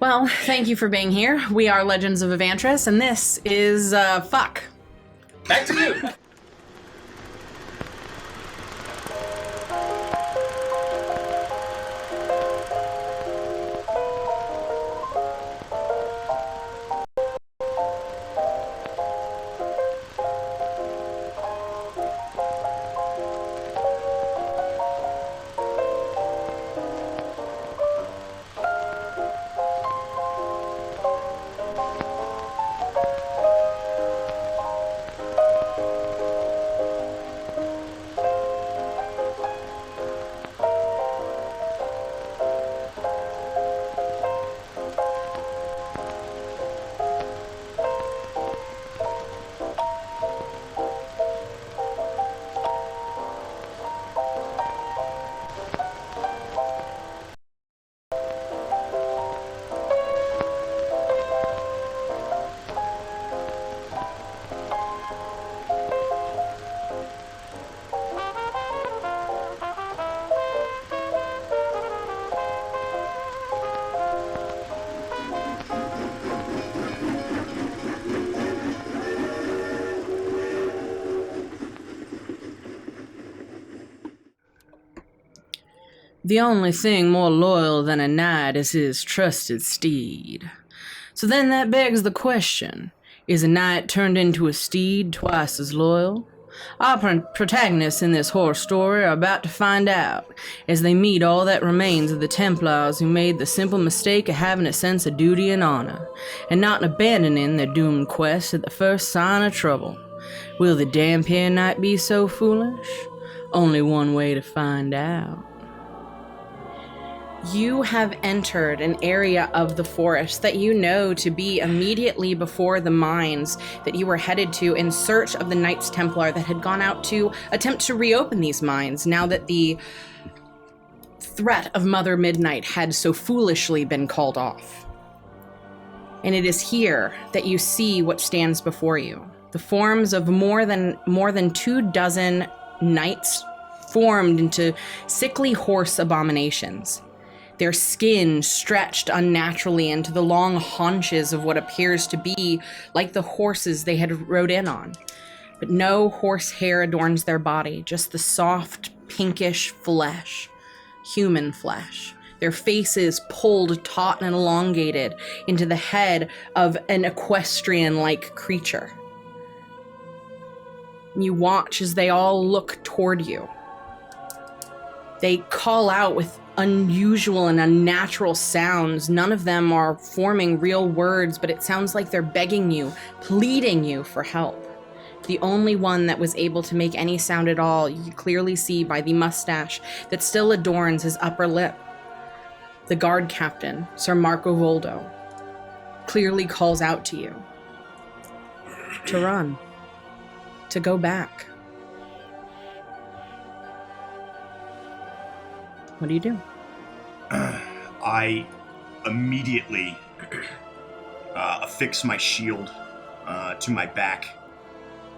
Well, thank you for being here. We are Legends of Evantris, and this is, fuck. Back to you. The only thing more loyal than a knight is his trusted steed. So then that begs the question, is a knight turned into a steed twice as loyal? Our protagonists in this horror story are about to find out, as they meet all that remains of the Templars who made the simple mistake of having a sense of duty and honor, and not abandoning their doomed quest at the first sign of trouble. Will the Dampier Knight be so foolish? Only one way to find out. You have entered an area of the forest that you know to be immediately before the mines that you were headed to in search of the Knights Templar that had gone out to attempt to reopen these mines now that the threat of Mother Midnight had so foolishly been called off. And it is here that you see what stands before you. The forms of more than 24 knights formed into sickly horse abominations. Their skin stretched unnaturally into the long haunches of what appears to be like the horses they had rode in on. But no horse hair adorns their body, just the soft, pinkish flesh, human flesh. Their faces pulled taut and elongated into the head of an equestrian-like creature. You watch as they all look toward you. They call out with unusual and unnatural sounds. None of them are forming real words, but it sounds like they're begging you, pleading you for help. The only one that was able to make any sound at all, you clearly see by the mustache that still adorns his upper lip. The guard captain, Sir Marco Voldo, clearly calls out to you to run, to go back. What do you do? I immediately affix my shield to my back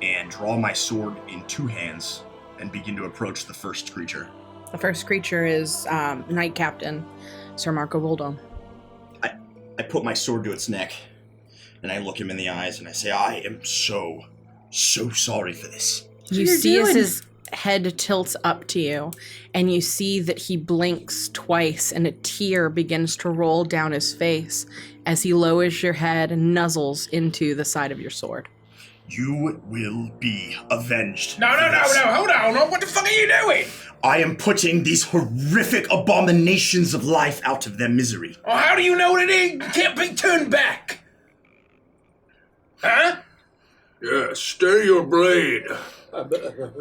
and draw my sword in two hands and begin to approach the first creature. The first creature is Knight Captain, Sir Marco Voldo. I put my sword to its neck and I look him in the eyes and I say, I am so sorry for this. You see as his head tilts up to you, and you see that he blinks twice, and a tear begins to roll down his face as he lowers your head and nuzzles into the side of your sword. You will be avenged. No, hold on. What the fuck are you doing? I am putting these horrific abominations of life out of their misery. Oh, how do you know that it can't be turned back? Huh? Yeah, stay your blade.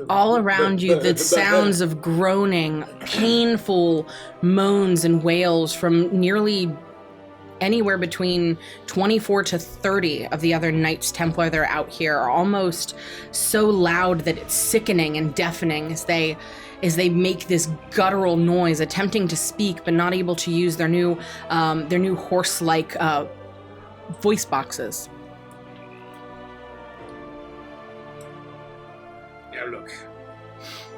All around you, the sounds of groaning, painful moans and wails from nearly anywhere between 24 to 30 of the other Knights Templar that are out here are almost so loud that it's sickening and deafening as they make this guttural noise, attempting to speak but not able to use their new horse-like voice boxes. Yeah, look.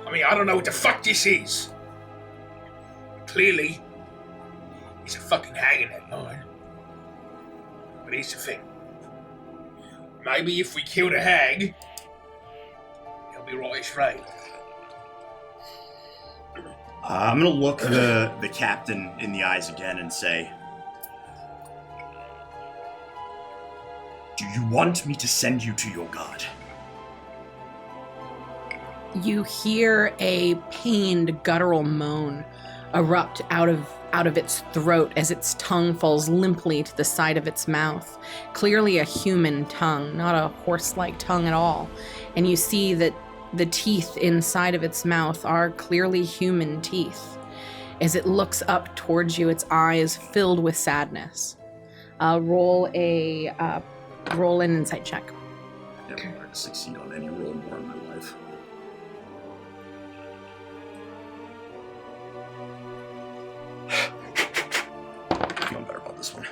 I mean, I don't know what the fuck this is. Clearly, he's a fucking hag in that line. here's the thing. Maybe if we kill the hag, he'll be right straight. I'm gonna look the captain in the eyes again and say, do you want me to send you to your god? You hear a pained guttural moan erupt out of its throat as its tongue falls limply to the side of its mouth. Clearly a human tongue, not a horse-like tongue at all. And you see that the teeth inside of its mouth are clearly human teeth. As it looks up towards you, its eyes filled with sadness. Roll an insight check. Never wanted to succeed on any roll more in my life. Feeling better about this one.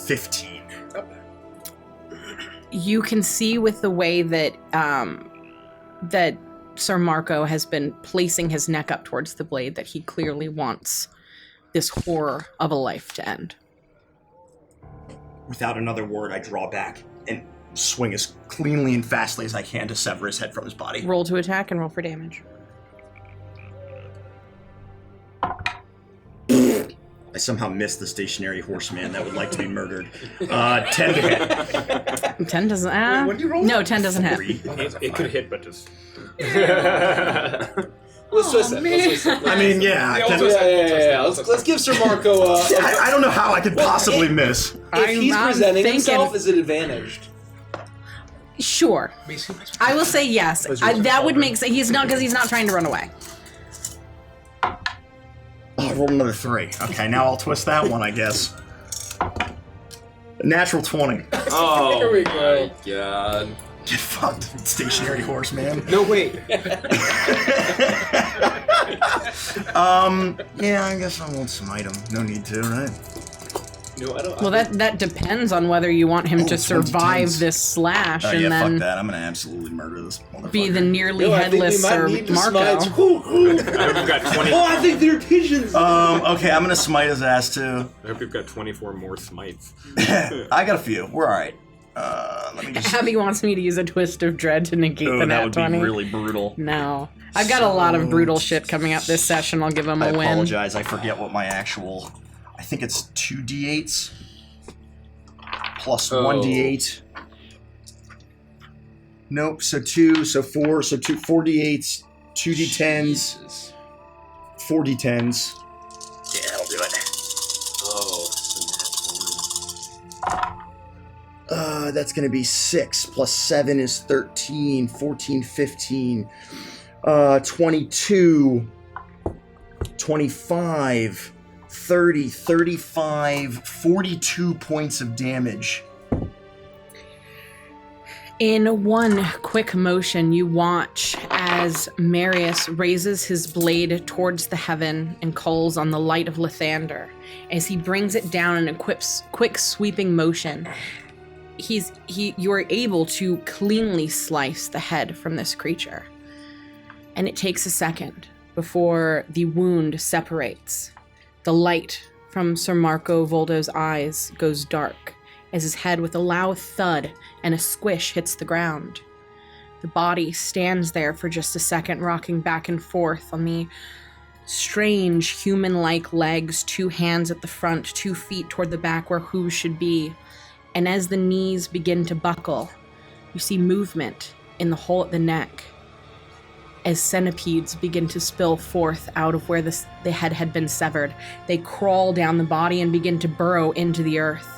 15. You can see with the way that that Sir Marco has been placing his neck up towards the blade that he clearly wants this horror of a life to end. Without another word, I draw back and swing as cleanly and fastly as I can to sever his head from his body. Roll to attack and roll for damage. I somehow missed the stationary horseman that would like to be murdered. 10 to hit. 10 doesn't... Wait, when do you roll? No, 10 doesn't hit. 3. It could hit, but just... Let's twist it. I mean, yeah. Yeah, 10 Yeah. Let's give Sir Marco I don't know how I could possibly miss. if he's I'm presenting thinking- himself, is it advantaged? Sure. I will say yes. That would make sense. He's not, because he's not trying to run away. Oh, I rolled another 3. Okay, now I'll twist that one, I guess. Natural 20. Oh, Here we go. my God. Get fucked, stationary horseman. No, wait. Yeah, I guess I won't smite him. No need to, right? No, I don't. Well, that depends on whether you want him to survive 20 this slash and Yeah, fuck then that. I'm gonna absolutely murder this motherfucker. be the nearly No, I think we headless might Sir need to Marco. smite. Ooh. I hope you've got 20. Oh, I think they're pigeons. Okay, I'm gonna smite his ass too. I hope you've got 24 more smites. I got a few. We're alright. Let me just... Abby wants me to use a twist of dread to negate Oh, the that nat would 20. be really brutal. No. I've got a lot of brutal shit coming up this session. I'll give him a I win. apologize. I forget what my actual... I think it's 2 d8s. Plus 1 d8. Nope, so 2, so 4, so 4 d8s, 2 d10s, Jesus. 4 d10s. Yeah, that'll do it. Oh, That's gonna be 6, plus 7 is 13, 14, 15, 22, 25, 30, 35, 42 points of damage. In one quick motion, you watch as Marius raises his blade towards the heaven and calls on the light of Lathander. As he brings it down in a quick sweeping motion, you are able to cleanly slice the head from this creature. And it takes a second before the wound separates. The light from Sir Marco Voldo's eyes goes dark as his head with a loud thud and a squish hits the ground. The body stands there for just a second, rocking back and forth on the strange human-like legs, 2 hands at the front, 2 feet toward the back where hooves should be. And as the knees begin to buckle, you see movement in the hole at the neck as centipedes begin to spill forth out of where the head had been severed. They crawl down the body and begin to burrow into the earth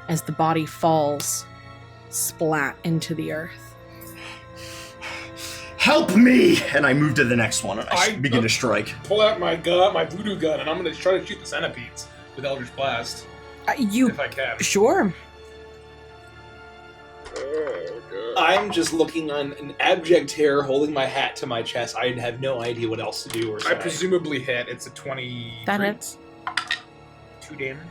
as the body falls, splat into the earth. Help me! And I move to the next one and I begin to strike. Pull out my gun, my voodoo gun, and I'm gonna try to shoot the centipedes with Eldritch Blast if I can. Sure. I'm just looking on in abject terror, holding my hat to my chest. I have no idea what else to do or say. I presumably hit. It's a 20. That hits. 2 damage.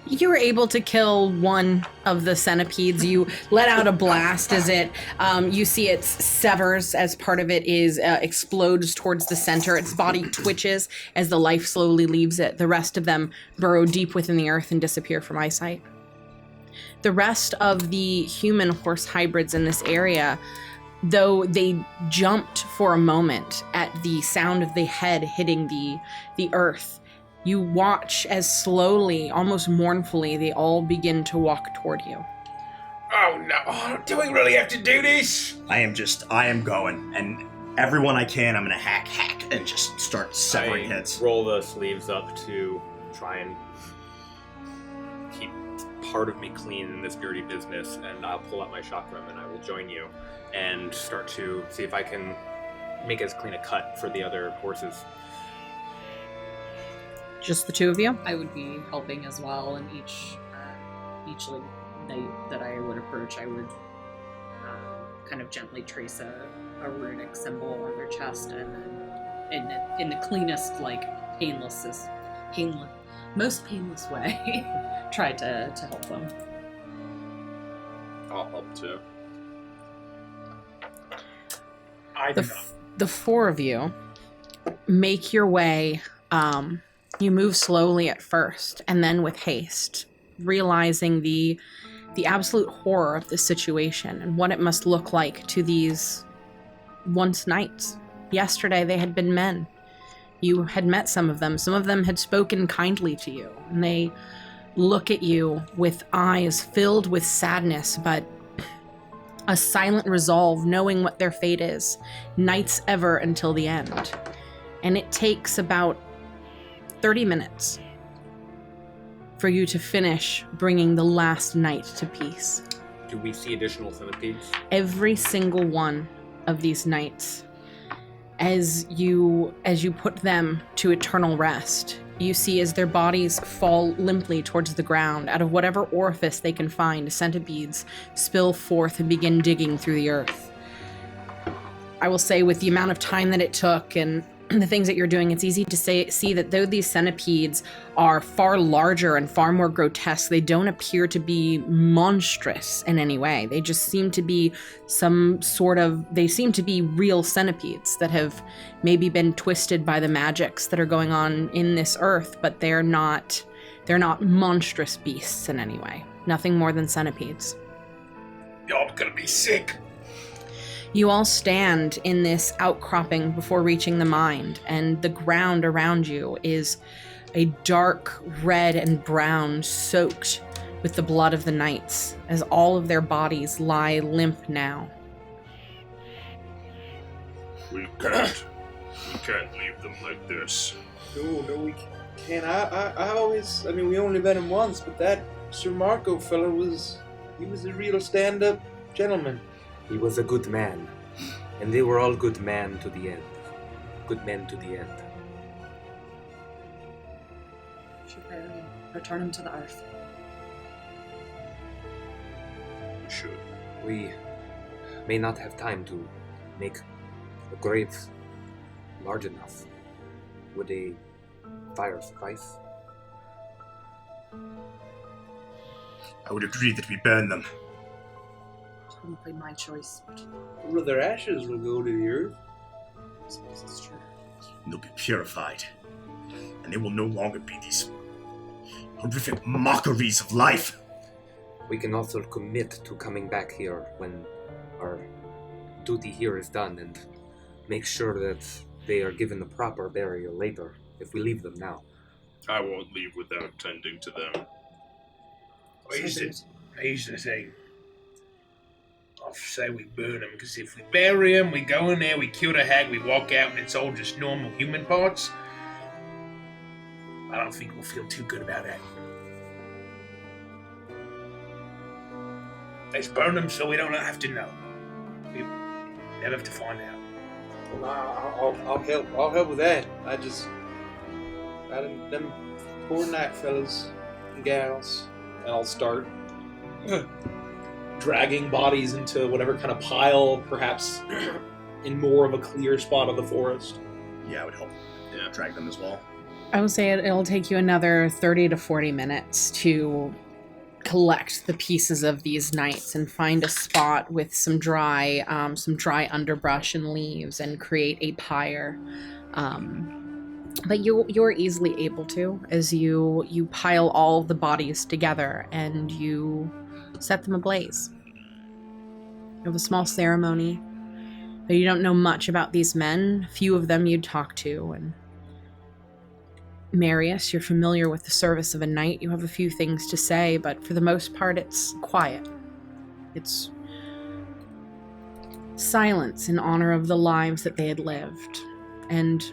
You were able to kill one of the centipedes. You let out a blast as it, you see it severs as part of it is explodes towards the center. Its body twitches as the life slowly leaves it. The rest of them burrow deep within the earth and disappear from eyesight. The rest of the human-horse hybrids in this area, though they jumped for a moment at the sound of the head hitting the earth, you watch as slowly, almost mournfully, they all begin to walk toward you. Oh no! Oh, do we really have to do this? I am going, and everyone I can, I'm gonna hack, and just start severing heads. Roll the sleeves up to try and keep part of me clean in this dirty business, and I'll pull out my chakram and I will join you and start to see if I can make as clean a cut for the other horses. Just the two of you? I would be helping as well, and each like knight that I would approach, I would kind of gently trace a runic symbol on their chest, and then in the cleanest, like most painless way, try to help them. I'll help too. I do not. The four of you make your way. You move slowly at first, and then with haste, realizing the absolute horror of the situation and what it must look like to these once knights. Yesterday they had been men. You had met some of them. Some of them had spoken kindly to you, and they look at you with eyes filled with sadness, but a silent resolve, knowing what their fate is. Knights ever until the end. And it takes about 30 minutes for you to finish bringing the last knight to peace. Do we see additional centipedes? Every single one of these knights, as you put them to eternal rest, you see as their bodies fall limply towards the ground, out of whatever orifice they can find, centipedes spill forth and begin digging through the earth. I will say, with the amount of time that it took and the things that you're doing, it's easy to see that though these centipedes are far larger and far more grotesque, they don't appear to be monstrous in any way. They just seem to be they seem to be real centipedes that have maybe been twisted by the magics that are going on in this earth, but they're not monstrous beasts in any way. Nothing more than centipedes. Y'all gonna be sick. You all stand in this outcropping before reaching the mind, and the ground around you is a dark red and brown, soaked with the blood of the knights, as all of their bodies lie limp now. We can't leave them like this. No, we can't. I mean, we only met him once, but that Sir Marco fella he was a real stand-up gentleman. He was a good man, and they were all good men to the end. Good men to the end. Should we return him to the earth? We should. We may not have time to make a grave large enough. Would a fire suffice? I would agree that we burn them. Probably my choice, but Well, their ashes will go to the earth. I suppose it's true. And they'll be purified. And they will no longer be these horrific mockeries of life. We can also commit to coming back here when our duty here is done and make sure that they are given the proper burial later if we leave them now. I won't leave without tending to them. Here's the thing. I'll say we burn them, because if we bury them, we go in there, we kill the hag, we walk out, and it's all just normal human parts, I don't think we'll feel too good about that. Let's burn them so we don't have to know. We never have to find out. Well, I'll help with that. Them poor night fellas and gals, and I'll start dragging bodies into whatever kind of pile, perhaps in more of a clear spot of the forest. Yeah, I would help drag them as well. I would say it'll take you another 30 to 40 minutes to collect the pieces of these knights and find a spot with some dry underbrush and leaves and create a pyre. But you're easily able to, as you pile all the bodies together and you set them ablaze. You have a small ceremony, but you don't know much about these men. Few of them you'd talk to, and Marius, you're familiar with the service of a knight. You have a few things to say, but for the most part, it's quiet. It's silence in honor of the lives that they had lived, and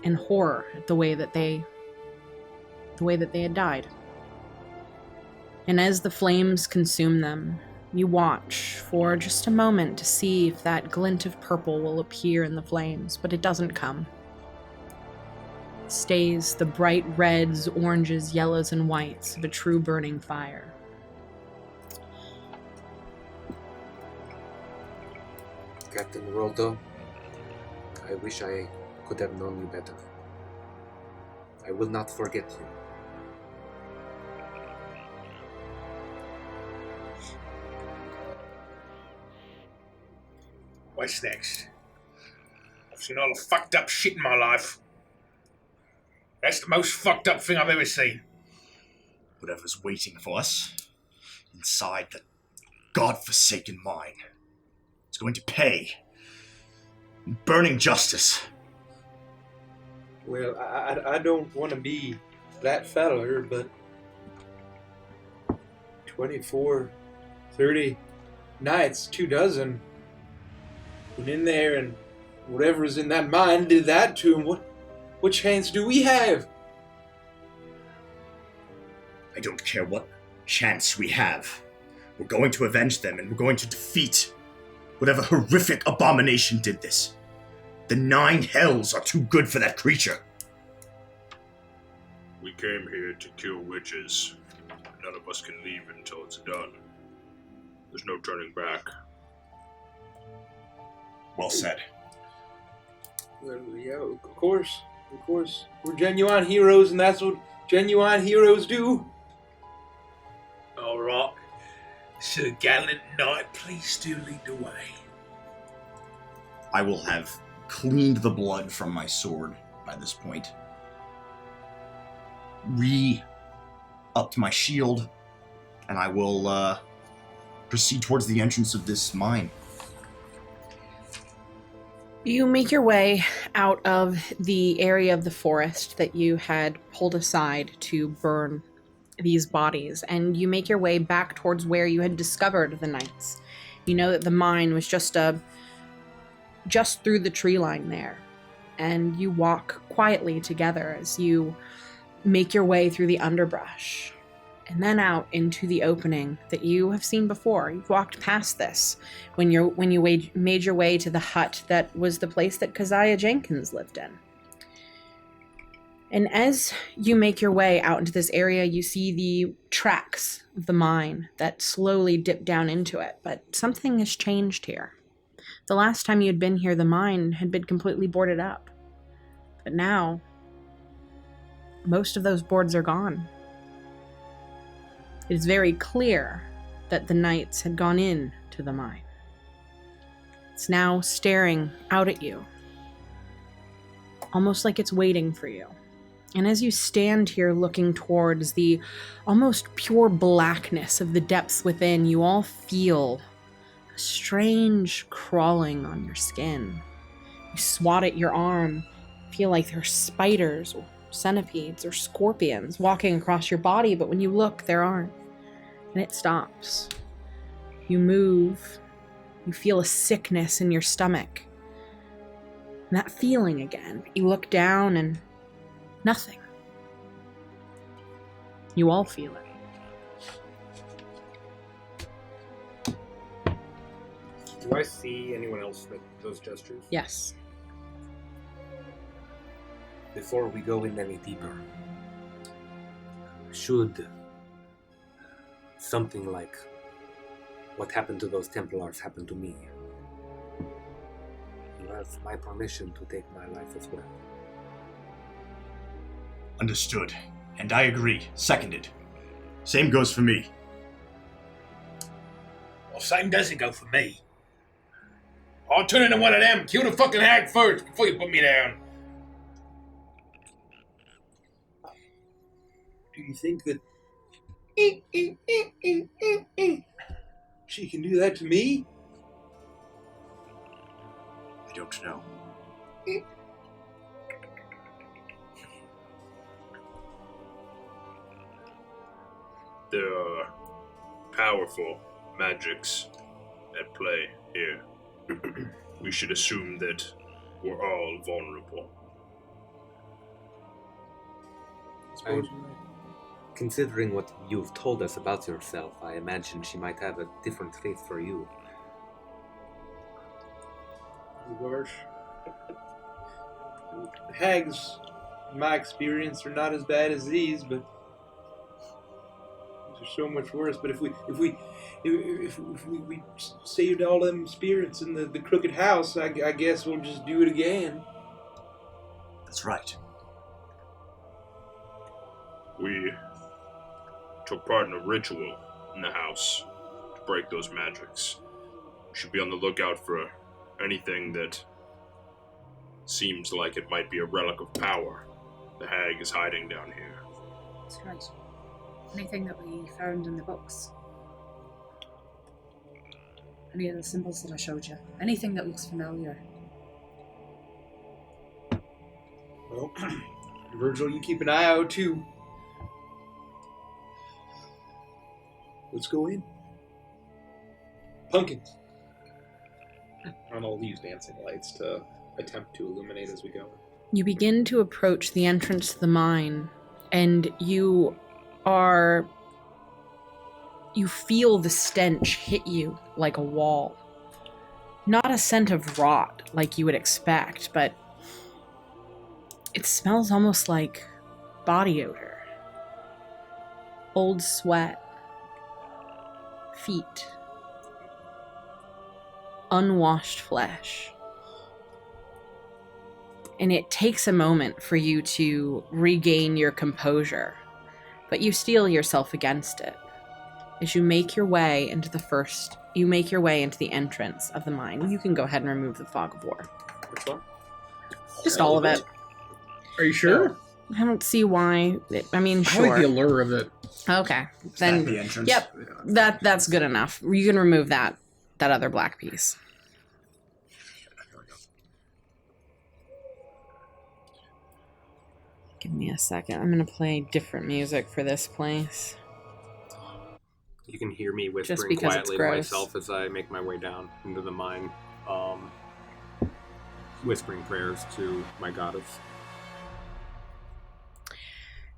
in horror at the way that they had died. And as the flames consume them, you watch for just a moment to see if that glint of purple will appear in the flames, but it doesn't come. It stays the bright reds, oranges, yellows, and whites of a true burning fire. Captain Roldo, I wish I could have known you better. I will not forget you. What's next? I've seen all the fucked up shit in my life. That's the most fucked up thing I've ever seen. Whatever's waiting for us inside the godforsaken mine is going to pay in burning justice. Well, I don't want to be that feller, but 24, 30 nights, 24, went in there and whatever's in that mine did that to him. What chance do we have? I don't care what chance we have. We're going to avenge them, and we're going to defeat whatever horrific abomination did this. The 9 hells are too good for that creature. We came here to kill witches. None of us can leave until it's done. There's no turning back. Well said. Well, yeah, of course. We're genuine heroes, and that's what genuine heroes do. All right. Sir Gallant Knight, please do lead the way. I will have cleaned the blood from my sword by this point. Re-upped my shield, and I will proceed towards the entrance of this mine. You make your way out of the area of the forest that you had pulled aside to burn these bodies, and you make your way back towards where you had discovered the knights. You know that the mine was just through the tree line there, and you walk quietly together as you make your way through the underbrush and then out into the opening that you have seen before. You've walked past this when you made your way to the hut that was the place that Keziah Jenkins lived in. And as you make your way out into this area, you see the tracks of the mine that slowly dip down into it, but something has changed here. The last time you had been here, the mine had been completely boarded up. But now, most of those boards are gone. It is very clear that the knights had gone in to the mine. It's now staring out at you, almost like it's waiting for you. And as you stand here looking towards the almost pure blackness of the depths within, you all feel a strange crawling on your skin. You swat at your arm, feel like there are spiders or centipedes or scorpions walking across your body, but when you look, there aren't. And it stops. You move. You feel a sickness in your stomach. And that feeling again. You look down and nothing. You all feel it. Do I see anyone else with those gestures? Yes. Before we go in any deeper, should something like what happened to those Templars happen to me, you have my permission to take my life as well. Understood. And I agree. Seconded. Same goes for me. Well, same doesn't go for me. I'll turn into one of them. Kill the fucking hag first before you put me down. Do you think that she can do that to me? I don't know. There are powerful magics at play here. We should assume that we're all vulnerable. Considering what you've told us about yourself, I imagine she might have a different faith for you. Gosh. Hags, in my experience, are not as bad as these, but these are so much worse. But if we saved all them spirits in the crooked house, I guess we'll just do it again. That's right. We took part in a ritual in the house to break those magics. We should be on the lookout for anything that seems like it might be a relic of power. The hag is hiding down here. That's right. Anything that we found in the books. Any of the symbols that I showed you. Anything that looks familiar. Well, Virgil, you keep an eye out too. Let's go in. Pumpkins. And I'll use dancing lights to attempt to illuminate as we go. You begin to approach the entrance to the mine, and you feel the stench hit you like a wall. Not a scent of rot like you would expect, but it smells almost like body odor. Old sweat. Feet. Unwashed flesh. And it takes a moment for you to regain your composure, but you steel yourself against it. As you make your way into the entrance of the mine. You can go ahead and remove the fog of war. Which one? Just all of it. Are you sure? I don't see why. Sure. I like the allure of it. Okay. Is that Then, the entrance? yep, that's good enough. You can remove that other black piece. Give me a second. I'm going to play different music for this place. You can hear me Just whispering because it's quietly to gross. myself as I make my way down into the mine, whispering prayers to my goddess.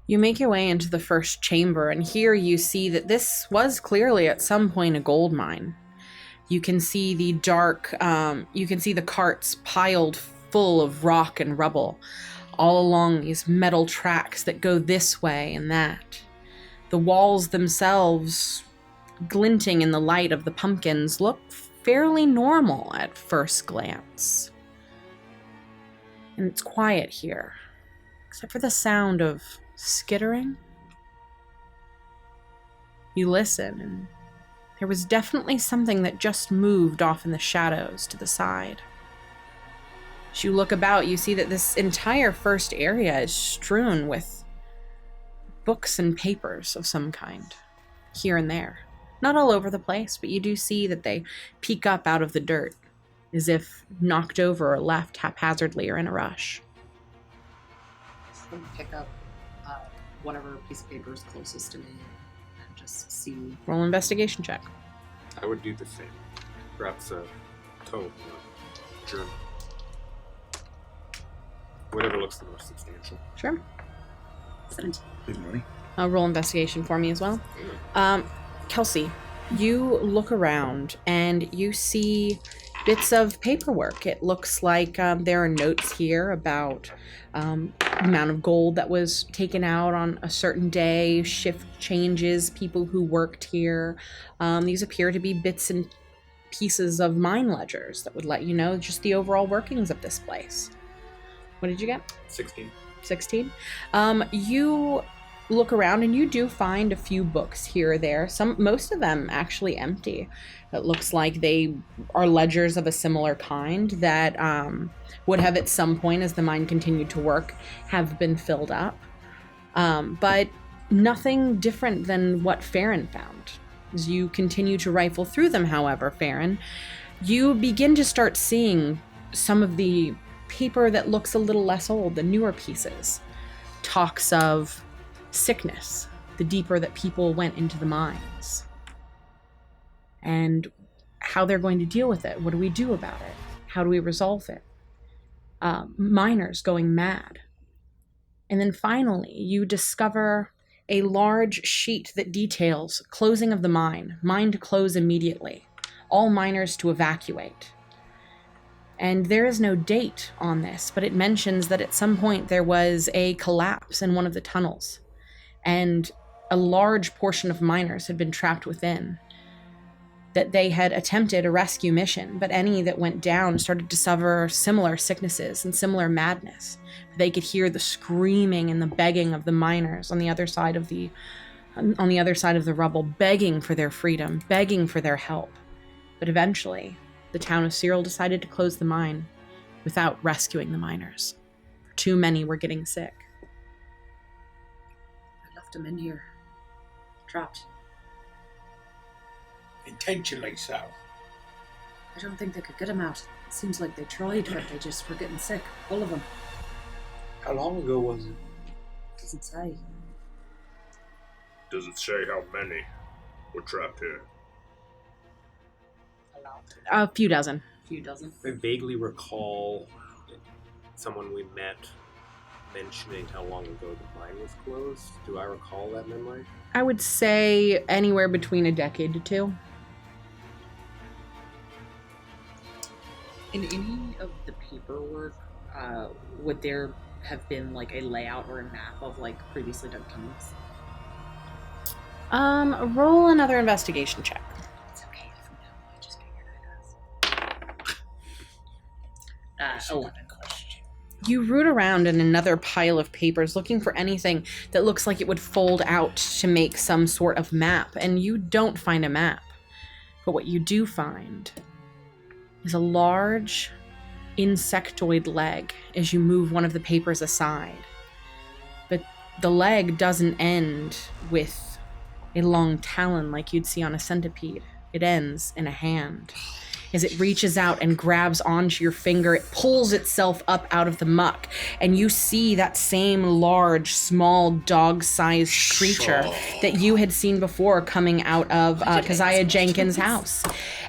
You make your way into the first chamber, and here you see that this was clearly at some point a gold mine. You can see the carts piled full of rock and rubble, all along these metal tracks that go this way and that. The walls themselves, glinting in the light of the pumpkins, look fairly normal at first glance. And it's quiet here, except for the sound of skittering. You listen, and there was definitely something that just moved off in the shadows to the side. As you look about, you see that this entire first area is strewn with books and papers of some kind, here and there. Not all over the place, but you do see that they peek up out of the dirt, as if knocked over or left haphazardly or in a rush. I'm gonna pick up whatever piece of paper is closest to me and just see. Roll an investigation check. I would do the same. Perhaps a tome or journal. Whatever looks the most substantial. Sure. 17. Big money. Roll investigation for me as well. Kelsey, you look around and you see bits of paperwork. It looks like there are notes here about amount of gold that was taken out on a certain day, shift changes, people who worked here. These appear to be bits and pieces of mine ledgers that would let you know just the overall workings of this place. What did you get? 16. 16. You look around and you do find a few books here or there. Most of them actually empty. It looks like they are ledgers of a similar kind that would have at some point, as the mine continued to work, have been filled up. But nothing different than what Farron found. As you continue to rifle through them, however, Farron, you begin to start seeing some of the paper that looks a little less old, the newer pieces. Talks of sickness, the deeper that people went into the mines. And how they're going to deal with it. What do we do about it? How do we resolve it? Miners going mad. And then finally, you discover a large sheet that details closing of the mine to close immediately, all miners to evacuate. And there is no date on this, but it mentions that at some point there was a collapse in one of the tunnels, and a large portion of miners had been trapped within. That they had attempted a rescue mission, but any that went down started to suffer similar sicknesses and similar madness. They could hear the screaming and the begging of the miners on the other side of the rubble, begging for their freedom, begging for their help. But eventually, the town of Cyril decided to close the mine without rescuing the miners. Too many were getting sick. I left them in here, trapped. Intentionally so. I don't think they could get them out. It seems like they tried, but they just were getting sick. All of them. How long ago was it? Doesn't say. Does it say how many were trapped here? A lot. A few dozen. A few dozen. I vaguely recall someone we met mentioning how long ago the mine was closed. Do I recall that memory? I would say anywhere between a decade to 2. In any of the paperwork, would there have been like a layout or a map of like previously done tunnels? Roll another investigation check. It's okay. From now on, I just figured I'd ask. 11. You root around in another pile of papers looking for anything that looks like it would fold out to make some sort of map, and you don't find a map. But what you do find is a large insectoid leg as you move one of the papers aside. But the leg doesn't end with a long talon like you'd see on a centipede. It ends in a hand. As it reaches out and grabs onto your finger, it pulls itself up out of the muck, and you see that same large, small, dog-sized creature that you had seen before coming out of Keziah Jenkins' house.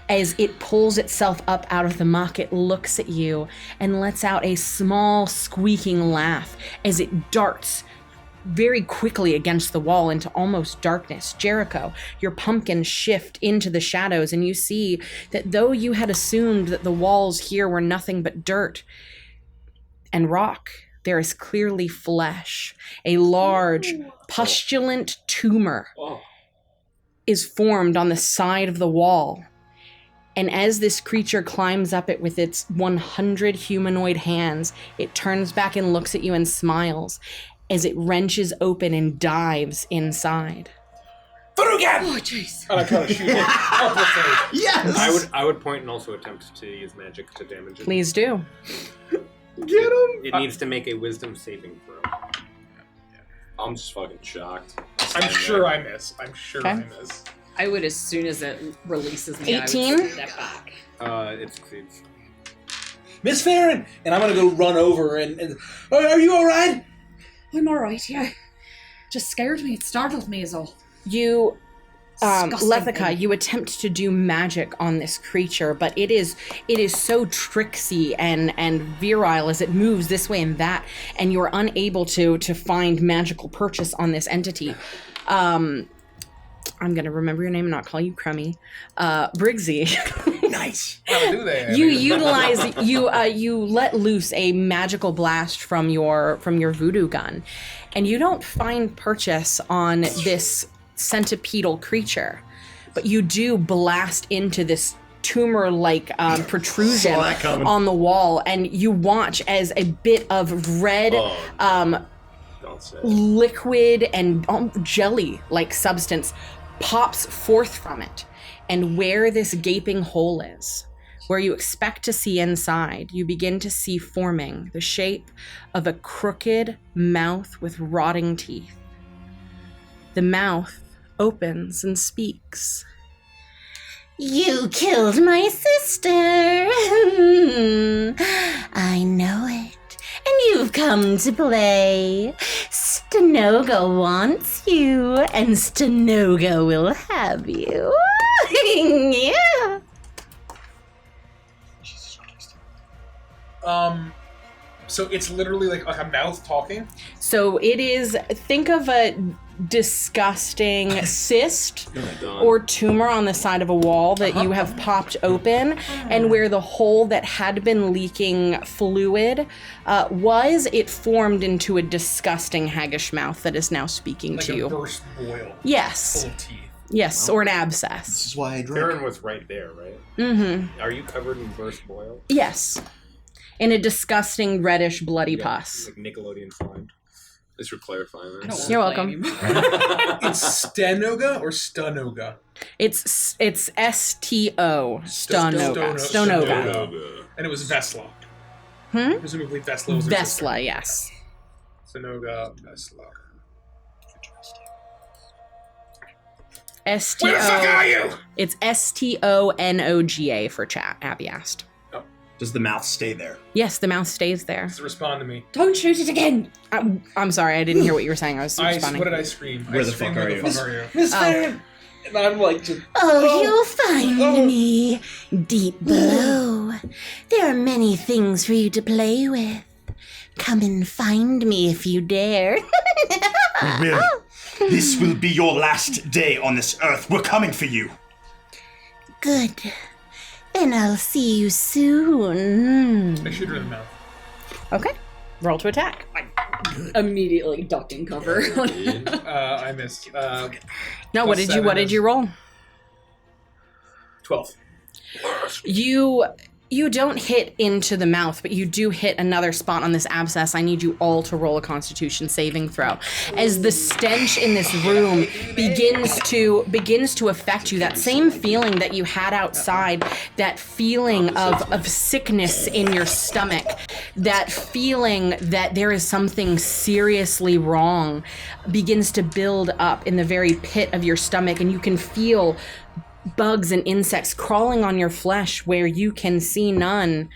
As it pulls itself up out of the muck, it looks at you and lets out a small, squeaking laugh as it darts very quickly against the wall into almost darkness. Jericho, your pumpkins shift into the shadows, and you see that though you had assumed that the walls here were nothing but dirt and rock, there is clearly flesh. A large, pustulent tumor is formed on the side of the wall. And as this creature climbs up it with its 100 humanoid hands, it turns back and looks at you and smiles as it wrenches open and dives inside. Furugan! Oh, jeez. And I try to shoot it. Helplessly. Yes! I would point and also attempt to use magic to damage it. Please do. Get him! It needs to make a wisdom saving throw. I'm just fucking shocked. I'm sure I miss. I Okay. miss. I would, as soon as it releases me, 18? I would step back. It succeeds. Miss Farron! And I'm gonna go run over and are you alright? I'm alright, yeah. Just scared me. It startled me is all. You, Disgusting Lethica, thing. you attempt to do magic on this creature, but it is so tricksy and virile as it moves this way and that, and you're unable to find magical purchase on this entity. I'm gonna remember your name and not call you Crummy. Briggsy. Nice. How do they? You utilize you let loose a magical blast from your voodoo gun, and you don't find purchase on this centipedal creature, but you do blast into this tumor-like protrusion Saw that coming. on the wall, and you watch as a bit of red Don't say it. liquid and jelly-like substance pops forth from it. And where this gaping hole is, where you expect to see inside, you begin to see forming the shape of a crooked mouth with rotting teeth. The mouth opens and speaks. You killed my sister. I know it. And you've come to play. Stanoga wants you, and Stanoga will have you. Yeah. So it's literally like a mouth talking? So it is, think of a disgusting cyst Done. or tumor on the side of a wall that you have popped open, and where the hole that had been leaking fluid it formed into a disgusting haggish mouth that is now speaking Like to a you. burst boil Yes. full of teeth. Yes, or an This abscess. is why I drink. Karen was right there, right? Mm-hmm. Are you covered in burst boil? Yes. In a disgusting reddish bloody pus. Like Nickelodeon slime. Thanks for clarifying I that. don't You're wanna play welcome. anymore. It's Stanoga or Stunoga? It's STO. Stonoga. Stonoga. Stonoga. And it was Vesla. Hmm? Presumably Vesla was her sister. Vesla, yes. Stanoga, Vesla. STO. Where the fuck are you? It's STONOGA for chat, Abby asked. Does the mouth stay there? Yes, the mouth stays there. Just respond to me. Don't shoot it again. I'm sorry, I didn't hear what you were saying. I was responding. What did I scream? Where I the screamed, fuck are where you? the fuck are you? Miss Oh. Fan! And I'm like, just, Oh, you'll find me deep below. There are many things for you to play with. Come and find me if you dare. We will. This will be your last day on this earth. We're coming for you. Good. Then I'll see you soon. I shoot her in the mouth. Okay, roll to attack. Immediately ducking cover. I missed. No, what did you roll? 12. You don't hit into the mouth, but you do hit another spot on this abscess. I need you all to roll a Constitution saving throw. As the stench in this room begins to affect you, that same feeling that you had outside, that feeling of sickness in your stomach, that feeling that there is something seriously wrong, begins to build up in the very pit of your stomach, and you can feel bugs and insects crawling on your flesh where you can see none.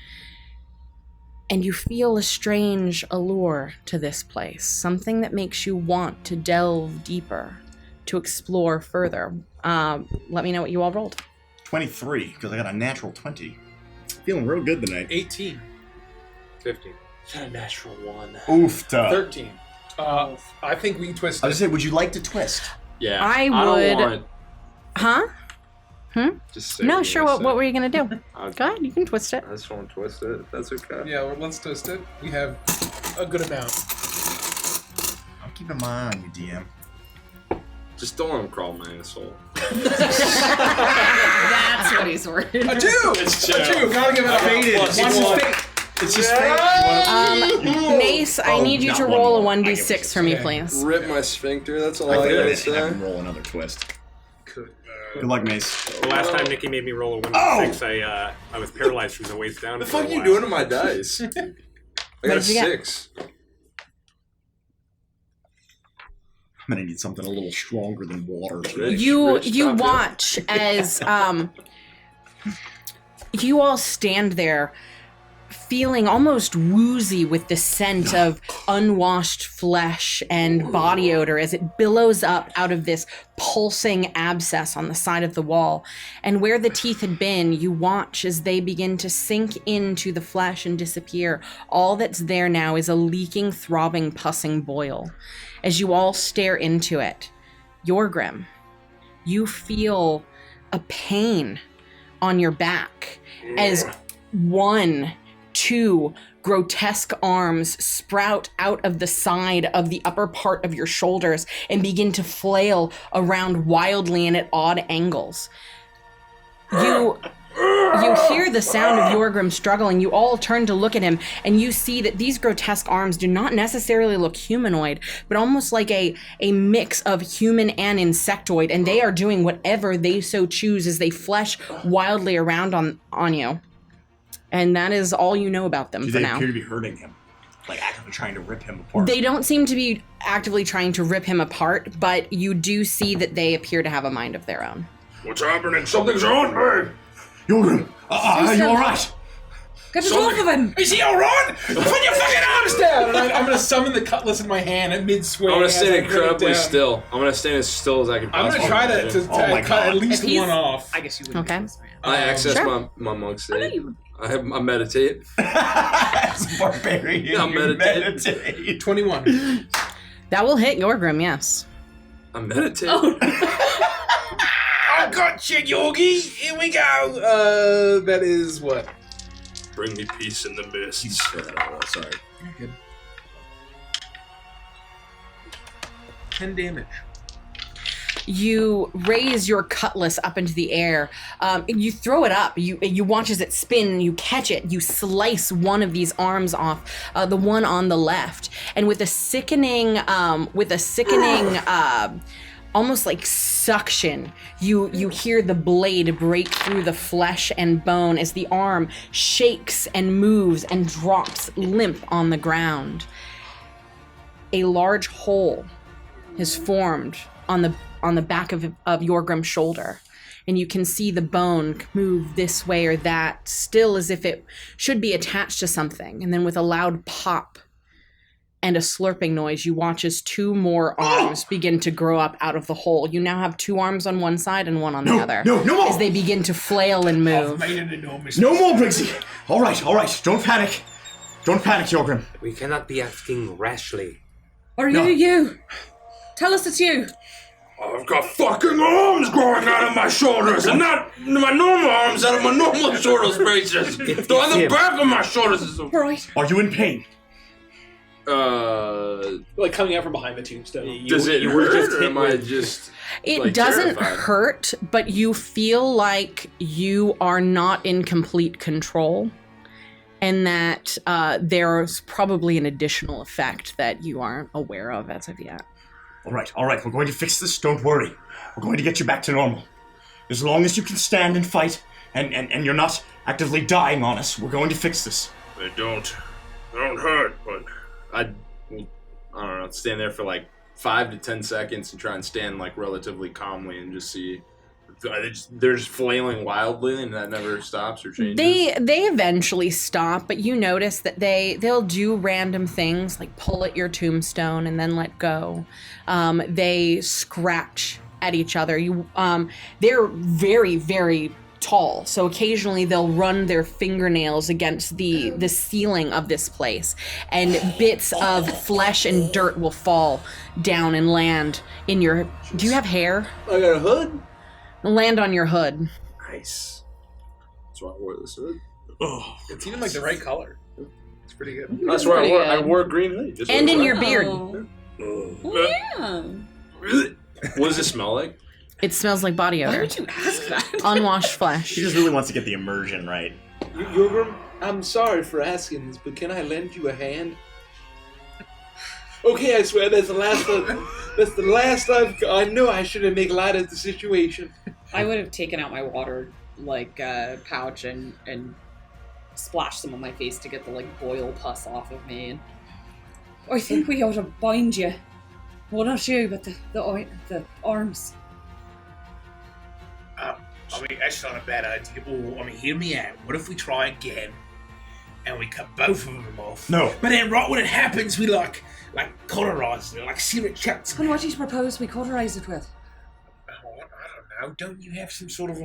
And you feel a strange allure to this place, something that makes you want to delve deeper, to explore further. Let me know what you all rolled. 23, because I got a natural 20. Feeling real good tonight. 18. 15. got a natural 1. Oofta. 13. I think we can twist I it. was gonna say, would you like to twist? Yeah. I don't would- want. Huh? Just say No, what sure. you're What gonna were you going to do? say. Go ahead, you can twist it. I just want to twist it. if That's okay. Yeah, well, let's twist it. We have a good amount. I'm keeping my eye on you, DM. Just don't let him crawl my asshole. That's what he's worried A about. 2! It's A 2! Gotta give it up. It's Watch just his fate. fate. It's just fate. Mace, I need you not to one roll a more. I get 1d6 what for me, you're please. Rip my sphincter. That's all I I think I gotta didn't have say. him roll another twist. Good. Good luck, Mace. The last time Nikki made me roll a 1d6, I was paralyzed from the waist down. What the for a fuck are you while. doing to my dice? I got a did you get? 6. I'm gonna need something a little stronger than water. Rich, You Rich, stop it. watch as you all stand there feeling almost woozy with the scent of unwashed flesh and body odor as it billows up out of this pulsing abscess on the side of the wall. And where the teeth had been, you watch as they begin to sink into the flesh and disappear. All that's there now is a leaking, throbbing, pussing boil. As you all stare into it, Yorgrim, you feel a pain on your back as 1, 2 grotesque arms sprout out of the side of the upper part of your shoulders and begin to flail around wildly and at odd angles. You You hear the sound of Yorgrim struggling. You all turn to look at him, and you see that these grotesque arms do not necessarily look humanoid, but almost like a mix of human and insectoid, and they are doing whatever they so choose as they flesh wildly around on you. And that is all you know about them for now. They appear to be hurting him, like actively trying to rip him apart. They don't seem to be actively trying to rip him apart, but you do see that they appear to have a mind of their own. What's happening? Something's on me! Yorgrim, are you alright? Get it off of him! Is he alright? Put your fucking arms down! And I'm gonna summon the cutlass in my hand at mid-swing. I'm gonna stand incredibly still. I'm gonna stand as still as I can I'm possibly. gonna try to cut at least one off. I guess you would. Okay. I access my monk state. I meditate. As a barbarian, I'm you meditating. 21. That will hit Yorgrim, yes. I meditate. I got you, Yogi. Here we go. That is what? Bring me peace in the mists. Sorry. You're good. 10 damage. You raise your cutlass up into the air. You throw it up. You watch as it spin. You catch it. You slice one of these arms off, the one on the left, and with a sickening, almost like suction, you hear the blade break through the flesh and bone as the arm shakes and moves and drops limp on the ground. A large hole has formed on the back of Yorgrim's shoulder, and you can see the bone move this way or that, still as if it should be attached to something. And then with a loud pop and a slurping noise, you watch as two more arms begin to grow up out of the hole. You now have two arms on one side and one on the other. No more! As they begin to flail and move. I've made an enormous No more, Briggsy! Alright. Don't panic. Don't panic, Yorgrim. We cannot be acting rashly. Are you? Tell us it's you. I've got fucking arms growing out of my shoulders, and not my normal arms out of my normal shoulder spaces. The other back of my shoulders is... Right. Are you in pain? like coming out from behind the tombstone. Does it hurt, or am I just... It like, doesn't terrified? hurt, but you feel like you are not in complete control, and that there's probably an additional effect that you aren't aware of as of yet. All right. We're going to fix this. Don't worry. We're going to get you back to normal. As long as you can stand and fight, and you're not actively dying on us, we're going to fix this. They don't hurt, but I don't know, stand there for like 5 to 10 seconds and try and stand like relatively calmly and just see. They're just flailing wildly, and that never stops or changes. They eventually stop, but you notice that they'll do random things like pull at your tombstone and then let go. They scratch at each other. They're very, very tall, so occasionally they'll run their fingernails against the ceiling of this place, and bits of flesh and dirt will fall down and land in your... Do you have hair? I got a hood. Land on your hood. Nice. That's why I wore this hood. It's even like the right color. It's pretty good. That's why pretty I good. wore a green hoodie. Just And in your Oh. beard. Yeah. What does it smell like? It smells like body Why odor. would you ask that? Unwashed flesh. She just really wants to get the immersion right. Yorgrim, I'm sorry for asking this, but can I lend you a hand? Okay, I swear that's the last I know I shouldn't make light of the situation. I would have taken out my water pouch and splashed some on my face to get the boil pus off of me. And I think we ought to bind you. Well, not you, but the arms. I mean, that's not a bad idea. Or, hear me out. What if we try again and we cut both of them off? No. But then right when it happens, we cauterize it, like sear it shut. And what do you propose we cauterize it with? Oh, I don't know. Don't you have some sort of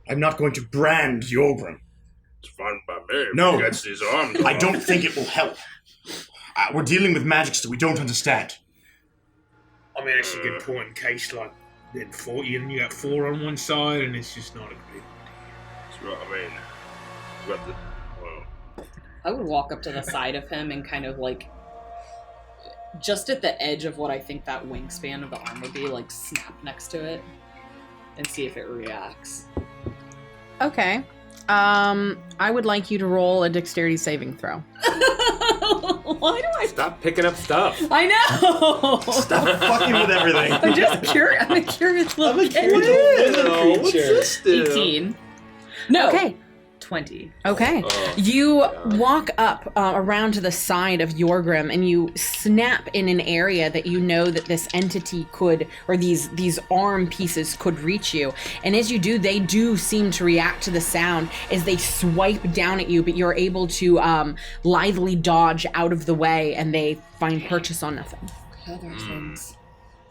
I'm not going to brand Yorgrim. it's fine by me. No. He gets his arms I off. don't think it will help. We're dealing with magics that we don't understand. I mean, that's a good point in case, then 40 and you got 4 on one side, and it's just not a good So, I mean, we got the... I would walk up to the side of him and kind of just at the edge of what I think that wingspan of the arm would be, snap next to it. and see if it reacts. Okay. I would like you to roll a dexterity saving throw. Why do I Stop picking up stuff. I know. Stop fucking with everything. I'm just curious. I'm a curious little I'm a kid. curious little What's creature. this do? 18. No. Okay. 20. Okay. Oh, You walk up around to the side of Yorgrim and you snap in an area that you know that this entity could, or these arm pieces could reach you. And as you do, they do seem to react to the sound as they swipe down at you, but you're able to lithely dodge out of the way and they find purchase on nothing. Other things.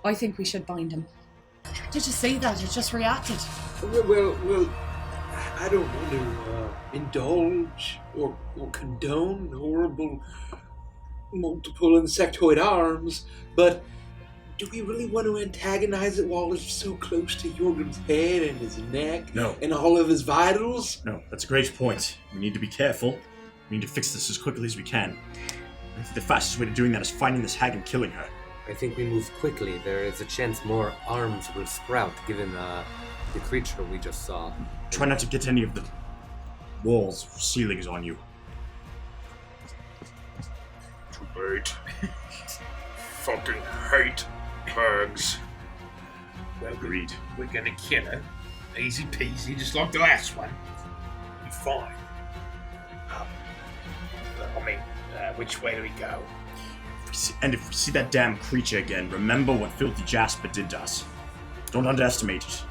I think we should bind him. Did you see that? It just reacted. Well, I don't want to indulge or condone horrible multiple insectoid arms, but do we really want to antagonize it while it's so close to Jorgen's head and his neck No. and all of his vitals? No, that's a great point. We need to be careful. We need to fix this as quickly as we can. I think the fastest way to doing that is finding this hag and killing her. I think we move quickly. There is a chance more arms will sprout given the creature we just saw. Try not to get any of the walls, ceilings on you. Too late. Fucking hate bugs. Well, Agreed. we're gonna kill her. Easy peasy, just like the last one. You're fine. Which way do we go? If we see that damn creature again, remember what Filthy Jasper did to us. Don't underestimate it.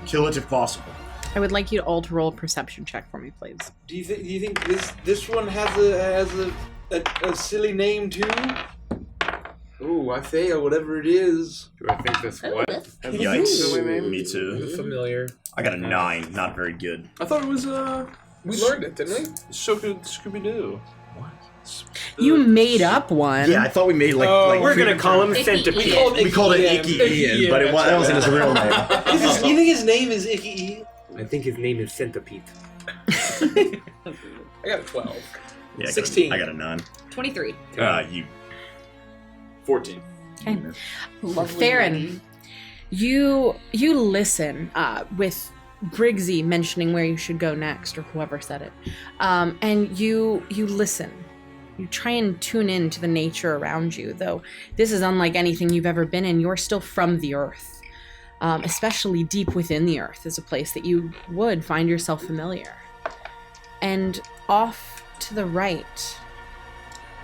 Kill it if possible. I would like you to all to roll a perception check for me, please. Do you think this one has a silly name too? Ooh, I fail, whatever it is. Do I think this what? Yikes. Me too. Familiar. I got a 9, not very good. I thought it was we learned it, didn't we? Scooby Doo. You made up one. Yeah, I thought we made We're gonna call him Centipede. We called it Icky Ian, but that wasn't his real name. You think his name is Icky Ian? I think his name is Centipede. I got a 12. Yeah, 16. I got a 9. 23. You 14. Okay. Lovely Theron, lady. you listen with Briggsy mentioning where you should go next, or whoever said it, and you listen. You try and tune in to the nature around you, though this is unlike anything you've ever been in. You're still from the earth, especially deep within the earth is a place that you would find yourself familiar. And off to the right,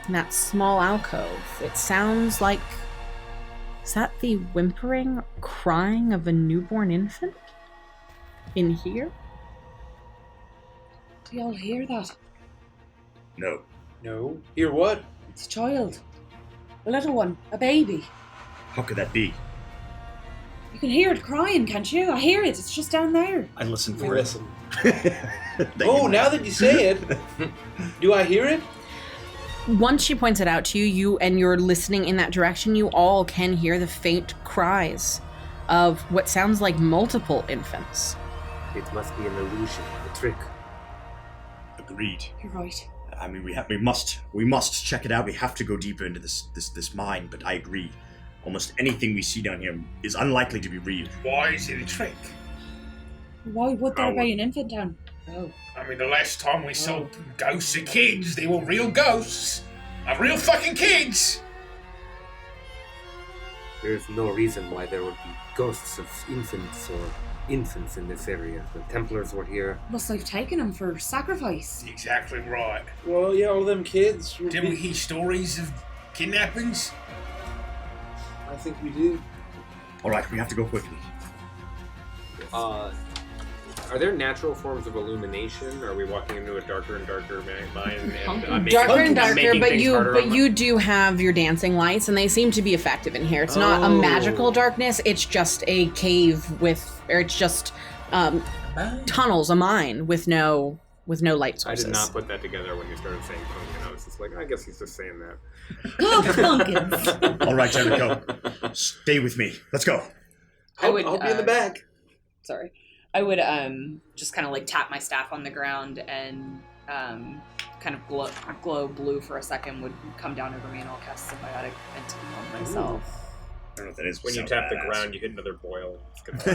in that small alcove, it sounds like... Is that the whimpering, crying of a newborn infant? In here? Do y'all hear that? No. No. Hear what? It's a child. A little one. A baby. How could that be? You can hear it crying, can't you? I hear it. It's just down there. I listened We for it. listen. Now that you say it, do I hear it? Once she points it out to you, and you're listening in that direction, you all can hear the faint cries of what sounds like multiple infants. It must be an illusion, a trick. Agreed. You're right. I mean, we must check it out. We have to go deeper into this mine. But I agree. Almost anything we see down here is unlikely to be real. Why is it a trick? Why would there be an infant down? Oh. I mean, the last time we saw ghosts of kids, they were real ghosts. Of real fucking kids. There is no reason why there would be ghosts of infants or infants in this area. The Templars were here. Must have taken him for sacrifice. Exactly right. Well, yeah, all them kids. Didn't we hear stories of kidnappings? I think we did. All right, we have to go quickly. Are there natural forms of illumination? Or are we walking into a darker and darker mine? And I'm Darker and I'm darker, making but things harder on my- you do have your dancing lights, and they seem to be effective in here. It's not a magical darkness. It's just a cave it's just tunnels, a mine with no light I sources. did not put that together when you started saying pumpkin. I was just like, I guess he's just saying that. Oh, pumpkins. All right, Jericho. Stay with me. Let's go. I would, I'll be in the back. Sorry. I would just kind of like tap my staff on the ground and kind of glow blue for a second, would come down over me, and I'll cast symbiotic entity on myself. don't know what that is. When you Sounds tap the badass. ground, you hit another boil. And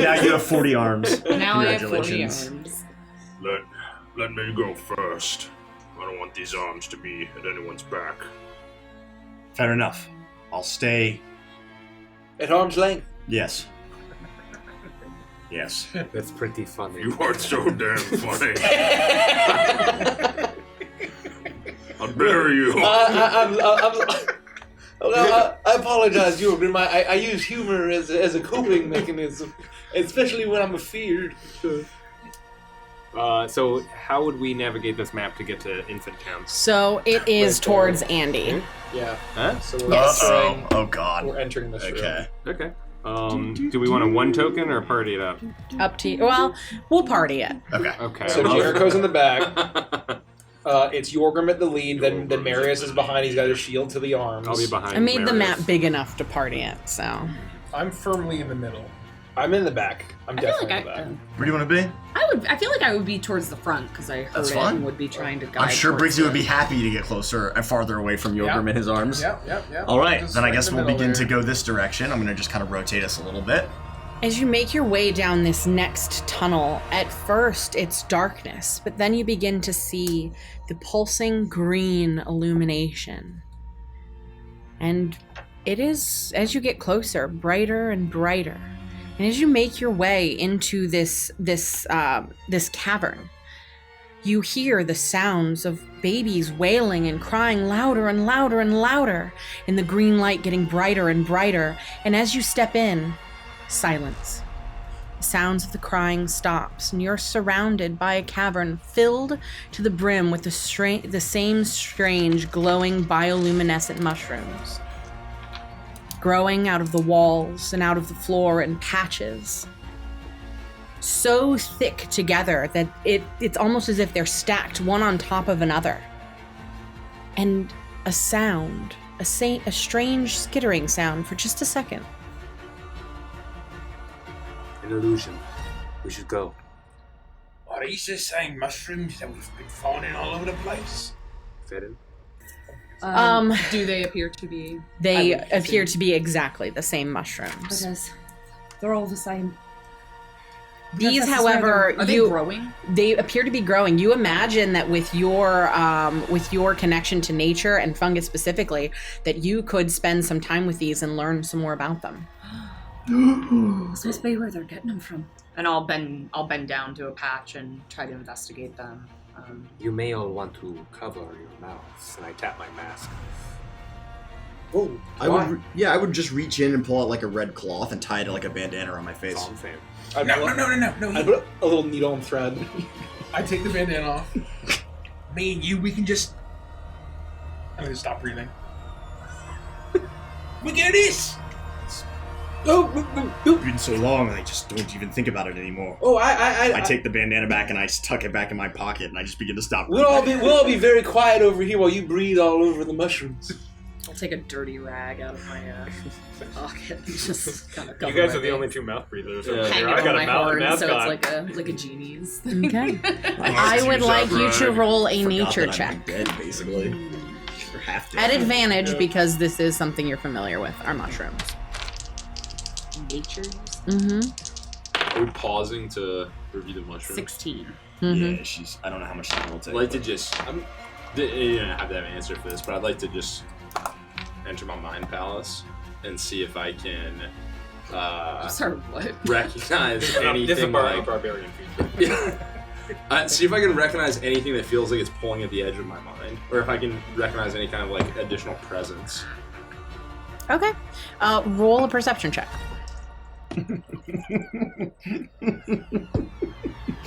now you have 40 arms. Now I have 40 Congratulations. arms. Let me go first. I don't want these arms to be at anyone's back. Fair enough. I'll stay. At arm's length. Yes. Yes. That's pretty funny. You are so damn funny. I'll bury you. I apologize, Jorgen. I use humor as a coping mechanism, especially when I'm afeared. So how would we navigate this map to get to Infant Town? So it is Right towards there. Andy. Yeah. Huh? So we're Yes. entering, Oh god. we're entering this room. Okay. Okay. Do we want a 1 token or party it up? Up to you. Well, we'll party it. Okay. Okay. So Jericho's in the back. It's Jorgrim at the lead. Then Marius is behind. He's got his shield to the arms. I'll be behind. I made the Marius. map big enough to party it, so. I'm firmly in the middle. I'm in the back. I'm I feel definitely like in the back. Where do you want to be? I feel like I would be towards the front because I heard That's it fine. and would be trying to guide. I'm sure towards Briggsy would it. be happy to get closer and farther away from Yorgrim in his arms. Yep. All right, Just then I right in guess the we'll middle begin to there. go this direction. I'm going to just kind of rotate us a little bit. As you make your way down this next tunnel, at first it's darkness, but then you begin to see the pulsing green illumination. And it is, as you get closer, brighter and brighter. And as you make your way into this cavern, you hear the sounds of babies wailing and crying louder and louder and louder, and the green light getting brighter and brighter. And as you step in, silence. The sounds of the crying stops, and you're surrounded by a cavern filled to the brim with the same strange glowing bioluminescent mushrooms, growing out of the walls and out of the floor in patches, so thick together that it's almost as if they're stacked one on top of another. And a sound, a strange skittering sound for just a second. An illusion. We should go. Are these the same mushrooms that we've been finding all over the place? Fedin? Do they appear to be? They I would appear presume. to be exactly the same mushrooms. Because they're all the same. These, That's however, Are they growing? they appear to be growing. You imagine that with your connection to nature and fungus specifically, that you could spend some time with these and learn some more about them. This must be where they're getting them from. And I'll bend down to a patch and try to investigate them. You may all want to cover your mouths. And I tap my mask. Oh, I would just reach in and pull out like a red cloth and tie it like a bandana on my That's face. all I'm saying. No. I put a little needle and thread. I take the bandana off. Me and you, we can just. I'm gonna stop breathing. We get this! It's been so long, I just don't even think about it anymore. Oh, I take the bandana back and I tuck it back in my pocket and I just begin to stop. We'll all be very quiet over here while you breathe all over the mushrooms. I'll take a dirty rag out of my pocket and just kind of You cover guys my are the only face. 2 mouth breathers. Yeah. over Hang here. it I on got my a mouth horn, mask so on. it's like a genie's. Okay. I I would like you to roll a Forgot nature that I'm check. dead, basically. Or half dead. At advantage, because this is something you're familiar with, are mushrooms. Nature. Mm-hmm. Are we pausing to review the mushrooms? 16. Mm-hmm. Yeah, I don't know how much time it'll I'd take. like to just. You don't have to have an answer for this, but I'd like to just enter my mind palace and see if I can Sorry, what? recognize This is a anything like. barbarian feature. See if I can recognize anything that feels like it's pulling at the edge of my mind, or if I can recognize any kind of like additional presence. Okay. Roll a perception check. What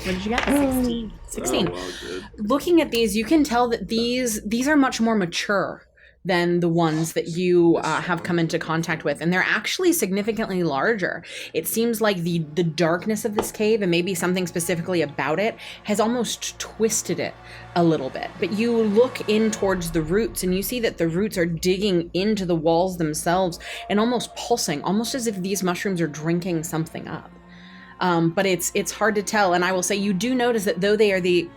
did you get? 16. 16. Oh, well, good. Looking at these, you can tell that these are much more mature than the ones that you have come into contact with, and they're actually significantly larger. It seems like the darkness of this cave, and maybe something specifically about it, has almost twisted it a little bit. But you look in towards the roots, and you see that the roots are digging into the walls themselves and almost pulsing, almost as if these mushrooms are drinking something up. but it's hard to tell. And I will say you do notice that though they are the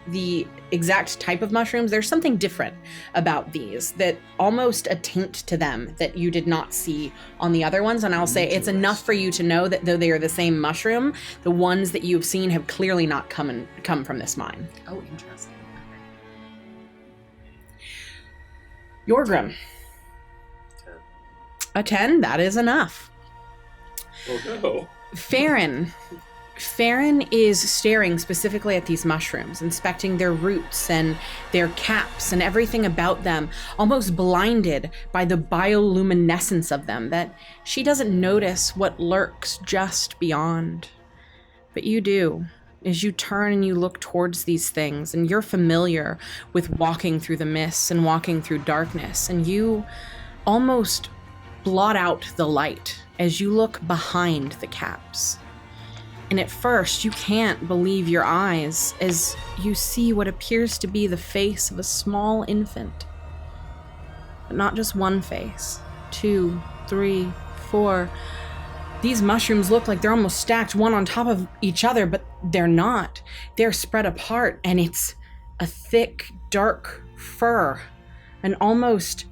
exact type of mushrooms, there's something different about these that almost a taint to them that you did not see on the other ones. And I'll say it's enough for you to know that though they are the same mushroom, the ones that you've seen have clearly not come from this mine. Oh, interesting. Yorgrim. 10. A 10, that is enough. Oh no. Farron is staring specifically at these mushrooms, inspecting their roots and their caps and everything about them, almost blinded by the bioluminescence of them, that she doesn't notice what lurks just beyond. But you do, as you turn and you look towards these things, and you're familiar with walking through the mists and walking through darkness, and you almost blot out the light as you look behind the caps. And at first, you can't believe your eyes as you see what appears to be the face of a small infant. But not just one face. 2, 3, 4. These mushrooms look like they're almost stacked one on top of each other, but they're not. They're spread apart, and it's a thick, dark fur. An almost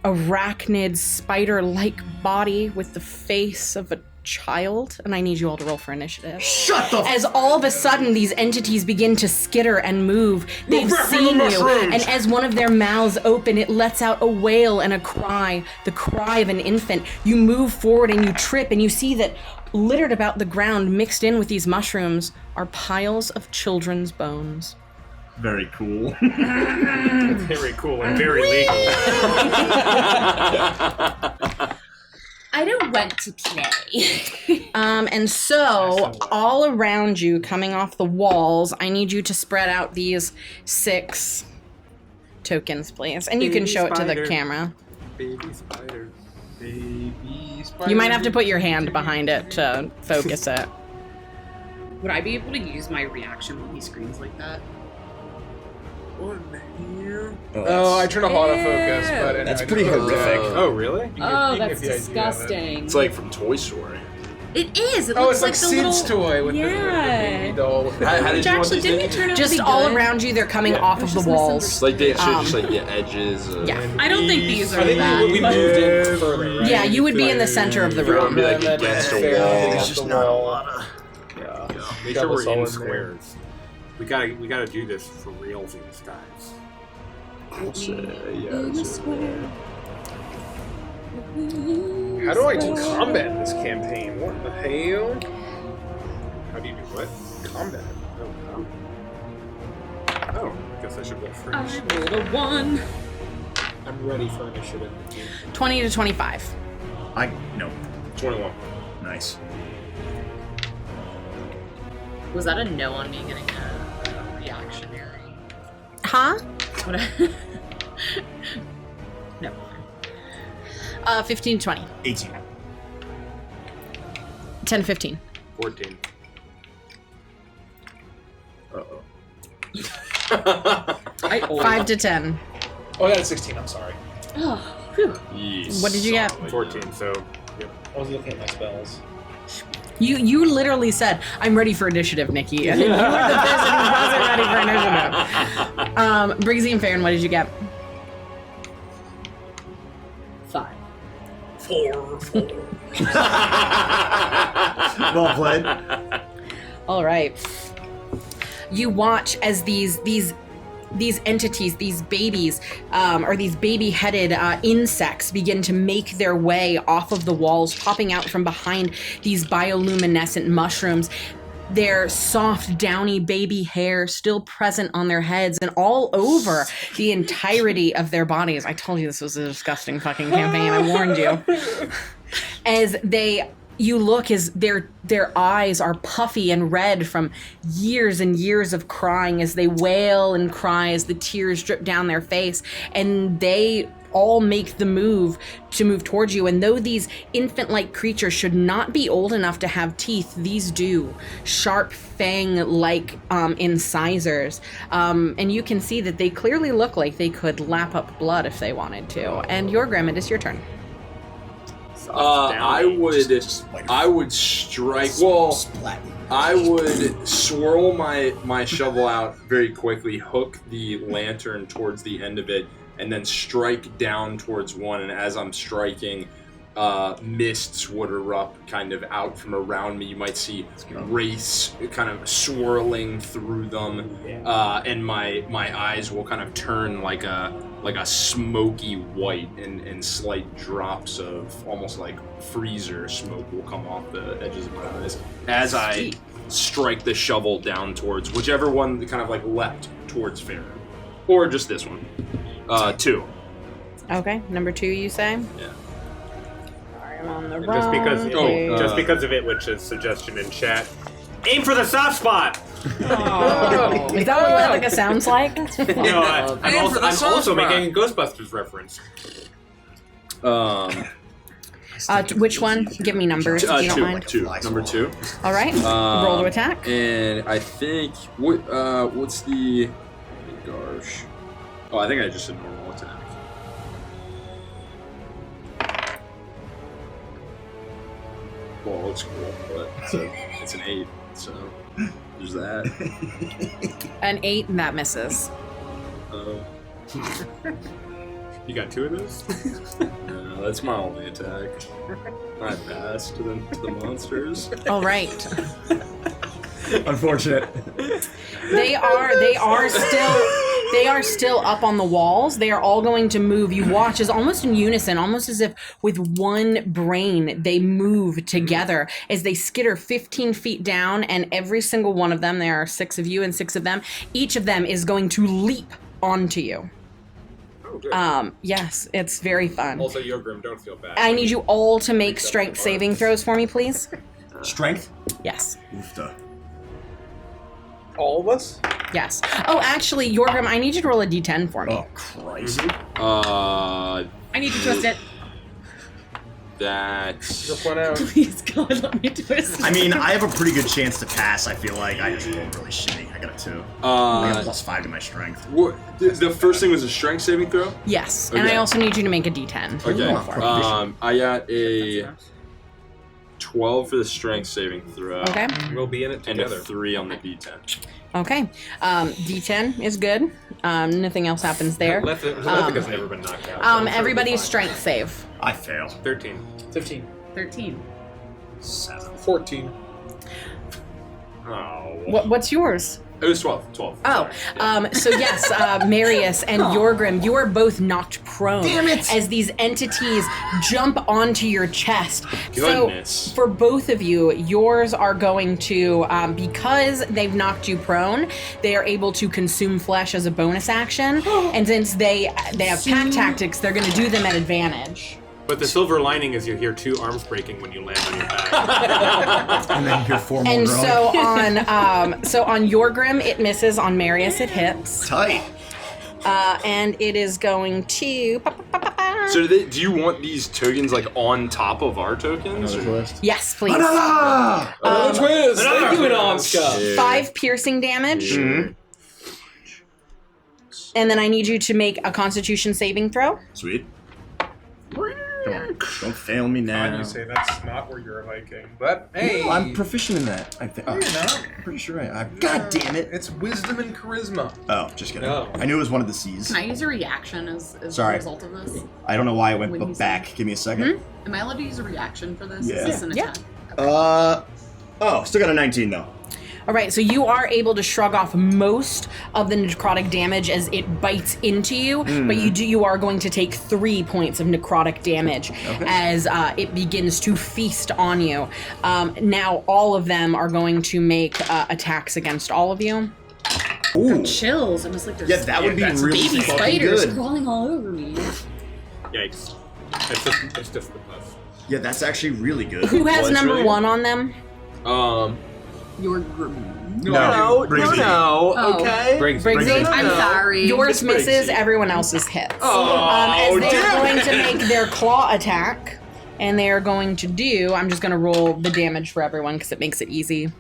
arachnid, spider-like body with the face of a child, and I need you all to roll for initiative. Shut the As all of a sudden these entities begin to skitter and move, they've seen you, and as one of their mouths open, it lets out a wail and a cry, the cry of an infant. You move forward and you trip, and you see that littered about the ground, mixed in with these mushrooms, are piles of children's bones. Very cool. Very cool and very legal. I don't want to play. And so all around you, coming off the walls, I need you to spread out these 6 tokens, please. And you can show it to the camera. Baby spider. Baby spider. You might have to put your hand behind it to focus it. Would I be able to use my reaction when he screams like that? What the hell? Oh, I turn off autofocus, but anyway, that's pretty just- horrific. Oh, really? Oh, you can that's get the idea of it. disgusting. It's like from Toy Story. It is. It Oh, looks it's like the Sid's little... toy with the baby doll. How did Which you want actually these didn't things? turn out Just to be all good. around you, they're coming Yeah, off of it's the just walls. Like they should just like get edges. Yeah. I don't think these are I think bad. we moved in further, right? Yeah, you would be in the center of the You're gonna room. be like against a wall. There's just not a lot of... Yeah. Make Got sure us we're all in in squares. We gotta do this for realsies, guys. How do I do combat in this campaign? What the hell? How do you do what? Combat. Oh, I guess I should roll for I initiative. rolled a 1. I'm ready for initiative. 20 to 25. No. 21. Nice. Was that a no on me getting a reactionary? Huh? What no. 15 to 20. 18. 10 to 15. 14. Uh-oh. I 5 to 10. Oh, I got a 16. I'm sorry. Oh, whew. Yes. What did you get? 14, so... Yep. I was looking at my spells. You literally said, I'm ready for initiative, Nikki. And you were the person who wasn't ready for initiative. Briggsy and Farron, what did you get? 5. 4. Well played. All right. You watch as these entities, these babies, or these baby-headed insects begin to make their way off of the walls, popping out from behind these bioluminescent mushrooms. Their soft, downy baby hair still present on their heads and all over the entirety of their bodies. I told you this was a disgusting fucking campaign. I warned you. As you look as their eyes are puffy and red from years and years of crying as they wail and cry as the tears drip down their face, and they all make the move towards you. And though these infant-like creatures should not be old enough to have teeth, these do. Sharp fang-like incisors. And you can see that they clearly look like they could lap up blood if they wanted to. And Yorgrim, it is your turn. I would strike. Well, Splat. I would swirl my shovel out very quickly, hook the lantern towards the end of it, and then strike down towards one. And as I'm striking, mists would erupt kind of out from around me. You might see wraiths kind of swirling through them, and my eyes will kind of turn like a smoky white, and slight drops of almost like freezer smoke will come off the edges of my eyes as I strike the shovel down towards whichever one kind of like leapt towards Farron, or just this one. 2. Okay, number 2, you say? Yeah. I'm on the Just because, wrong just because of it, which is suggestion in chat. Aim for the soft spot. Oh. Is that what Levica sounds like? No, I'm also making a Ghostbusters reference. Which one? Give me numbers if you don't mind. 2. Number 2. All right. Roll to attack. And I think what's the gosh? Oh, I think I just said normal attack. Well, it looks cool, but it's an 8, so there's that. An 8, and that misses. You got 2 of those? No, that's my only attack. I pass to the monsters. All right. Unfortunate. They are still up on the walls. They are all going to move. You watch as almost in unison, almost as if with one brain, they move together as they skitter 15 feet down, and every single one of them, there are 6 of you and 6 of them, each of them is going to leap onto you. Oh, good. Yes, it's very fun. Also, Yogrim, don't feel bad. I need you all to make strength saving throws for me, please. Strength? Yes. Oofta. All of us? Yes. Oh, actually, Yorgrim, I need you to roll a d10 for me. Oh, Christ. I need to twist it. That's... Just one out. Please, God, let me twist it. I mean, I have a pretty good chance to pass. I feel like I just rolled really shitty. I got a 2. I got +5 to my strength. What, the first thing was a strength saving throw? Yes, Okay. and I also need you to make a d10. Okay. I got a 12 for the strength saving throw. Okay. We'll be in it together. And a 3 on the d10. Okay. D10 is good. Nothing else happens there. Levica's never been knocked out. Everybody's strength save. I fail. 13. 15. 13. 14. Oh. What's yours? It was 12. 12. Oh, Sorry. so yes, Marius and Yorgrim, you are both knocked prone. Damn it! As these entities jump onto your chest. Goodness. So for both of you, yours are going to, because they've knocked you prone, they are able to consume flesh as a bonus action. And since they have pack tactics, they're going to do them at advantage. But the silver lining is you hear 2 arms breaking when you land on your back. And then you're 4 more And drunk. so on Yorgrim, it misses. On Marius, it hits. Tight. And it is going to... So do you want these tokens like on top of our tokens? Yes, please. Another twist! Thank you, Anonska! 5 piercing damage. Mm-hmm. And then I need you to make a Constitution saving throw. Sweet. Come on, don't fail me now. You say that's not where you're hiking, but hey, No, I'm proficient in that. I think. No, you're not. Pretty sure I. God damn it! It's wisdom and charisma. Oh, just kidding. No. I knew it was one of the C's. Can I use a reaction as Sorry. a result of this? I don't know why I went When you back. Give me a second. Am I allowed to use a reaction for this? Yeah. Is this an Yeah. attack? Oh, still got a 19 though. All right, so you are able to shrug off most of the necrotic damage as it bites into you, but you are going to take 3 points of necrotic damage as it begins to feast on you. Now all of them are going to make attacks against all of you. Ooh. Chills. It was like there's Yeah, that would be that's really baby fucking spiders good. crawling all over me. Yikes. It's just the puff. Yeah, that's actually really good. Who has it's number really- 1 on them? Your No, Briggsy. okay. Briggsy? I'm sorry. Yours misses, Briggsy. everyone else's hits. Oh, As they are damn going to make their claw attack, and they are going to do, I'm just going to roll the damage for everyone because it makes it easy.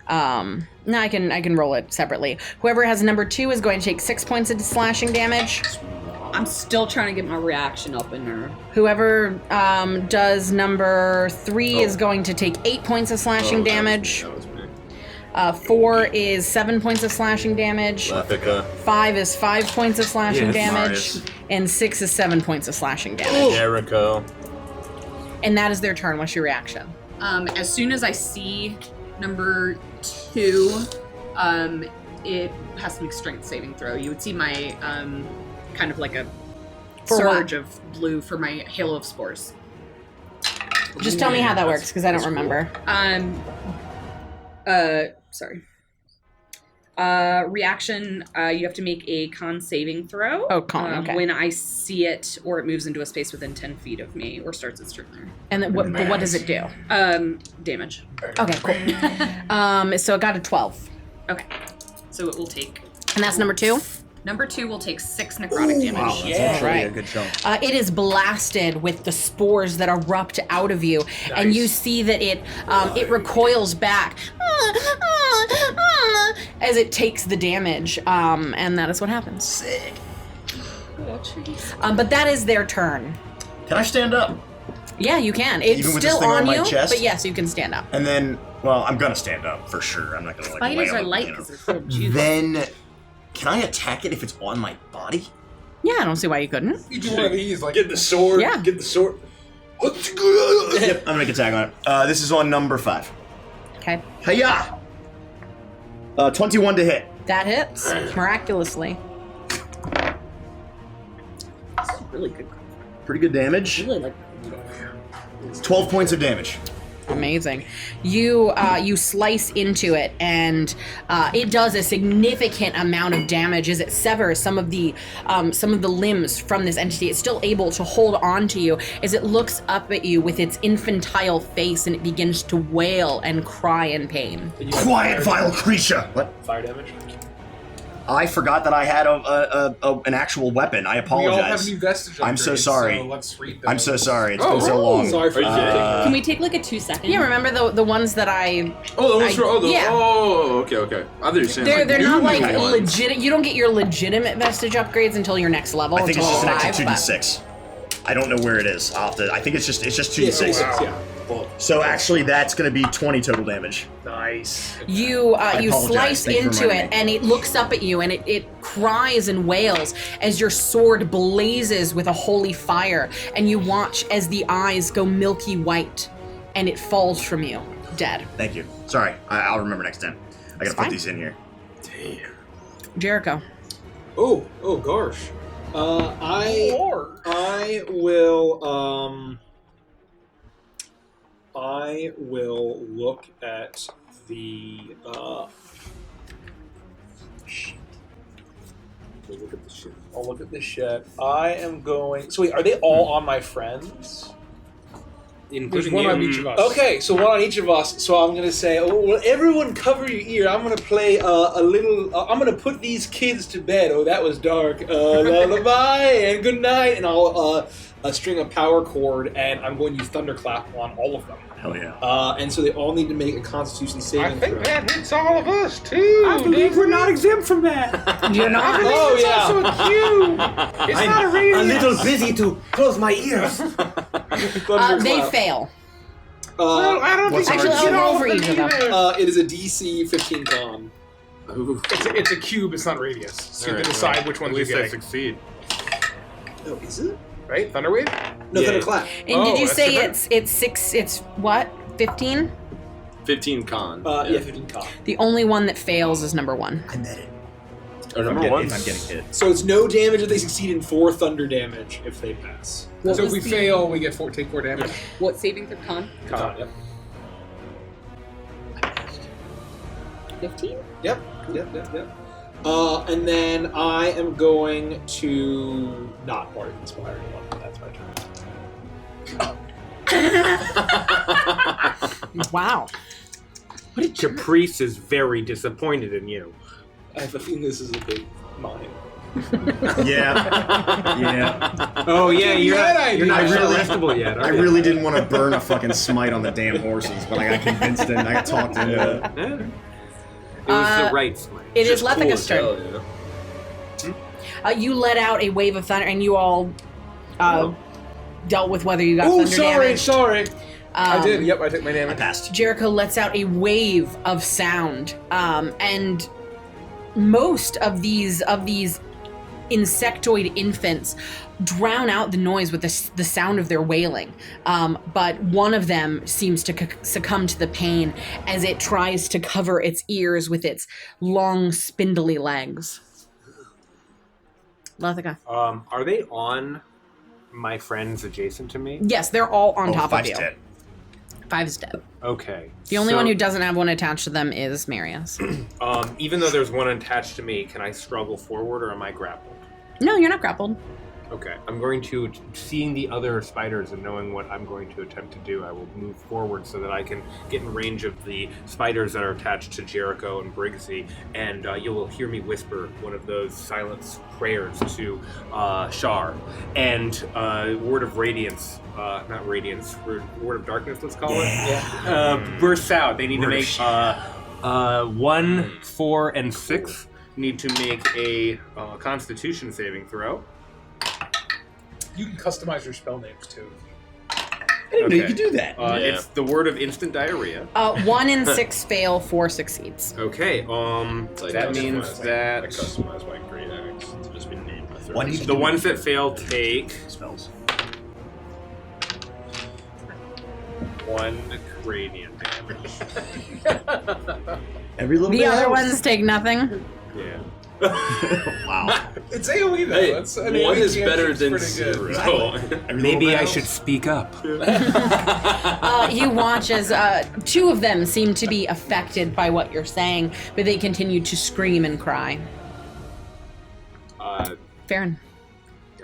No, I can roll it separately. Whoever has number 2 is going to take 6 points of slashing damage. I'm still trying to get my reaction up in there. Whoever does number 3 is going to take 8 points of slashing damage. That was me. 4 is 7 points of slashing damage. 5 is 5 points of slashing damage. And 6 is 7 points of slashing damage. Jericho. And that is their turn. What's your reaction? As soon as I see number 2, it has to make a strength saving throw. You would see my kind of like a surge of blue for my halo of spores. Just tell me how that works, because I don't remember. Sorry. Reaction, you have to make a con saving throw. Oh, con, okay. When I see it, or it moves into a space within 10 feet of me, or starts its turn there. And then what does it do? Damage. Okay, cool. So it got a 12. Okay. So it will take... And that's number 2? Number 2 will take 6 necrotic damage. Wow, that's actually a good chunk. It is blasted with the spores that erupt out of you, and you see that it recoils back as it takes the damage, and that is what happens. Sick. But that is their turn. Can I stand up? Yeah, you can. It's Even with still this thing on on my you, chest? but yes, you can stand up. And then, well, I'm gonna stand up for sure. I'm not gonna like lay Spiders on are it, light you know. because they're full of juice. Then, can I attack it if it's on my body? Yeah, I don't see why you couldn't. You do one of these, like Get the sword. Yeah. Get the sword. Yep, I'm gonna make attack on it. This is on number 5. Okay. Hiya! 21 to hit. That hits, miraculously. This is really good. Pretty good damage. Really like. 12 points of damage. Amazing. You slice into it, and it does a significant amount of damage as it severs some of the limbs from this entity. It's still able to hold on to you as it looks up at you with its infantile face, and it begins to wail and cry in pain. Quiet, vile creature! What? fire damage. I forgot that I had an actual weapon. I We apologize. all have new vestige I'm so upgrades, sorry. So let's read them. I'm so sorry. It's been so long. Sorry for Can we take like a 2-second? Yeah, remember the ones that I... Oh, those yeah. okay. I thought you were saying They're new not like ones. legit. You don't get your legitimate vestige upgrades until your next level. I think it's until just an level extra 2d6. I don't know where it is. I'll have to, I think it's just 2d6. Yeah. So actually, that's going to be 20 total damage. Nice. You apologize. slice Thank you for into reminding it, me. and it looks up at you, and it cries and wails as your sword blazes with a holy fire, and you watch as the eyes go milky white, and it falls from you, dead. Thank you. Sorry, I'll remember next time. I gotta put fine. these in here. Jericho. Oh gosh. I will look at the shit. I'll look at the shit. I am going. So wait, are they all on my friends? There's Including one you. on each of us. Okay, so one on each of us. So I'm gonna say, oh, well, everyone cover your ear. I'm gonna play a little. I'm gonna put these kids to bed. Oh, that was dark. Lullaby and good night. And I'll string a power chord, and I'm going to use thunderclap on all of them. Hell yeah. And so they all need to make a Constitution saving I think throw. that hits all of us too. I believe we're not exempt from that. You're not. Oh It's yeah. also a cube. It's not a radius. A little busy to close my ears. They fail. Well, I don't What's think the I Actually, can I'll get roll all for of each them of them. either. It is a DC 15 con. Ooh. It's a cube. It's not radius. So you Alright, can decide which At ones you least I get. succeed. Oh, is it? Right? Thunderwave? No, Yeah. thunderclap. And Oh, did you that's say different. it's 6? It's what? 15? 15 con. Yeah, 15 con. The only one that fails is number 1. I met it. Oh, If number one. I'm getting hit. So it's no damage if they succeed in 4 thunder damage if they pass. What So if was we the- fail, we get take 4 damage. What saving through con? Con, yep. 15? Yep. And then I am going to not Bardic Inspire anyone. That's my turn. Wow. Caprice is very disappointed in you. I have a feeling this is a big mine. Yeah. Oh yeah, you're Bad not idea. I really- arrestable yet. I are you? really didn't want to burn a fucking smite on the damn horses, but I got convinced and I got talked into it. Yeah. It was the right smite. It is Just cool Lethica's as hell, turn. yeah. You let out a wave of thunder, and you all dealt with whether you got thunder damage. sorry. I did. Yep, I took my I damage. passed. Jericho lets out a wave of sound, and most of these insectoid infants drown out the noise with the sound of their wailing. But one of them seems to succumb to the pain as it tries to cover its ears with its long, spindly legs. Lathika. Are they on my friends adjacent to me? Yes, they're all on top of 5's you. dead. 5's dead. Okay. The only one who doesn't have one attached to them is Marius. Even though there's one attached to me, can I struggle forward or am I grappled? No, you're not grappled. Okay. I'm going to, seeing the other spiders and knowing what I'm going to attempt to do, I will move forward so that I can get in range of the spiders that are attached to Jericho and Briggsy, and you will hear me whisper one of those silence prayers to Shar. And Word of Radiance, not Radiance, Word of Darkness, let's call it, bursts out. They need to make 1, 4, and 6 need to make a Constitution saving throw. You can customize your spell names too. I didn't know you could do that. It's the word of instant diarrhea. 1 and 6 fail, 4 succeeds. Okay, that means that I customize my great axe to just be named my third. Why do you the ones that fail take spells? 1 radiant damage. Every little The bit other helps. ones take nothing. Yeah. Wow. It's AoE though. Hey, That's an one AoE is cantrip's better than pretty good. 0. Every Maybe little bit I should helps. speak up. You watch as 2 of them seem to be affected by what you're saying, but they continue to scream and cry. Farron.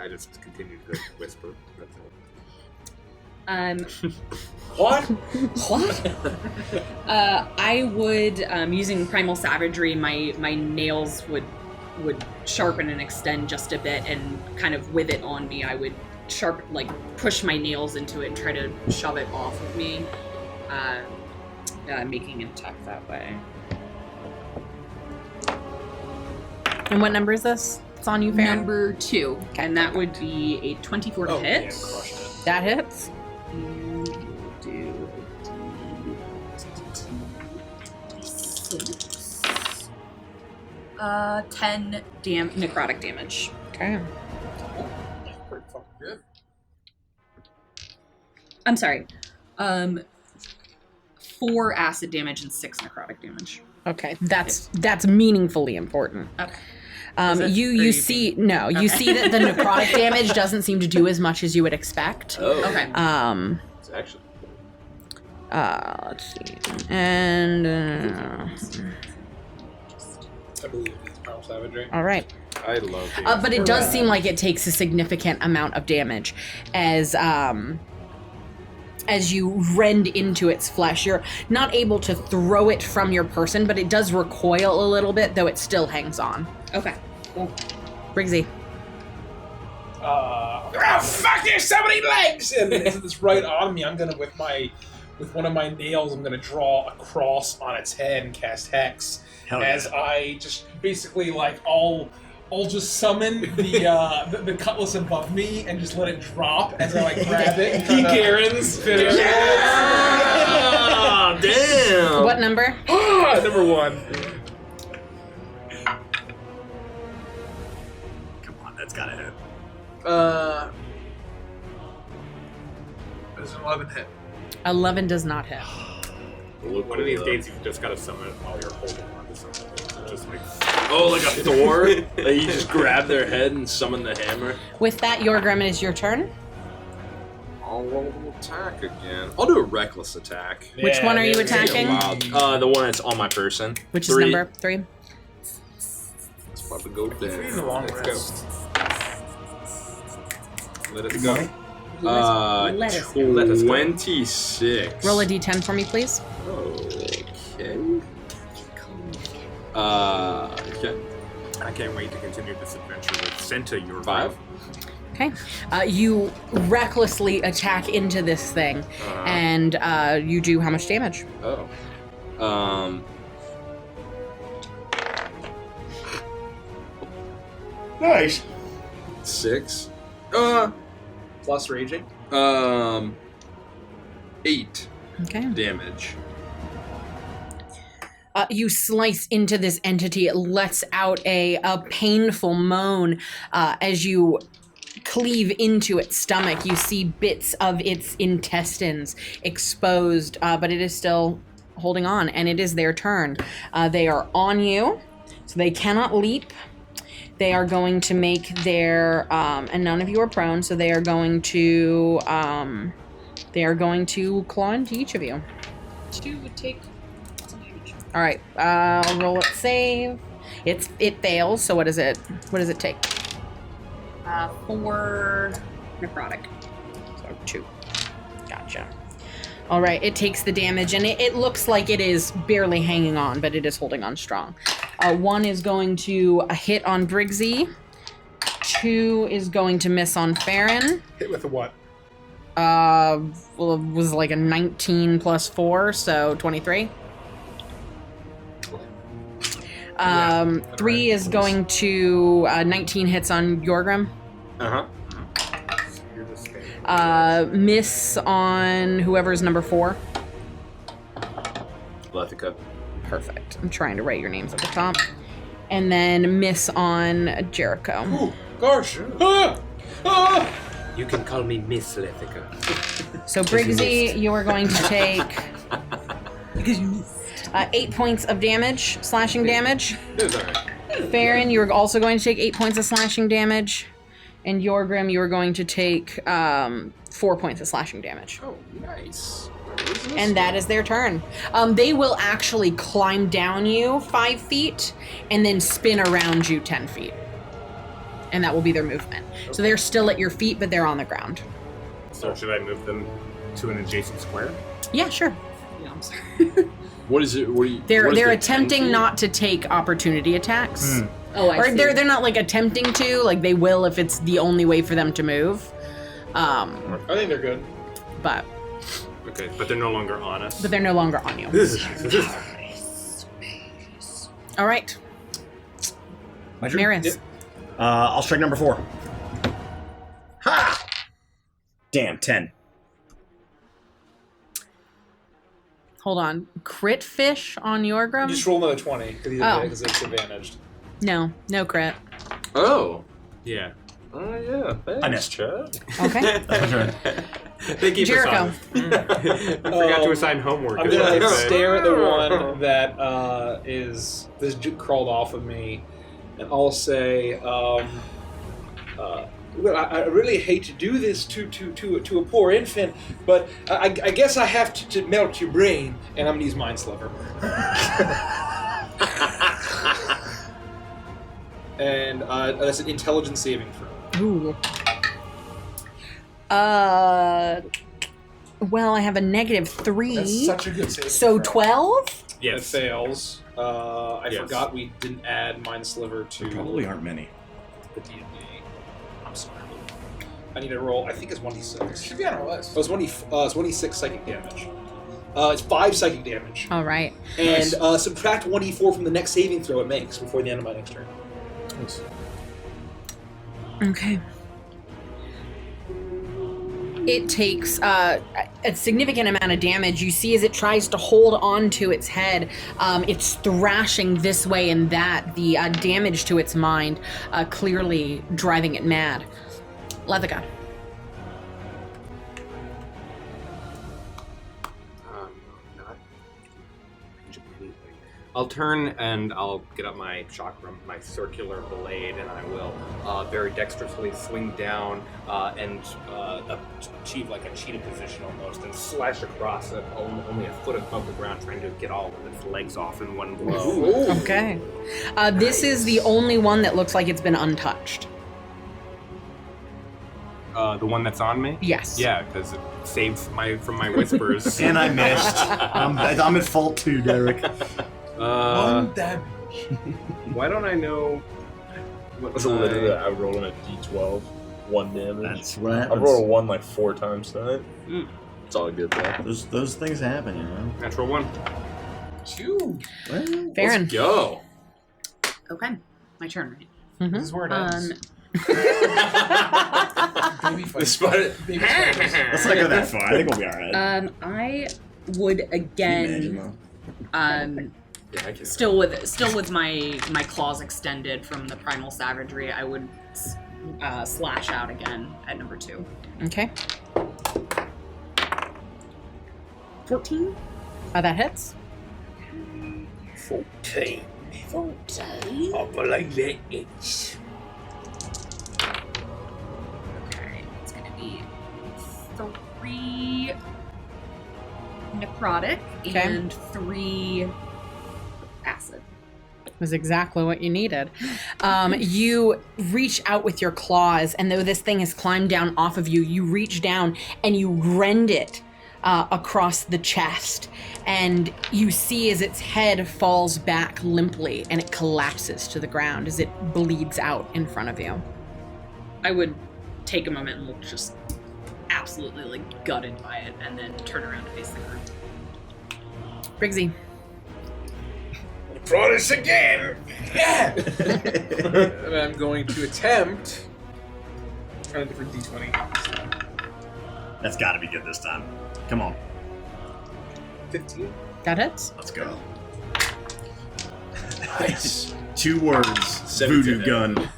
I just continue to whisper. That's all. What? What? I would, using primal savagery, my nails would sharpen and extend just a bit, and kind of with it on me, I would push my nails into it and try to shove it off of me, making an attack that way. And what number is this? It's on you, Farron. Number 2, and that would be a 24 to hit. Yeah, crushed it. That hits. And we'll do a D6. 10 necrotic damage. Okay. Pretty fucking good. I'm sorry. 4 acid damage and 6 necrotic damage. Okay. That's meaningfully important. Okay. You see that the necrotic damage doesn't seem to do as much as you would expect. Oh. Okay. It's actually. Let's see. And I believe it's primal savagery. all right. I love it. But it does seem like it takes a significant amount of damage as you rend into its flesh. You're not able to throw it from your person, but it does recoil a little bit, though it still hangs on. Okay. Cool. Briggsy. Oh fuck! There's so many legs, and it's right on me. I'm gonna with one of my nails, I'm gonna draw a cross on its head and cast Hex. Hell as yeah. I just basically I'll just summon the cutlass above me and just let it drop as I grab it. And He Garen's finish. Yeah! Damn! What number? Number 1. Come on, that's gotta hit. There's an 11 hit. 11 does not hit. One of these days, you've just got to summon it while you're holding on to something. Just like Oh, like a Thor? Like you just grab their head and summon the hammer? With that, Yorgrim, it is your turn. I'll roll to attack again. I'll do a reckless attack. Which one are you Take it attacking? wild. The one that's on my person. Which 3. is number 3? It's about to go down. It's a long Let's rest. go. Let it go. Let us go. 26. Roll a d10 for me, please. Okay. Okay. I can't wait to continue this adventure with Senta, your 5. Okay. You recklessly attack into this thing, and you do how much damage? Oh. Nice. 6. Plus raging. 8 Okay. damage. You slice into this entity. It lets out a painful moan as you cleave into its stomach. You see bits of its intestines exposed, but it is still holding on, and it is their turn. They are on you, so they cannot leap. They are going to make their, and none of you are prone, so they are going to claw into each of you. 2 would take some damage. All right, I'll roll it. Save. It fails. So what does it take? 4 necrotic. So 2. Gotcha. All right, it takes the damage, and it looks like it is barely hanging on, but it is holding on strong. 1 is going to hit on Briggsy. 2 is going to miss on Farron. Hit with a what? Well, it was like a 19 plus 4, so 23. 3 is going to 19 hits on Yorgrim. Miss on whoever's number 4. Lethica. Perfect. I'm trying to write your names at the top. And then miss on Jericho. Ooh, gosh. Ah! You can call me Miss Lethica. So Briggsy, you are going to take 8 points of damage, slashing damage. It was alright. Farron, you are also going to take 8 points of slashing damage. And Yorgrim, you are going to take 4 points of slashing damage. Oh, nice. And that is their turn. They will actually climb down you 5 feet and then spin around you 10 feet. And that will be their movement. So they're still at your feet, but they're on the ground. So should I move them to an adjacent square? Yeah, sure. Yeah, I'm sorry. What is it? What do you? They're attempting not to take opportunity attacks. Oh, I Or see. they're not like attempting to, like they will if it's the only way for them to move. I think they're good. But Okay, but they're no longer on us. they're no longer on you. All right, My turn? Maris. Yep. I'll strike number 4. Ha! Damn, 10. Hold on. Crit fish on Yorgrim? Just roll another 20 Oh. because it's advantaged. No crit. Oh. Yeah. Oh yeah. Thanks, I missed. Chad. Okay. They keep Jericho. us honest. Forgot to assign homework. I'm is what gonna I said. stare at the one that is crawled off of me, and I'll say, well, I really hate to do this to a poor infant, but I guess I have to melt your brain, and I'm gonna use Mind Sliver. And that's an intelligence saving throw. Ooh. Well, I have a -3. That's such a good saving So throw. 12? It Yes. fails. I Yes. forgot we didn't add Mind Sliver to There probably aren't many. the D&D. I'm sorry. I need to roll. I think it's 1d6. Should be on our list. Oh, it's 1d6 psychic damage. It's 5 psychic damage. All right. And subtract 1d4 from the next saving throw it makes before the end of my next turn. Okay. It takes a significant amount of damage. You see as it tries to hold on to its head, it's thrashing this way and that, the damage to its mind clearly driving it mad. Lethica. Not completely. I'll turn and I'll get up my chakram, my circular blade, and I will very dexterously swing down and achieve like a cheetah position almost, and slash across it only a foot above the ground, trying to get all of its legs off in one blow. Okay. This is the only one that looks like it's been untouched. The one that's on me? Yes. Yeah, because it saves from my whispers. And I missed. I'm at fault too, Derek. One damage. Why don't I know what That's literally I rolled a d12, 1 damage. That's what I've happens. rolled a 1 like 4 times tonight. Mm. It's all good though. Those things happen, you know. natural 1? 2. Farron. Let's go. Okay, my turn, right? Mhm. This is where it ends. Baby The fight. spider. Baby spiders. Let's not go that far. I think we'll be alright. I would again, Yeah, I can. still with my claws extended from the primal savagery, I would slash out again at number 2. Okay. 14. That hits. 14. 14. I believe that it's. Okay, it's gonna be 3 necrotic and 3 acid. Was exactly what you needed. You reach out with your claws, and though this thing has climbed down off of you, you reach down and you rend it across the chest, and you see as its head falls back limply and it collapses to the ground as it bleeds out in front of you. I would take a moment and look just absolutely like gutted by it, and then turn around to face the group. Briggsy. Try this again! Yeah! And I'm going to attempt. Try a different d20. That's got to be good this time. Come on. 15. That hits. Let's go. Nice. 2 words. 17. Voodoo gun.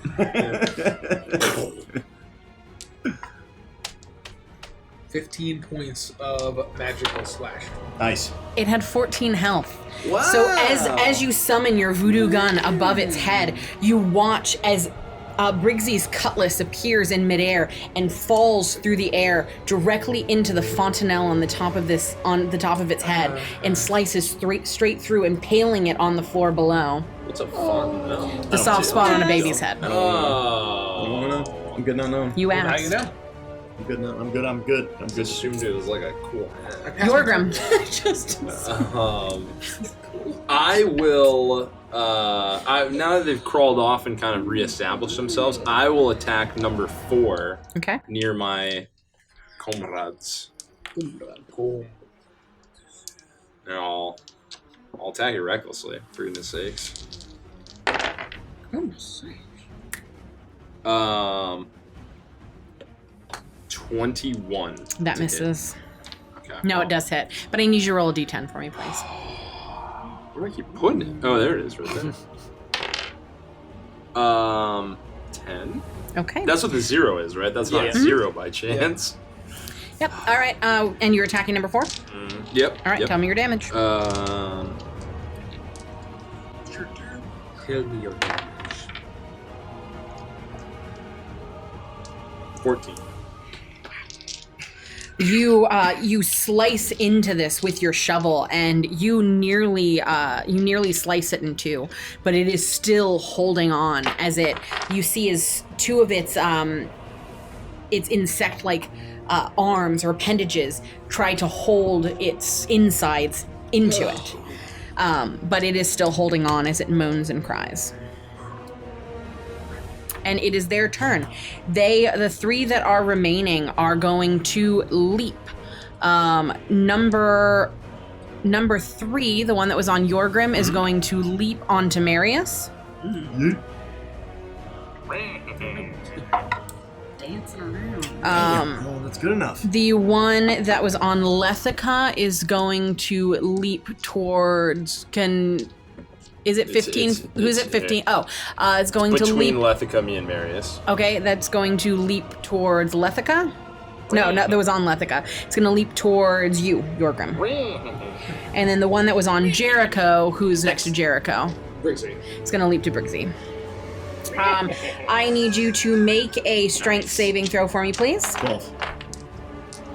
15 points of magical slash. Nice. It had 14 health. Wow. So as you summon your voodoo gun above its head, you watch as Briggsy's cutlass appears in midair and falls through the air directly into the fontanelle on the top of its head, and slices straight through, impaling it on the floor below. What's a fun? No. The soft spot on a baby's head. Oh. I'm good now. No. You Now asked. you know. I'm good now. I'm good. I just assumed it was like a cool hat. Yorgrim. I will. Now that they've crawled off and kind of reestablished themselves, I will attack number 4 Okay. near my comrades. Cool. And I'll attack it recklessly, for goodness sakes. 21. That to misses. hit. Okay. No, it does hit. But I need you to roll a d10 for me, please. Where do I keep putting it? Oh, there it is, right there. 10. Okay. That's what the 0 is, right? That's not Yeah. 0 by chance. Yep. All right. And you're attacking number 4? Yep. All right. Yep. Tell me your damage. Tell me your damage. 14. You slice into this with your shovel, and you nearly slice it in 2, but it is still holding on as you see as 2 of its insect-like arms or appendages try to hold its insides into it, but it is still holding on as it moans and cries. And it is their turn. The 3 that are remaining are going to leap. Number 3, the one that was on Yorgrim, is going to leap onto Marius. Dancing around. Oh, that's good enough. The one that was on Lethica is going to leap towards. Is it 15? Who's it 15? Oh, it's going to leap. Between Lethica, me, and Marius. Okay, that's going to leap towards Lethica. No, that was on Lethica. It's going to leap towards you, Yorgrim. And then the one that was on Jericho, who's next to Jericho, Briggsy. it's going to leap to Briggsy. I need you to make a strength saving throw for me, please. 12.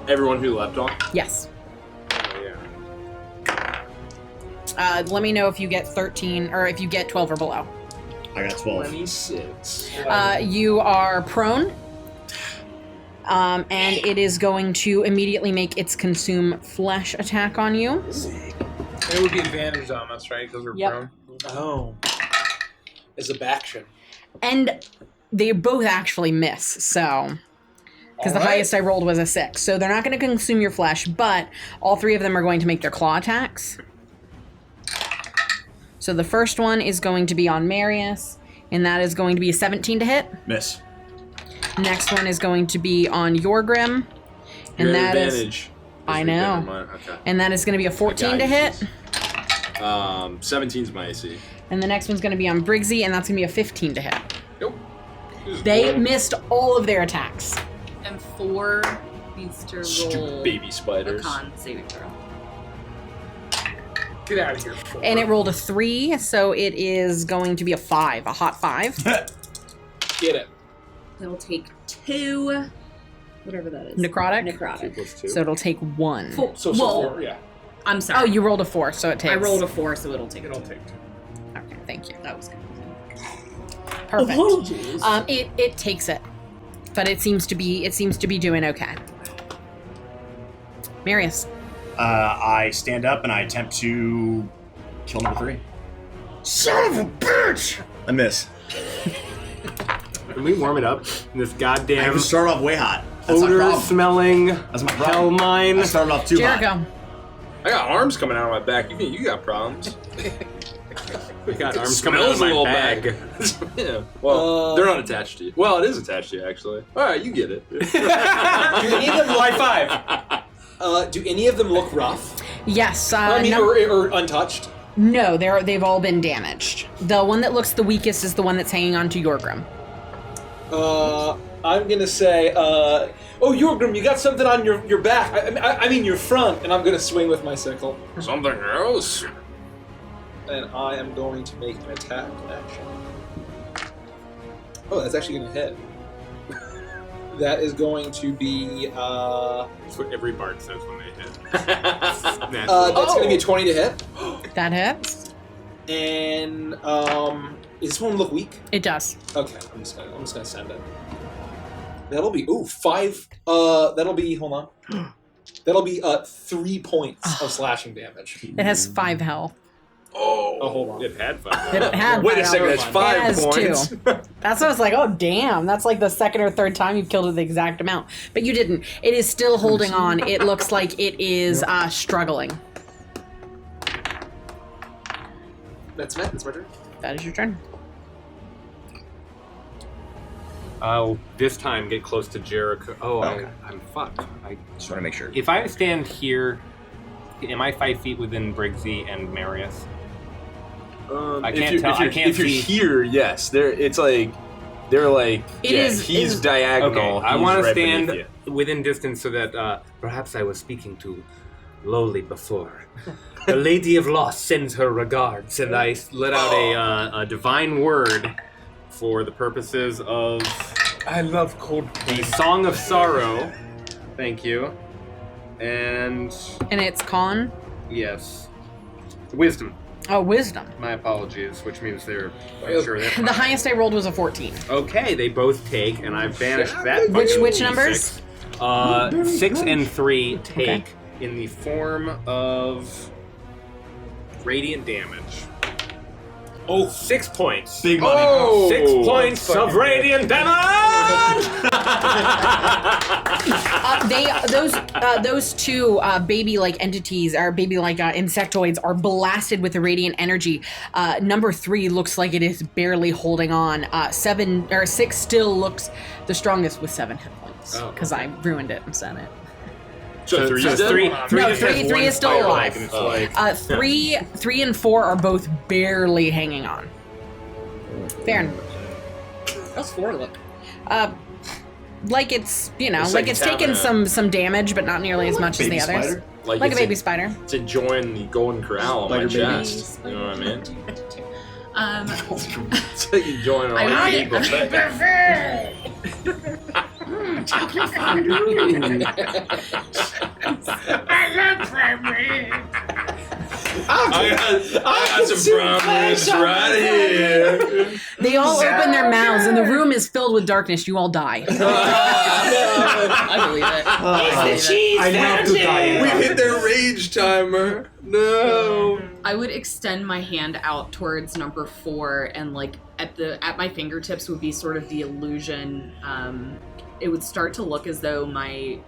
Everyone who leapt off? Yes. Yeah. Let me know if you get 13 or if you get 12 or below. I got 12. 26. You are prone. And it is going to immediately make its consume flesh attack on you. It would be advantage on us, right? Because we're prone. Oh. As a action. And they both actually miss, so... Because the highest I rolled was a 6. So they're not going to consume your flesh, but all 3 of them are going to make their claw attacks. So the first one is going to be on Marius, and that is going to be a 17 to hit. Miss. Next one is going to be on your Grim. And You're that at is. advantage. I Never know. mind. Okay. And that is going to be a 14 to hit. 17's my AC. And the next one's going to be on Briggsy, and that's going to be a 15 to hit. Nope. They missed all of their attacks. And 4 needs to roll Stupid baby a spiders. con saving throw. Get out of here. 4. And it rolled a 3, so it is going to be a 5, a hot 5. Get it. It'll take 2, whatever that is. Necrotic? Necrotic. So it'll take 1. So Well, 4, yeah. I'm sorry. Oh, you rolled a 4, so it takes. I rolled a 4, so it'll take. It'll take 2. Okay, thank you. That was good. Perfect. Apologies. It takes it, but it seems to be doing okay. Marius. I stand up and I attempt to kill number 3. Son of a bitch! I miss. Can we warm it up? In this I goddamn have to start off way hot. That's my odor problem. smelling That's my hell problem. mine. I started off too hot. Jericho. I got arms coming out of my back. You got problems. We got It arms coming out of smells a my little bag. yeah. Well, they're not attached to you. Well, it is attached to you, actually. All right, you get it. Do any of them High 5. do any of them look rough? Yes. I mean, or untouched. No, they've all been damaged. The one that looks the weakest is the one that's hanging on to Yorgrim. I'm gonna say, oh, Yorgrim, you got something on your back. I mean your front, and I'm gonna swing with my sickle. Something else. And I am going to make an attack action. Oh, that's actually gonna hit. That is going to be, That's what every bard says when they hit. that's gonna be a 20 to hit. That hits. And, does this one look weak? It does. Okay, I'm just gonna send it. That'll be 5. That'll be hold on. That'll be 3 points of slashing damage. It has 5 health. Oh, hold on. It had 5. It had Wait a 5 second, health. that's 5 It has points. 2. That's what I was like, oh damn, that's like the second or third time you've killed it the exact amount. But you didn't. It is still holding on. It looks like it is struggling. That's it. That's my turn. That is your turn. I'll this time get close to Jericho. Oh, Okay. I'm fucked. Just want to make sure. If I stand here, am I 5 feet within Briggsy and Marius? I can't tell. If you're here, yes. They're like It is- he's is- diagonal. Okay, I he's want to right beneath stand within distance so that perhaps I was speaking too lowly before. The Lady of Loss sends her regards, and I let out a divine word for the purposes of I love cold the Song of Sorrow. Thank you. And And it's con. yes, wisdom. Oh, wisdom. My apologies, which means they're I'm sure they're The fine. highest I rolled was a 14. Okay, they both take, and I've banished that. Which fucking numbers? D6. 6 and 3 take in the form of radiant damage. Oh, 6 points. Big money. Oh! 6 points of radiant damage. Those two baby-like entities, or baby-like insectoids, are blasted with the radiant energy. Number 3 looks like it is barely holding on. 6 still looks the strongest with 7 hit points Oh, because I ruined it and said it. So three is dead? three No, just has three one is still fire alive. leg, and it's like, 3 and 4 are both barely hanging on. Farron. How's 4 look? Like it's, It's like like it's it's taken having some damage, but not nearly as much as the Baby others. spider? Like a it's baby spider. It's enjoying the golden corral on my Spider baby. chest. You know what I mean? Um, It's like enjoying all I the eagle I got some promise right here. They all open their mouths, and the room is filled with darkness. You all die. I believe it. I have to die. We hit their rage timer. No. I would extend my hand out towards number 4, and like at my fingertips would be sort of the illusion. It would start to look as though my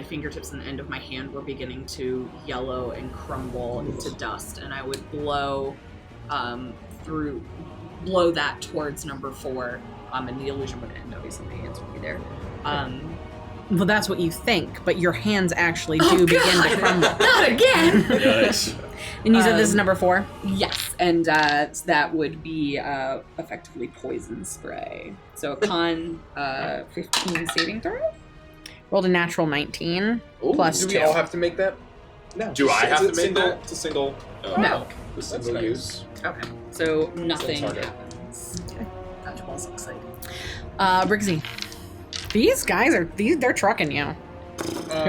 fingertips and the end of my hand were beginning to yellow and crumble into dust, and I would blow that towards number 4 and the illusion would end. Obviously, my hands would be there. Well, that's what you think, but your hands actually do begin to crumble. Not again. Yes. And you said this is number 4? Yes, and that would be effectively poison spray. So a con 15 saving throw. Rolled a natural 19 Ooh, plus do we 2. all have to make that? No. Do I have to make single, that? It's a single. No. A single use. Okay. So nothing Sounds harder. happens. That was exciting. Brixie. These guys they're trucking you. Who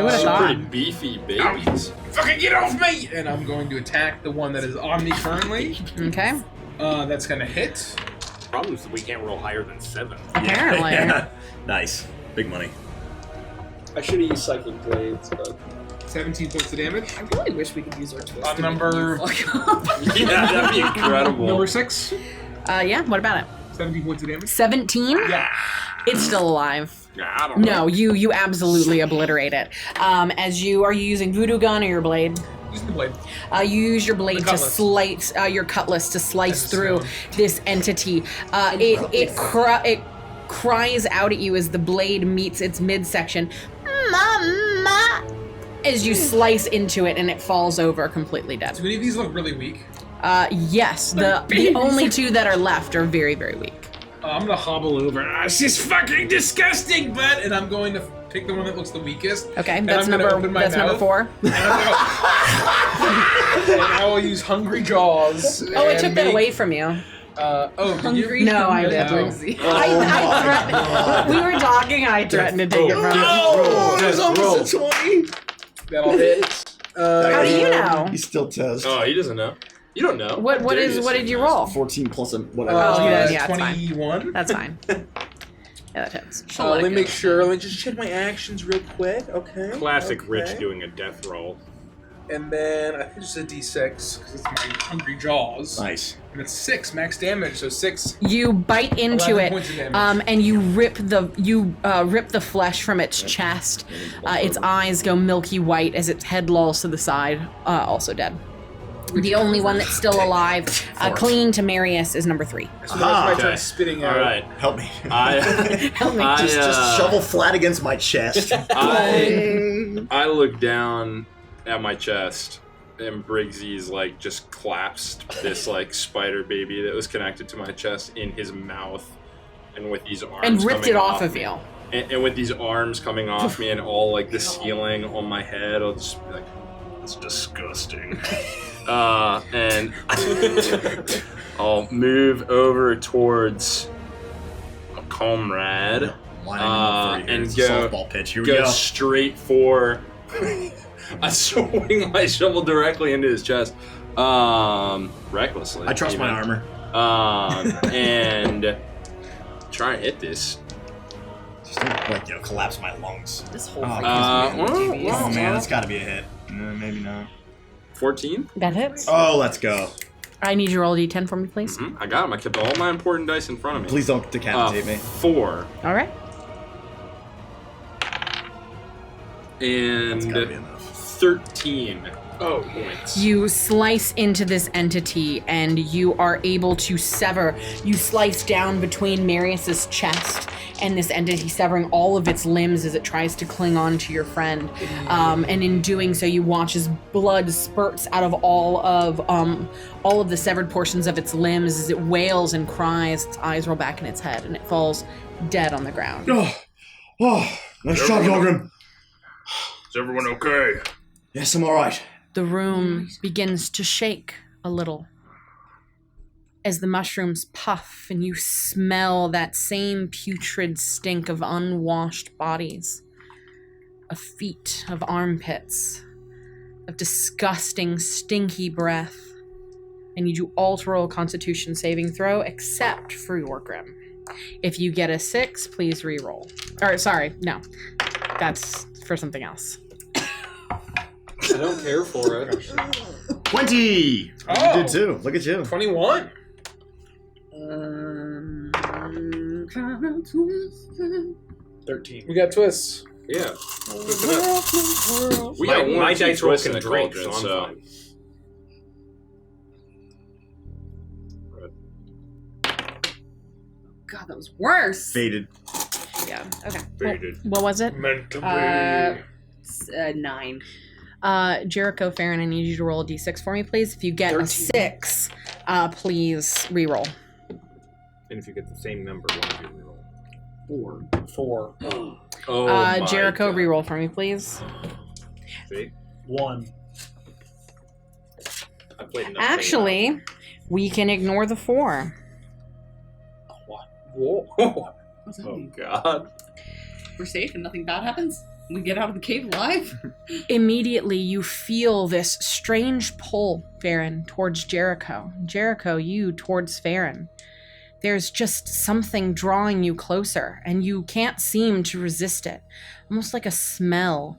would have Some thought? pretty beefy babies. Fucking get off me! And I'm going to attack the one that is on me currently. Okay. That's gonna hit. Problem is that we can't roll higher than 7. Apparently. Yeah. Nice. Big money. I should have used Psychic Blades, but 17 points of damage. I really wish we could use our twist. On to make number- you fuck up. Yeah, that'd be incredible. Number 6. Yeah, what about it? 17 points of damage. 17? Yeah. It's still alive. I don't know. No, you absolutely obliterate it. Are you using voodoo gun or your blade? Using the blade. You use your blade The to cutlass. slice your cutlass to slice That's a through stone. this entity. It cries out at you as the blade meets its midsection. Mama! As you slice into it and it falls over completely dead. Do any of these look really weak? Yes, the only 2 that are left are very, very weak. I'm gonna hobble over. It's just fucking disgusting, bud. And I'm going to pick the one that looks the weakest. Okay, And that's I'm gonna number open my number mouth. 4. And I will use Hungry Jaws. Oh, I and took that make- away from you. Hungry. No, I didn't. Brixie. I threatened. We were talking. I threatened to take it from you. Oh, it was almost a 20. That'll hit. How do you know? He's still toast. Oh, he doesn't know. You don't know. What did you roll? 14 plus a whatever. yeah, it's fine. 21. That's fine. Yeah, that hits. Let me make sure. Let me just check my actions real quick. Okay. Classic okay. Rich doing a death roll. And then I think it's a D6 because it's my Hungry Jaws. Nice. And it's 6 max damage, so 6. You bite into 11 it, points of damage. and you rip the flesh from its chest. Its eyes go milky white as its head lolls to the side. Also dead. The only one that's still alive, clinging to Marius, is number 3. So now it's my turn Okay. spitting All out. right. Help me. Help me. Just shovel flat against my chest. I look down at my chest, and Briggsy's like just collapsed this like spider baby that was connected to my chest in his mouth, and with these arms And ripped coming it off of me. you. And with these arms coming off me and all like the ceiling on my head, I'll just be like, "That's disgusting." And I'll move over towards a comrade. And go softball pitch. Here we go go. straight for. I swing my shovel directly into his chest, recklessly. I trust even. my armor. And try and hit this. Just don't, like, collapse my lungs. This whole Oh, thing oh man, that's got to be a hit. No, maybe not. 14. That hits. Oh, let's go. I need you to roll a d10 for me, please. Mhm, I got him. I kept all my important dice in front of me. Please don't decapitate me. 4. All right. And Gotta be enough. 13 points. You slice into this entity and you are able to sever. You slice down between Marius's chest and this entity, severing all of its limbs as it tries to cling on to your friend. And in doing so, you watch as blood spurts out of all of the severed portions of its limbs as it wails and cries. Its eyes roll back in its head and it falls dead on the ground. Oh, nice job, Yogrim. Is everyone okay? Yes, I'm all right. The room begins to shake a little as the mushrooms puff and you smell that same putrid stink of unwashed bodies, of feet, of armpits, of disgusting, stinky breath. And you do all to roll a Constitution saving throw except for your Grim. If you get a 6, please re-roll. Or, sorry, no. That's for something else. I don't care for it. 20! Oh. You did too. Look at you. 21. We got twists. Yeah. We My- got one my or two dice roll twists in can the drink, cauldron, so I'm so. fine. God, that was worse. Faded. Yeah. Okay. Faded. What was it? Meant to be. 9. Jericho Farron, I need you to roll a d6 for me, please. If you get 13. a 6, please re-roll. And if you get the same number, one of you reroll. 4. Oh my Jericho, God. re-roll for me, please. See? 1. I played nothing. Actually, we can ignore the 4. Whoa. What's that Oh mean? God. We're safe and nothing bad happens? We get out of the cave alive? Immediately, you feel this strange pull, Farron, towards Jericho. Jericho, you towards Farron. There's just something drawing you closer, and you can't seem to resist it. Almost like a smell,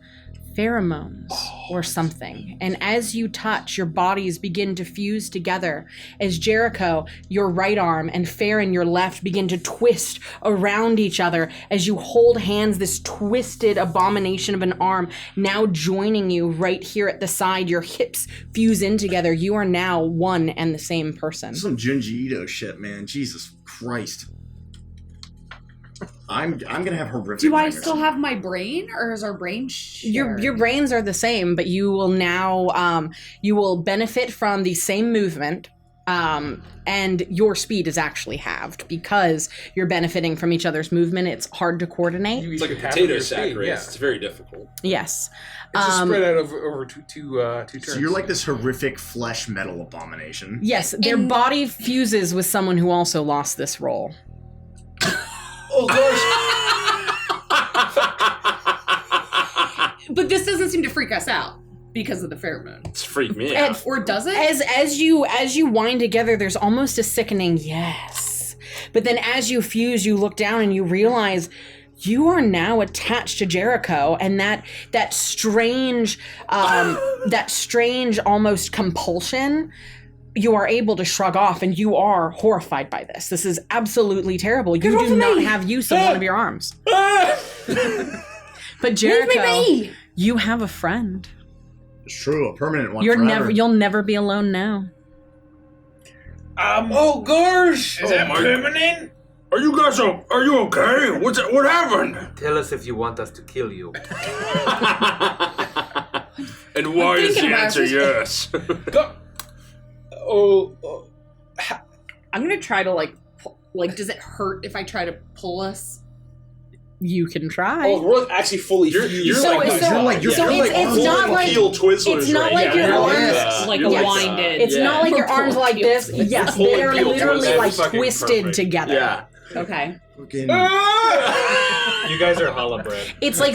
pheromones or something. And as you touch, your bodies begin to fuse together as Jericho, your right arm, and Farron, your left, begin to twist around each other as you hold hands, this twisted abomination of an arm now joining you right here at the side. Your hips fuse in together. You are now one and the same person. Some Junji Ito shit, man. Jesus Christ. I'm gonna have horrific Do I nightmares. still have my brain, or is our brain shared? Your brains are the same, but you will now you will benefit from the same movement, and your speed is actually halved because you're benefiting from each other's movement. It's hard to coordinate. You It's like a eat half of potato your sack speed, race. yeah. It's very difficult. Yes. It's just spread out over two turns. So you're like this horrific flesh metal abomination. Yes, their And- body fuses with someone who also lost this role. Oh gosh. But this doesn't seem to freak us out because of the pheromone. It's freaked me out. Or does it? As you wind together, there's almost a sickening yes. But then as you fuse, you look down and you realize you are now attached to Jericho, and that strange almost compulsion, you are able to shrug off, and you are horrified by this. This is absolutely terrible. You do not have use of one of your arms. But Jericho, you have a friend. It's true, a permanent one. You'll forever. never be alone now. Oh gosh. Is that permanent? Are you okay? What happened? Tell us if you want us to kill you. And why is the thinking about answer it. yes? I'm gonna try to does it hurt if I try to pull us? You can try. Oh, we're actually fully You're fused. So like it's not like heel Twizzlers it's not right like now. your You're arms like you're yes. winded. It's not like your arms like this. Yes, Pulling they're heel literally Twizzlers. like Fucking twisted perfect. together. Yeah. Okay. Fucking- You guys are holobred. It's like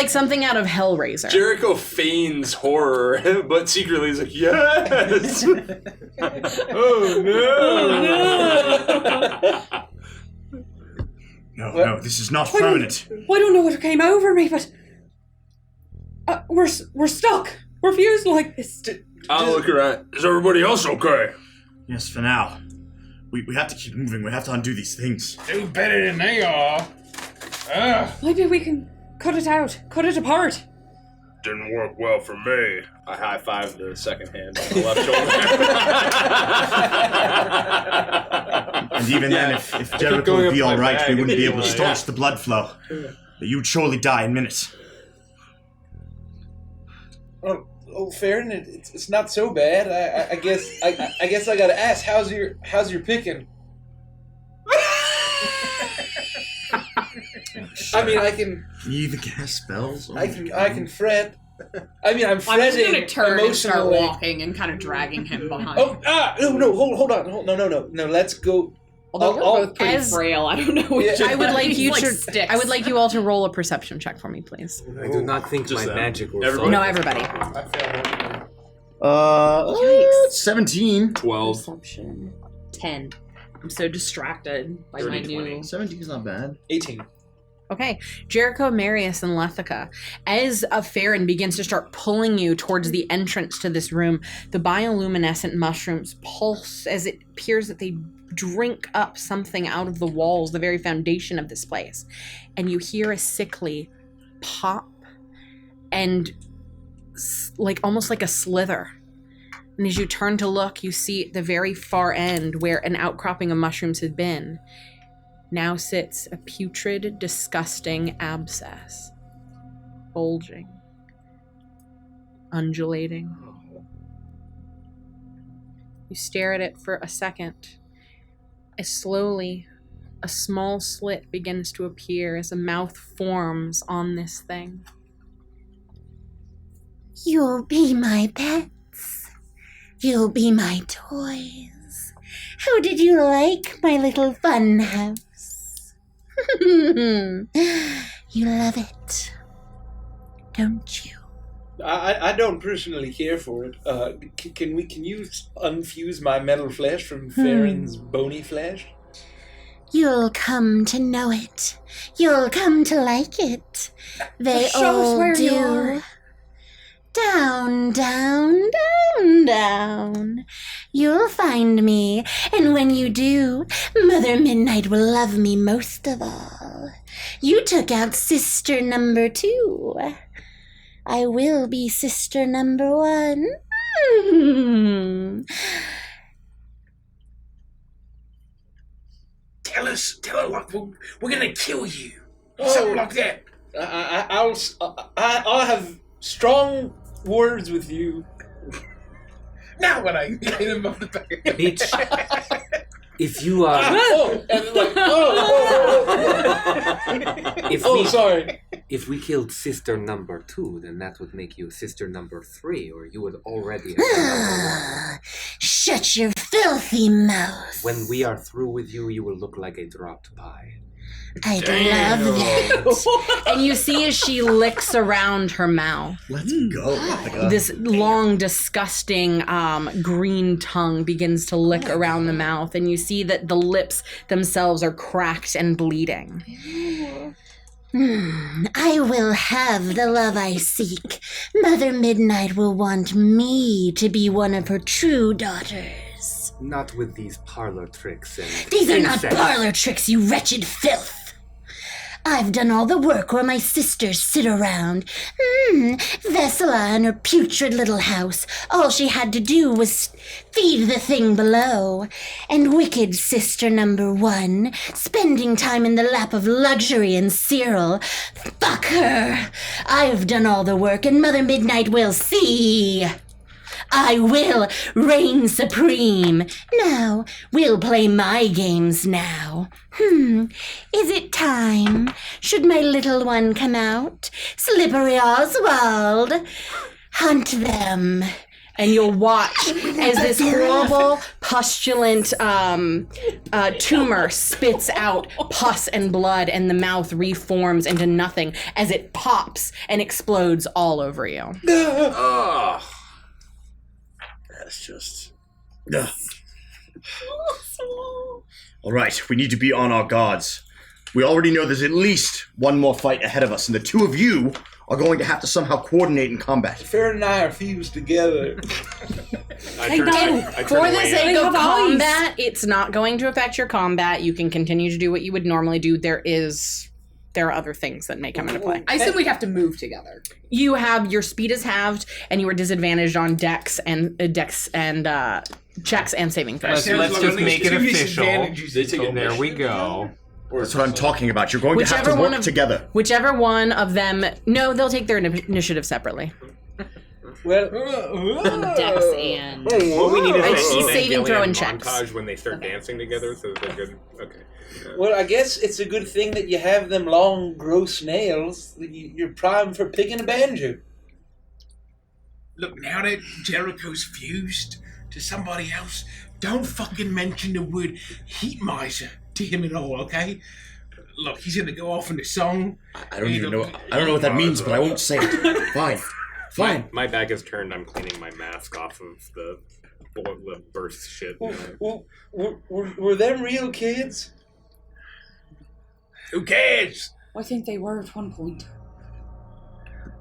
something out of Hellraiser. Jericho feigns horror, but secretly he's like, yes! Oh no! No, this is not permanent. Well, I don't know what came over me, but we're stuck. We're fused like this. I'll look around. Is everybody else okay? Yes, for now. We have to keep moving. We have to undo these things. Do better than they are. Ugh. Maybe we can cut it out, cut it apart. Didn't work well for me. I high-five the second hand on the left shoulder. And even then, if keep Jericho going would be up my alright, bag we wouldn't be able to anyway. staunch the blood flow. But you'd surely die in minutes. Oh, Farron, it's not so bad. I guess I gotta ask, how's your picking? I mean, I can You even cast spells? Oh I my can God. fret. I mean, I'm I'm just fretting gonna turn and start emotionally. walking and kind of dragging him behind. No, hold on, no, let's go. Although we're I'll- both pretty as- frail, I don't know. Which Yeah. I would like he's you like to. sticks. I would like you all to roll a perception check for me, please. I do not think Just my them. magic will Everybody. solve No, it. everybody. I failed. Yikes. 17. 12. Perception 10. I'm so distracted by my 30, new. 20. 17 is not bad. 18. Okay, Jericho, Marius, and Lethica. As Farron begins to start pulling you towards the entrance to this room, the bioluminescent mushrooms pulse as it appears that they drink up something out of the walls, the very foundation of this place. And you hear a sickly pop and almost like a slither. And as you turn to look, you see at the very far end where an outcropping of mushrooms had been, now sits a putrid, disgusting abscess, bulging, undulating. You stare at it for a second, as slowly a small slit begins to appear as a mouth forms on this thing. You'll be my pets. You'll be my toys. How did you like my little fun house? You love it, don't you? I don't personally care for it. Can you unfuse my metal flesh from Farron's bony flesh? You'll come to know it. You'll come to like it. They Show us all where do. you are. Down, down, down, down. You'll find me, and when you do, Mother Midnight will love me most of all. You took out sister number 2. I will be sister number 1. Tell her like we're gonna kill you. Something like that. I'll have strong words with you. Now when I hit him on the back of the Bitch. If you are... Sorry. If we killed sister number 2, then that would make you sister number 3, or you would already have been number 1. Shut your filthy mouth. When we are through with you, you will look like a dropped pie. I'd love that. And you see as she licks around her mouth, Let's go. this long, disgusting green tongue begins to lick around the mouth, and you see that the lips themselves are cracked and bleeding. I will have the love I seek. Mother Midnight will want me to be one of her true daughters. Not with these parlor tricks and... These are not incest. parlor tricks, you wretched filth. I've done all the work while my sisters sit around. Vesela in her putrid little house. All she had to do was feed the thing below. And wicked sister number 1, spending time in the lap of luxury and Cyril. Fuck her. I've done all the work, and Mother Midnight will see. I will reign supreme. Now, we'll play my games now. Is it time? Should my little one come out? Slippery Oswald, hunt them. And you'll watch as this horrible, pustulent tumor spits out pus and blood, and the mouth reforms into nothing as it pops and explodes all over you. That's just... All right, we need to be on our guards. We already know there's at least one more fight ahead of us, and the two of you are going to have to somehow coordinate in combat. Farron and I are fused together. I turn For the away sake and- of combat, it's not going to affect your combat. You can continue to do what you would normally do. There are other things that may come into play. I assume we'd have to move together. You have your speed is halved, and you are disadvantaged on dex and checks and saving throws. Let's just make it official. They take it. There we go. That's what I'm talking about. You're going to have to work together. Whichever one of them... No, they'll take their initiative separately. Well, Dex and... What we need is It's an saving throw Evangelion and checks. montage when they start dancing together, so they're good. Okay. well, I guess it's a good thing that you have them long, gross nails. You're primed for picking a banjo. Look, now that Jericho's fused to somebody else, don't fucking mention the word heat miser to him at all, okay? Look, he's gonna go off in the song. I don't even know. I don't know what that means, but I won't say it. Fine. My back is turned. I'm cleaning my mask off of the burst shit. Were them real kids? Who cares? I think they were at one point.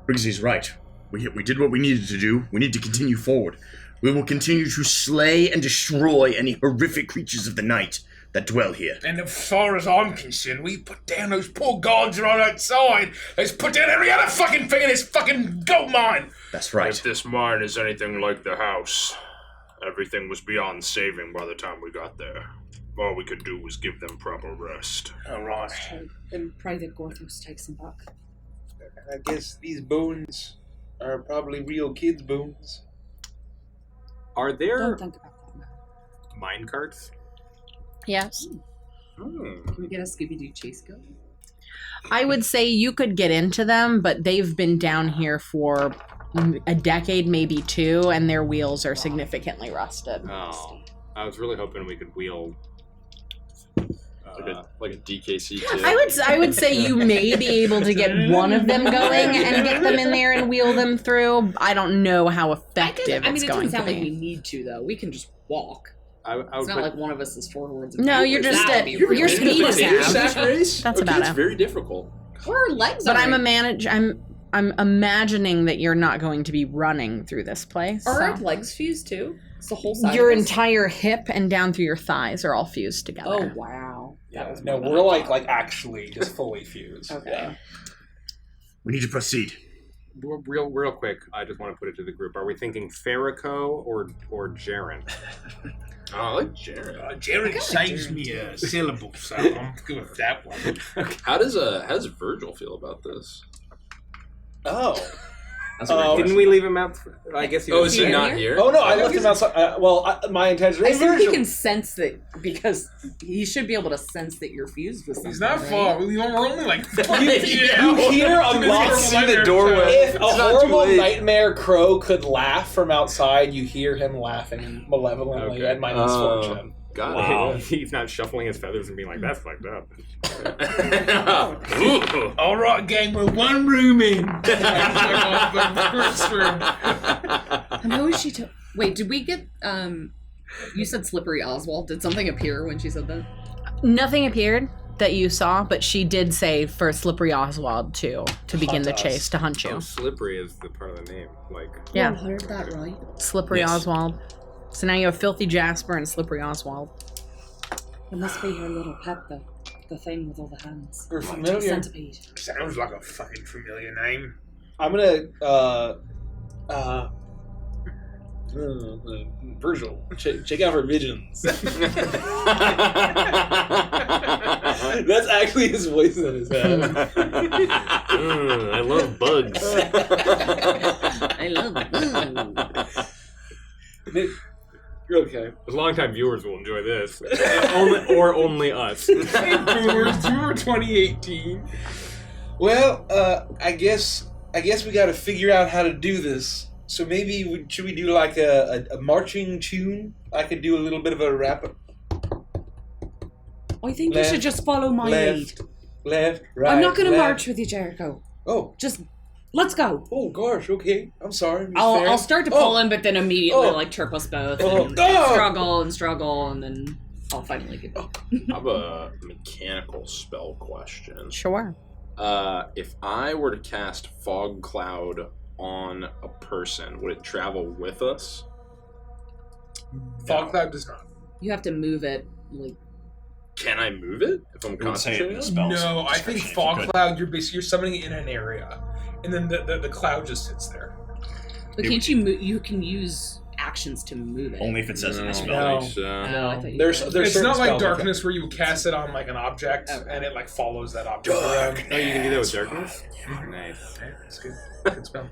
Briggsy's right. We did what we needed to do. We need to continue forward. We will continue to slay and destroy any horrific creatures of the night that dwell here. And as far as I'm concerned, we put down those poor gods right outside. Let's put down every other fucking thing in this fucking gold mine. That's right. If this mine is anything like the house, everything was beyond saving by the time we got there. all we could do was give them proper rest. All right. And pray that Gorthos takes them back. I guess these bones are probably real kids' bones. Are there Don't think about that now. mine carts? Yes. Can we get a Scooby-Doo chase going? I would say you could get into them, but they've been down here for a decade, maybe 2, and their wheels are significantly rusted. Oh, I was really hoping we could wheel. Like a DKC too. I would say you may be able to get one of them going and get them in there and wheel them through. I don't know how effective I mean, it's it going doesn't to sound like we be. need to, though. We can just walk. I It's would not put- like one of us is forwards. And No, you're backwards. just That would at be your really speed difficult. is Sack halved. race? That's Okay, about it's it. very difficult. Our legs But are. I'm imagining that you're not going to be running through this place. Are so. our legs fused too? It's the whole side. Your of us? entire hip and down through your thighs are all fused together. Oh wow. That Yeah, was no, more than we're I like thought. actually just fully fused. Okay. Yeah. We need to proceed. real quick. I just want to put it to the group. Are we thinking Farrakho or Jaren? Oh, I like Jared. Jared saves me a syllable, so I'm good with that one. How does Virgil feel about this? Oh. That's a great Didn't question. we leave him out? I guess he Oh, was is he here. not here? Oh no, I left him outside. My intention I is think he Virgil. can sense that because he should be able to sense that you're fused with something. He's not right? far. We're only like You hear a lot. see the doorway. If a It's not too horrible late. nightmare crow could laugh from outside, you hear him laughing malevolently Okay. at my misfortune. Got Wow. He's not shuffling his feathers and being like, "That's fucked up." it. all right, gang. We're one room in. First room. And who is she to? Wait, did we get? You said slippery Oswald. Did something appear when she said that? Nothing appeared that you saw, but she did say for Slippery Oswald to begin the Hunt us. chase, to hunt you. Oh, slippery is the part of the name. Like, Yeah. I heard that right. Slippery Yes. Oswald. So now you have Filthy Jasper and Slippery Oswald. It must be her little pet, the thing with all the hands. We're familiar. Centipede. Sounds like a fucking familiar name. I'm gonna Virgil, check out her visions. That's actually his voice in his head. I love bugs. I love it. You're okay. Longtime viewers will enjoy this. only us. Boomers, Boomer 2018. Well, I guess we got to figure out how to do this. So maybe should we do like a marching tune? I could do a little bit of a rap. I think Left, you should just follow my lead. Left, right. I'm not going to left. march with you, Jericho. Oh, Just let's go. oh gosh. Okay, I'm sorry. Miss I'll Farron. start to pull Oh. him, but then immediately Oh. like trip us both Oh. and Oh. struggle, and then I'll finally get. I have a mechanical spell question. Sure. If I were to cast Fog Cloud on a person, would it travel with us? Fog Cloud does not. You have to move it like. Can I move it if I'm It would say it in concentrating? the spells. No, I think description if you Fog could. Cloud, you're summoning it in an area, and then the cloud just sits there. But can't you move? You can use actions to move it. Only if it says it in the spell. No. Oh, I thought you There's could. It's certain not like spells that darkness where you cast it on like an object Okay. and it like follows that object around. Oh, you can do that with darkness? Nice. Okay, that's good. Good spell.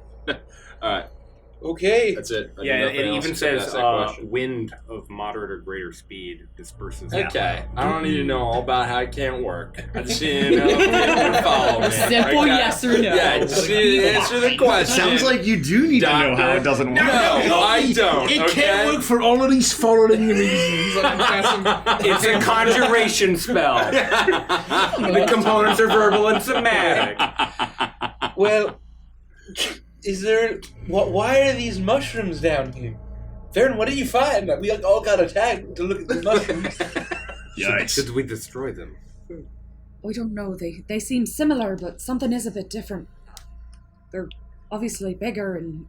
Alright, Okay. that's it. I do Yeah, nothing it else even except says ask that question. wind of moderate or greater speed disperses. Okay, I don't need to know all about how it can't work. I just need to know if you can follow me. Simple Okay? yes or no. Yeah, just need to answer the question. Sounds like you do need to know how it doesn't work. No, I don't. It okay? can't work for all of these following reasons. Like, I'm casting- It's a conjuration spell. The components are verbal and somatic. Well, is there? Why are these mushrooms down here? Farron, what did you find? We all got attacked to look at the mushrooms. Yikes. Should we destroy them? I don't know. They seem similar, but something is a bit different. They're obviously bigger and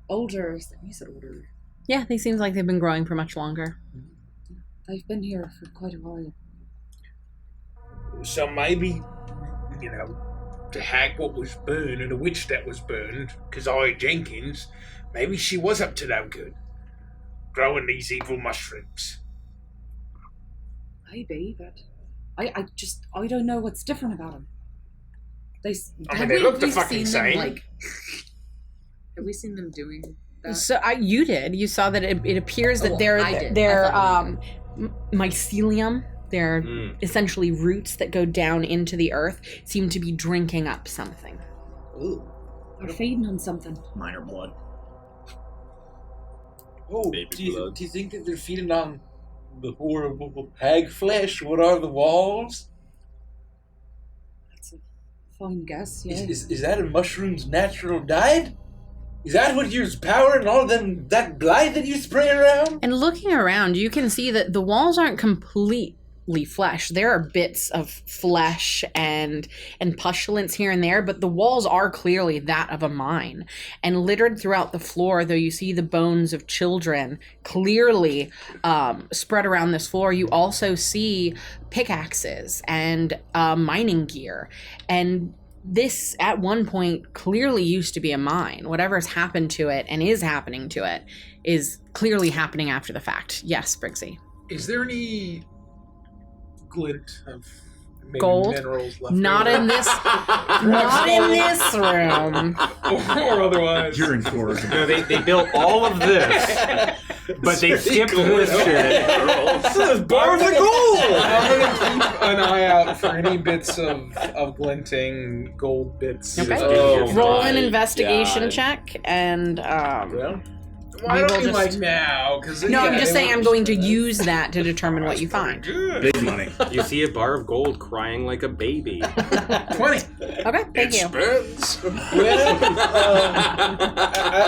older. You said older. Yeah, they seems like they've been growing for much longer. They've been here for quite a while. So maybe, to hack what was burned and the witch that was burned, Keziah Jenkins, maybe she was up to no good. Growing these evil mushrooms. Maybe, but I don't know what's different about them. I mean, they look the we've fucking seen them, same. like, have we seen them doing that? So you did. You saw that it appears that Oh, they're I did. they're I thought mycelium. They're essentially roots that go down into the earth. Seem to be drinking up something. Ooh. They're feeding on something. Minor blood. Oh, Baby do you blood. think that they're feeding on the horrible hag flesh? What are the walls? That's a fine guess, yeah. Is that a mushroom's natural diet? Is that what you're powering all that blight that you spray around? And looking around, you can see that the walls aren't completely flesh. There are bits of flesh and pustulant here and there, but the walls are clearly that of a mine. And littered throughout the floor, though you see the bones of children clearly spread around this floor, you also see pickaxes and mining gear. And this, at one point, clearly used to be a mine. Whatever's happened to it and is happening to it is clearly happening after the fact. Yes, Briggsy. Is there any glint of maybe Gold? minerals left Not over? in this not in this room. or otherwise. You're incorrigible. No, they built all of this, but they skipped this shit. This is bar of the gold! I'm gonna keep an eye out for any bits of glinting gold bits. Okay. Oh Roll my an investigation God. check and Well, we why will don't you just- like now? no, I'm just saying I'm going to use that to determine what you find. Big money. You see a bar of gold crying like a baby. 20. Okay, thank you. Well,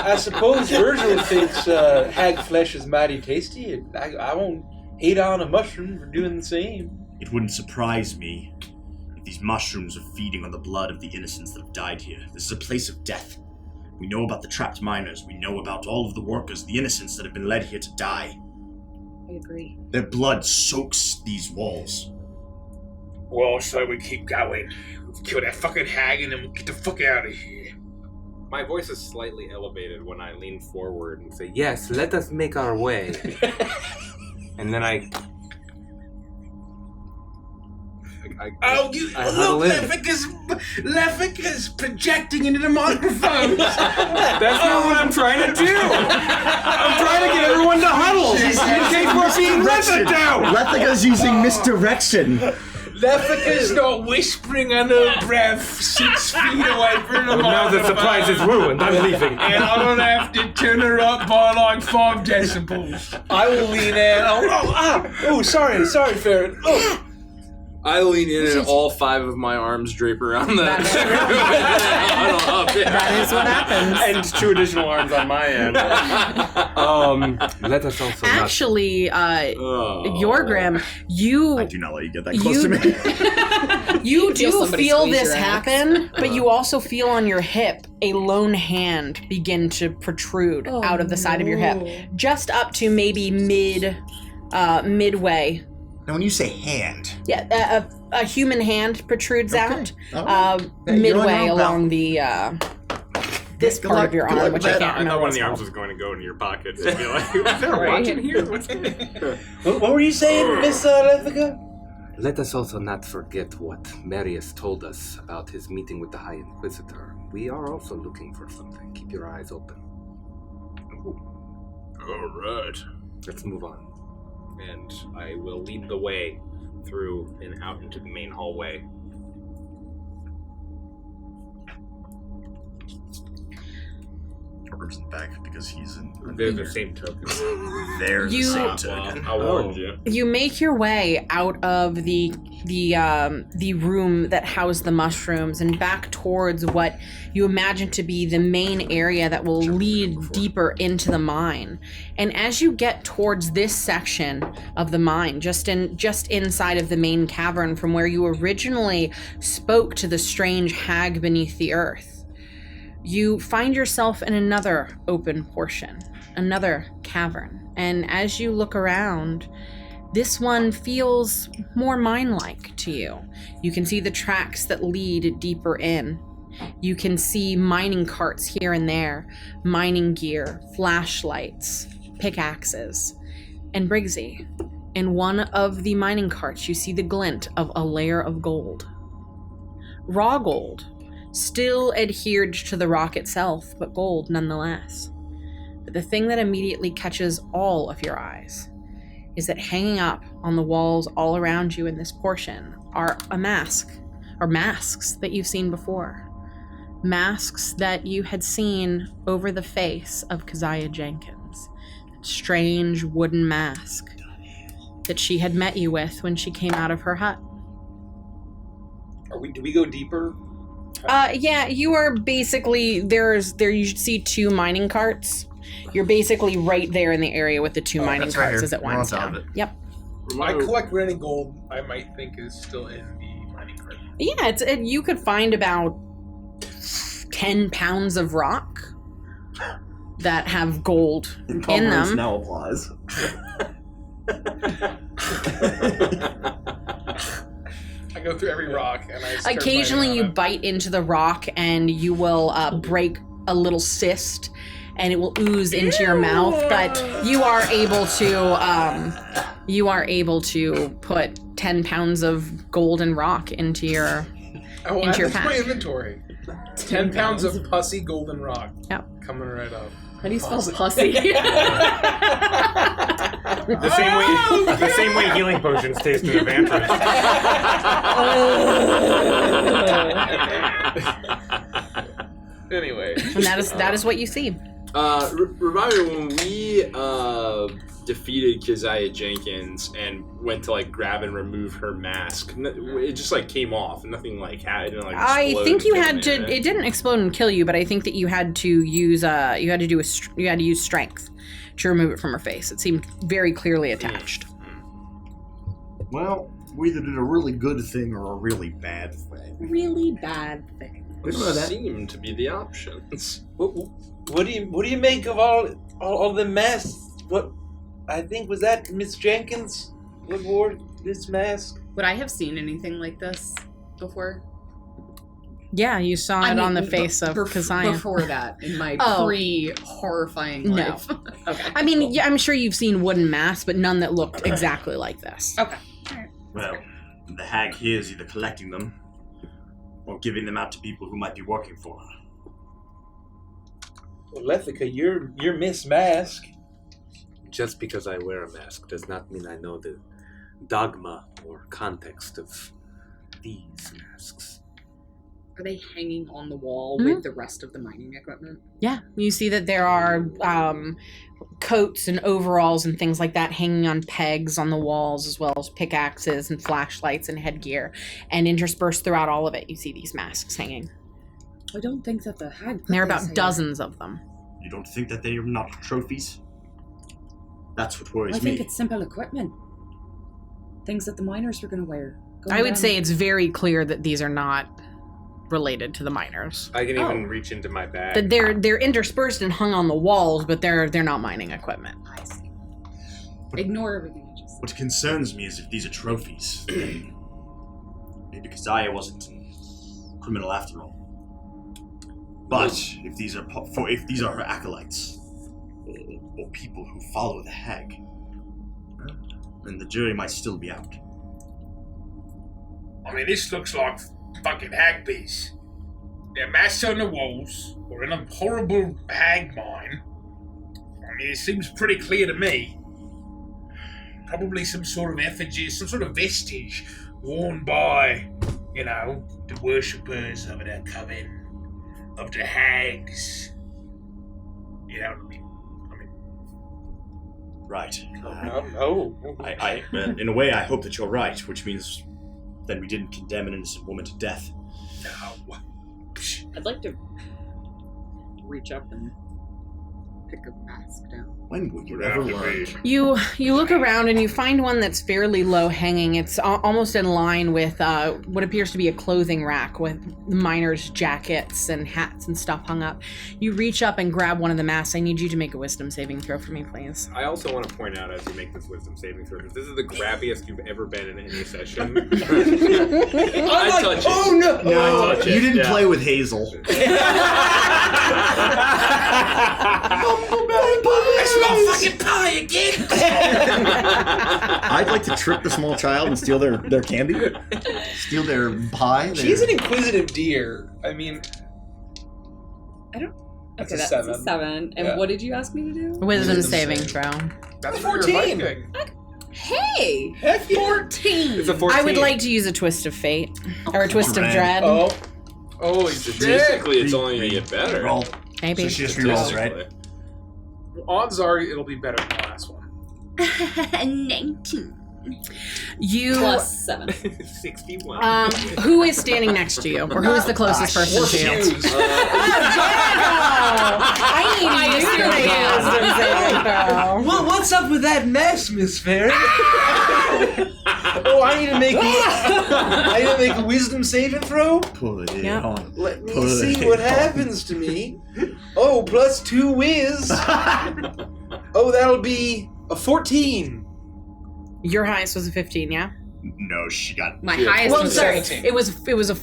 I suppose Virgil thinks hag flesh is mighty tasty, and I won't hate on a mushroom for doing the same. It wouldn't surprise me if these mushrooms are feeding on the blood of the innocents that have died here. This is a place of death. We know about the trapped miners. We know about all of the workers, the innocents that have been led here to die. I agree. Their blood soaks these walls. Well, so we keep going. We'll kill that fucking hag and then we'll get the fuck out of here. My voice is slightly elevated when I lean forward and say, Yes, let us make our way. and then I Oh, you I look! huddle in. Lefika's projecting into the microphone. That's not what I'm trying to do! I'm trying to get everyone to huddle! In case we're being listened to! Lethika's using misdirection. Lefika's not whispering under her breath 6 feet away from the Now the surprise is ruined. I'm leaving. And I'm gonna have to turn her up by like 5 decibels. I will lean in. Sorry, Ferret. Oh. I lean in and all 5 of my arms drape around the. That is what happens. And 2 additional arms on my end. Let us also Actually, Oh. Yorgrim, you I do not let you get that close to me. You Feel do somebody feel squeeze this your axe. happen, but you also feel on your hip a lone hand begin to protrude out of the side of your hip, just up to maybe midway. Now, when you say hand, Yeah, a human hand protrudes out All right. Hey, you're on midway your own, pal. along the this Good part luck- of your good luck arm, with which I that. can't I remember. thought one what of the it's arms called. was going to go into your pocket. And be like, is there a watch in here? What's What were you saying, Miss Lethika? Let us also not forget what Marius told us about his meeting with the High Inquisitor. We are also looking for something. Keep your eyes open. Alright. Let's move on. And I will lead the way through and out into the main hallway. Orb's in the back because he's in. They're the same token. They're You- the same token. I warned you. You make your way out of the room that housed the mushrooms and back towards what you imagine to be the main area that will lead deeper into the mine. And as you get towards this section of the mine, just inside of the main cavern from where you originally spoke to the strange hag beneath the earth, you find yourself in another open portion, another cavern. And as you look around, this one feels more mine-like to you. You can see the tracks that lead deeper in. You can see mining carts here and there, mining gear, flashlights, pickaxes. And Briggsy, In one of the mining carts, you see the glint of a layer of gold. Raw gold, still adhered to the rock itself, but gold nonetheless. But the thing that immediately catches all of your eyes is that hanging up on the walls all around you in this portion are a mask, or masks that you've seen before. Masks that you had seen over the face of Keziah Jenkins. That strange wooden mask that she had met you with when she came out of her hut. Do we go deeper? Yeah, you are basically, there you see 2 mining carts. You're basically right there in the area with the 2 mining that's right carts here. as it We're on winds top down. of it. Yep. I collect any gold I might think is still in the mining cart. Yeah, you could find about 10 pounds of rock that have gold in them. Now applies. I go through every rock and I start Occasionally biting you on it. bite into the rock and you will break a little cyst and it will ooze into your mouth, but you are able to put 10 pounds of golden rock into your I will into add your this to my pack. inventory. 10 pounds of pussy golden rock. Yep. Coming right up. How do you spell pussy? The same way healing potions taste in a vampire. Anyway. And that is what you see. Remind me when we defeated Keziah Jenkins and went to grab and remove her mask. It just came off. Nothing had. It didn't, I think you had to. It. It didn't explode and kill you, but I think that you had to use. You had to use strength to remove it from her face. It seemed very clearly attached. Well, we either did a really good thing or a really bad thing. Really bad thing. Those seem to be the options. What do you make of all the masks? What I think was that Miss Jenkins who wore this mask? Would I have seen anything like this before? Yeah, you saw it on the face of Keziah. Before that, in my pre-horrifying No. life. Okay. I mean, yeah, I'm sure you've seen wooden masks, but none that looked exactly like this. Okay. Well, the hag here is either collecting them or giving them out to people who might be working for her. Well, Lethica, you're Miss Mask. Just because I wear a mask does not mean I know the dogma or context of these masks. Are they hanging on the wall Mhm. with the rest of the mining equipment? Yeah, you see that there are coats and overalls and things like that hanging on pegs on the walls, as well as pickaxes and flashlights and headgear. And interspersed throughout all of it, you see these masks hanging. I don't think that the hag. put There are these about here. dozens of them. You don't think that they are not trophies? That's what worries I think me. it's simple equipment. Things that the miners were going to wear. I would say it's very clear that these are not related to the miners. I can even reach into my bag. That they're interspersed and hung on the walls, but they're not mining equipment. I see. Ignore everything I just What concerns me is if these are trophies, then maybe Keziah wasn't a criminal after all. But if these are her acolytes or people who follow the hag, then the jury might still be out. I mean, this looks like fucking hag bees. They're masked on the walls, or in a horrible hag mine. I mean, it seems pretty clear to me. Probably some sort of effigy, some sort of vestige worn by, the worshippers of the coven, of the hags. You know what I mean? Right. In a way, I hope that you're right, which means then we didn't condemn an innocent woman to death. No. I'd like to reach up and pick a mask down. When will you ever learn? You look around and you find one that's fairly low hanging. It's almost in line with what appears to be a clothing rack with miners' jackets and hats and stuff hung up. You reach up and grab one of the masks. I need you to make a wisdom saving throw for me, please. I also want to point out as you make this wisdom saving throw, that this is the grabbiest you've ever been in any session. I touch it. Oh no! No, I touch you it, didn't yeah. play with Hazel. I smell fucking pie again! I'd like to trick the small child and steal their candy, steal their pie. She's an inquisitive deer. I mean, That's Okay, a that's 7. a 7. And Yeah. what did you ask me to do? Wisdom saving throw. That's for your 14. Viking. Hey! Heck yeah. 14! It's a 14. I would like to use a twist of fate or a twist of Dread. dread. Oh. Holy shit. Statistically, it's only going to get better. Roll. Maybe. So she just re-rolls, right? Statistically. Odds are it'll be better than the last one. 19. You. Plus 7. 61. Who is standing next to you, or who is the closest person to you? Horseshoes. I need you to make a wisdom saving throw. Well, what's up with that mess, Miss Farron? Oh, I need to make a wisdom saving throw? Pull it in. Yeah. On. Let me Pull see it what on. happens to me. Oh, plus 2 whiz. Oh, that'll be a 14. Your highest was a 15, yeah? No, she got. My Yeah. highest Well, was sorry, 17. it was a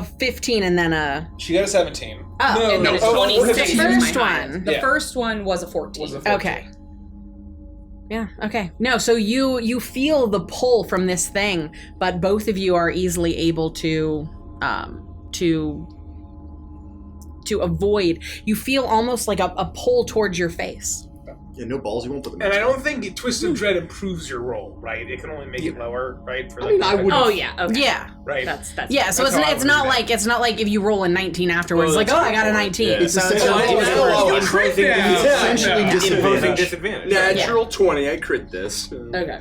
15 and then a. She got a 17. Oh, No, and then no. it's Oh, 26 the was my first highest. one. The Yeah. first one was a 14. Was a 14. Okay. Yeah, okay. No, so you feel the pull from this thing, but both of you are easily able to avoid. You feel almost like a pull towards your face. Yeah, no balls. You won't put them. And I don't think Twist of Dread improves your roll, right? It can only make it lower, right? For I mean, I would- Oh, yeah. Okay. Yeah. Right. That's Yeah, so That's it's how I it's would not do that. like if you roll a 19 afterwards, Well, like, that's oh, I got a not- 19. yeah. It's So it's essentially- not Oh, it's no, worse. oh, Imposing Yeah. essentially Yeah. imposing disadvantage. disadvantage. Natural 20, I crit this. Okay.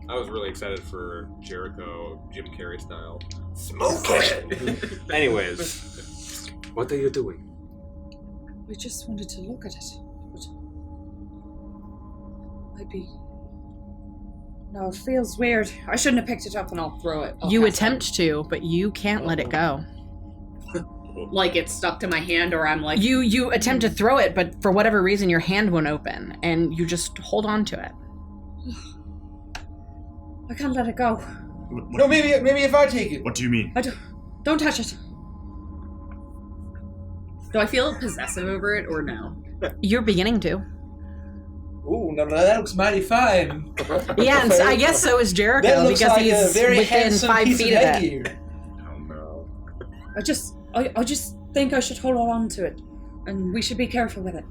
I was really excited for Jericho, Jim Carrey style. Smoke it! Anyways, what are you doing? We just wanted to look at it. But maybe. No, it feels weird. I shouldn't have picked it up and I'll throw it. I'll You cast attempt to, but you can't let it go. it. Like it's stuck to my hand, or I'm like. You attempt to throw it, but for whatever reason your hand won't open, and you just hold on to it. I can't let it go. What, No, maybe if I take it. what do you mean? Don't touch it. Do I feel possessive over it or no? You're beginning to. Ooh, no, that looks mighty fine. Yeah, and I guess so is Jericho That looks because like a he's very within handsome 5 piece feet of of it. headgear. Oh no. I just think I should hold on to it, and we should be careful with it.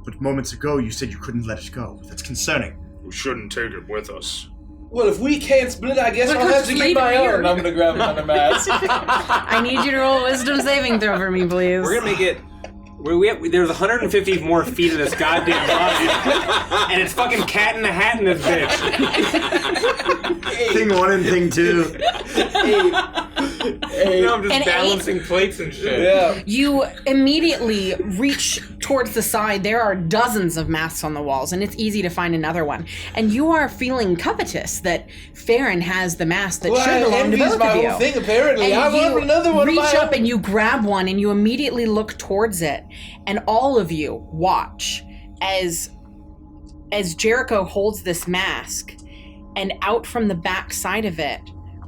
But moments ago you said you couldn't let it go. That's concerning. We shouldn't take it with us. Well, if we can't split, I guess But I'll I have can't to just get my leave it here. own. I'm gonna grab another mask. I need you to roll a wisdom saving throw for me, please. We're gonna make it. There's 150 more feet of this goddamn body, and it's fucking Cat in the Hat in this bitch. Thing 1 and thing 2. You know, I'm just And balancing plates and shit. Yeah. You immediately reach towards the side. There are dozens of masks on the walls, and it's easy to find another one. And you are feeling covetous that Farron has the mask that Well, should belong to envy's both my of you. own thing, apparently. And I want another one of reach my up own. and you grab one, and you immediately look towards it, and all of you watch as Jericho holds this mask, and out from the back side of it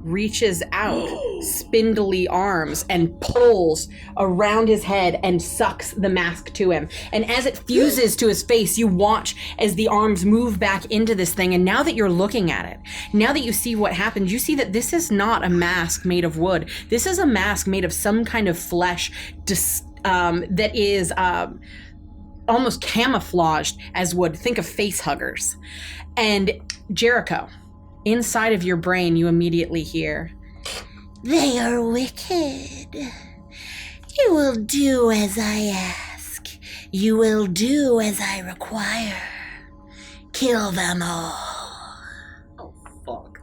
reaches out spindly arms and pulls around his head and sucks the mask to him. And as it fuses to his face, you watch as the arms move back into this thing. And now that you're looking at it, now that you see what happened, you see that this is not a mask made of wood. This is a mask made of some kind of flesh that is almost camouflaged as wood. Think of face huggers. And Jericho, inside of your brain, you immediately hear, They are wicked. You will do as I ask. You will do as I require. Kill them all. Oh, fuck.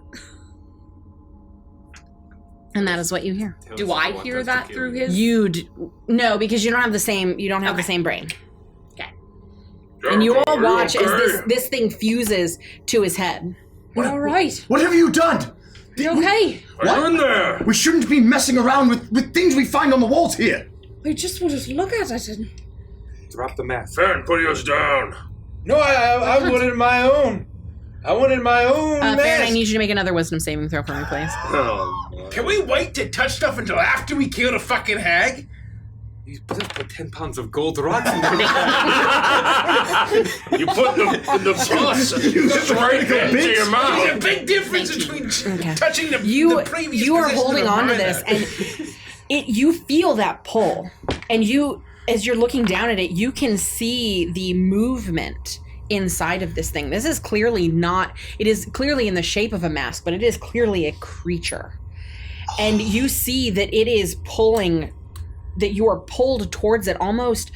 and that is what you hear. Do I hear that through his? No, because you don't have the same the Okay. same brain. And you all watch as this thing fuses to his head. You're all right. What have you done? You okay? Are you in there? We shouldn't be messing around with things we find on the walls here. I just wanted to look at it and. Drop the mask. Farron, put yours down. No, I wanted my own. I wanted my own Farron, I mask. need you to make another wisdom saving throw for me, please. Oh, Can we wait to touch stuff until after we kill the fucking hag? You just put 10 pounds of gold rocks in there. You put the plus right into your mouth. There's a big difference between touching the previous you are position holding of on to mine. this, and you feel that pull, and as you're looking down at it, you can see the movement inside of this thing. This is clearly not. It is clearly in the shape of a mask, but it is clearly a creature, and you see that it is pulling. That you are pulled towards it, almost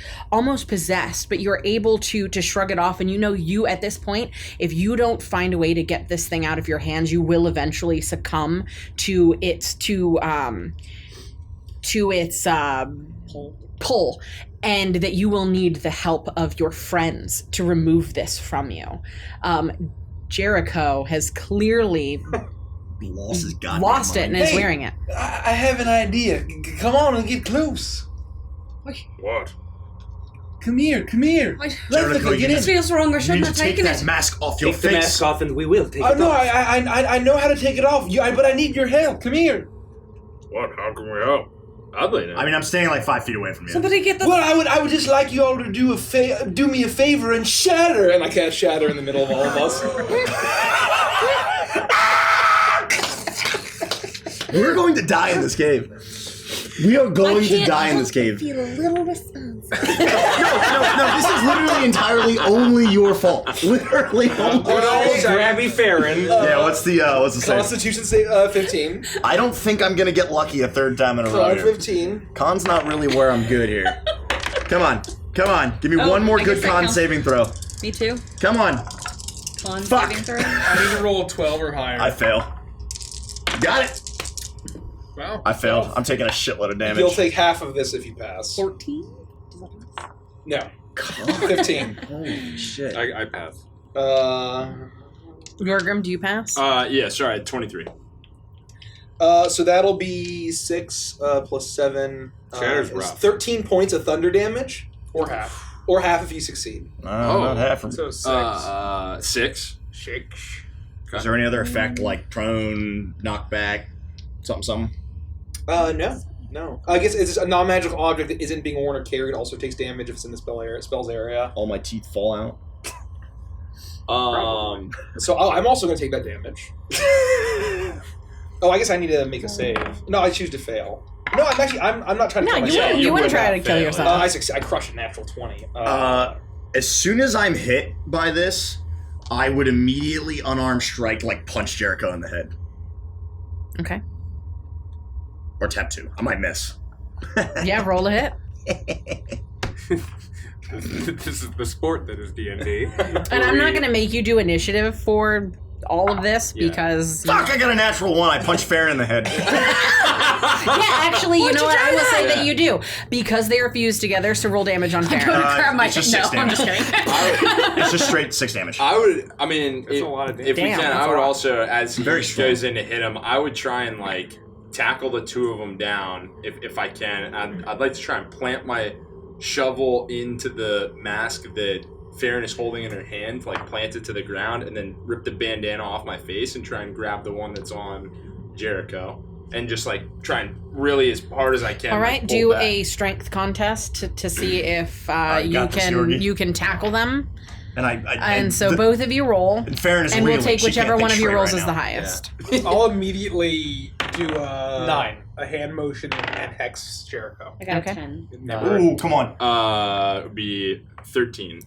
possessed, but you're able to shrug it off. And you at this point, if you don't find a way to get this thing out of your hands, you will eventually succumb to its pull, and that you will need the help of your friends to remove this from you. Jericho has clearly lost it and is wearing it. I have an idea. Come on and get close. What? Come here. Jericho, Get in. This feels wrong. I You shouldn't need have to take taken that it. mask off your Take the face. mask off and we will take Oh it no, off. I know how to take it off. But I need your help. Come here. What? How can we help? Oddly enough. I mean, I'm standing like 5 feet away from you. Somebody get the. Well, I would just like you all to do me a favor and shatter. And I cast shatter in the middle of all of us. We're going to die in this cave. We are going to die in this cave. Feel a little responsible. No, this is literally entirely only your fault. Literally only. Good old Grabby Farron. Yeah, what's the save? Constitution save 15. I don't think I'm gonna get lucky a third time in a row Con here. 15. Con's not really where I'm good here. Come on. Give me one more I good guess that con counts. saving throw. Me too. Come on. Con Fuck. saving throw. I need to roll a 12 or higher. I fail. Got it. Wow. I failed. I'm taking a shitload of damage. You'll take half of this if you pass. 14. No. 15. Holy shit. I pass. Yorgrim, do you pass? Yeah, sorry, 23. So that'll be 6 plus 7. Shatter's is rough. 13 points of thunder damage. Or half. Or half if you succeed. Not half from. So 6. 6. Shake. Is there any other effect like prone, knockback, something? No. I guess it's a non-magical object that isn't being worn or carried. Also takes damage if it's in the spell's area. All my teeth fall out. So I'm also going to take that damage. I guess I need to make a save. No, I choose to fail. No, I'm not trying to kill myself. you wouldn't try to not kill fail. yourself. I succeed. I crush a natural 20. As soon as I'm hit by this, I would immediately unarmed strike, like punch Jericho in the head. Okay. Or tap 2. I might miss. Yeah, roll a hit. This is the sport that is D&D. And I'm not going to make you do initiative for all of this because... Fuck, I got a natural 1. I punched Farron in the head. Yeah, actually, you know what? I will say that you do. Because they are fused together, so roll damage on Farron. Grab my it's just no, 6 I'm damage. just kidding. It's just straight 6 damage. I mean, That's a lot of damage. if we Damn, can, that's I a would lot. also, as he Very strong. goes in to hit him, I would try and, like, tackle the two of them down if I can. I'd like to try and plant my shovel into the mask that Farron is holding in her hand, like plant it to the ground, and then rip the bandana off my face and try and grab the one that's on Jericho. And just, like, try and really as hard as I can. All right, like, pull do back. a strength contest to see if got this, Yorgi. you can tackle them. And And so both of you roll, And Farron is and we'll reeling. take She whichever can't one think of your straight rolls right is the now. highest. I'll immediately do 9. a hand motion and hex Jericho. I got Okay. a 10. Never. Ooh, come on. Would be 13.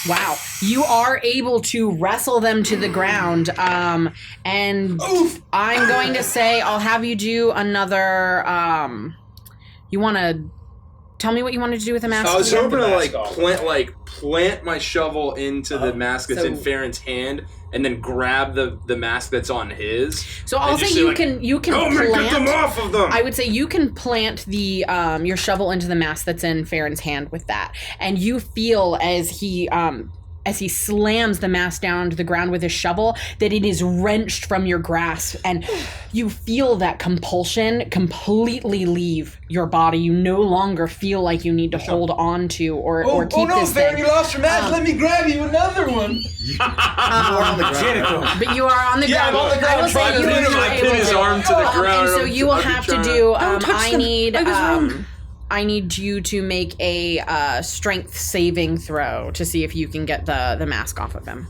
Wow, you are able to wrestle them to the ground, and Oof! I'm going to say I'll have you do another. You want to tell me what you wanted to do with the mask? I was again? hoping to mask off. plant my shovel into the mask that's in Farron's hand, and then grab the mask that's on his. So I'll and say just you like, can "Come and get them plant. off of them. I would say you can plant the your shovel into the mask that's in Farron's hand with that, and you feel as he slams the mask down to the ground with his shovel that it is wrenched from your grasp, and you feel that compulsion completely leave your body. You no longer feel like you need to hold on to or keep this Farron, thing. you lost your mask. Let me grab you another one. You are on the ground. But you are on the Yeah, ground. I'm on the ground. I will say you I pin his arm to the ground. and so you will have to do. I need. I need you to make a strength saving throw to see if you can get the mask off of him.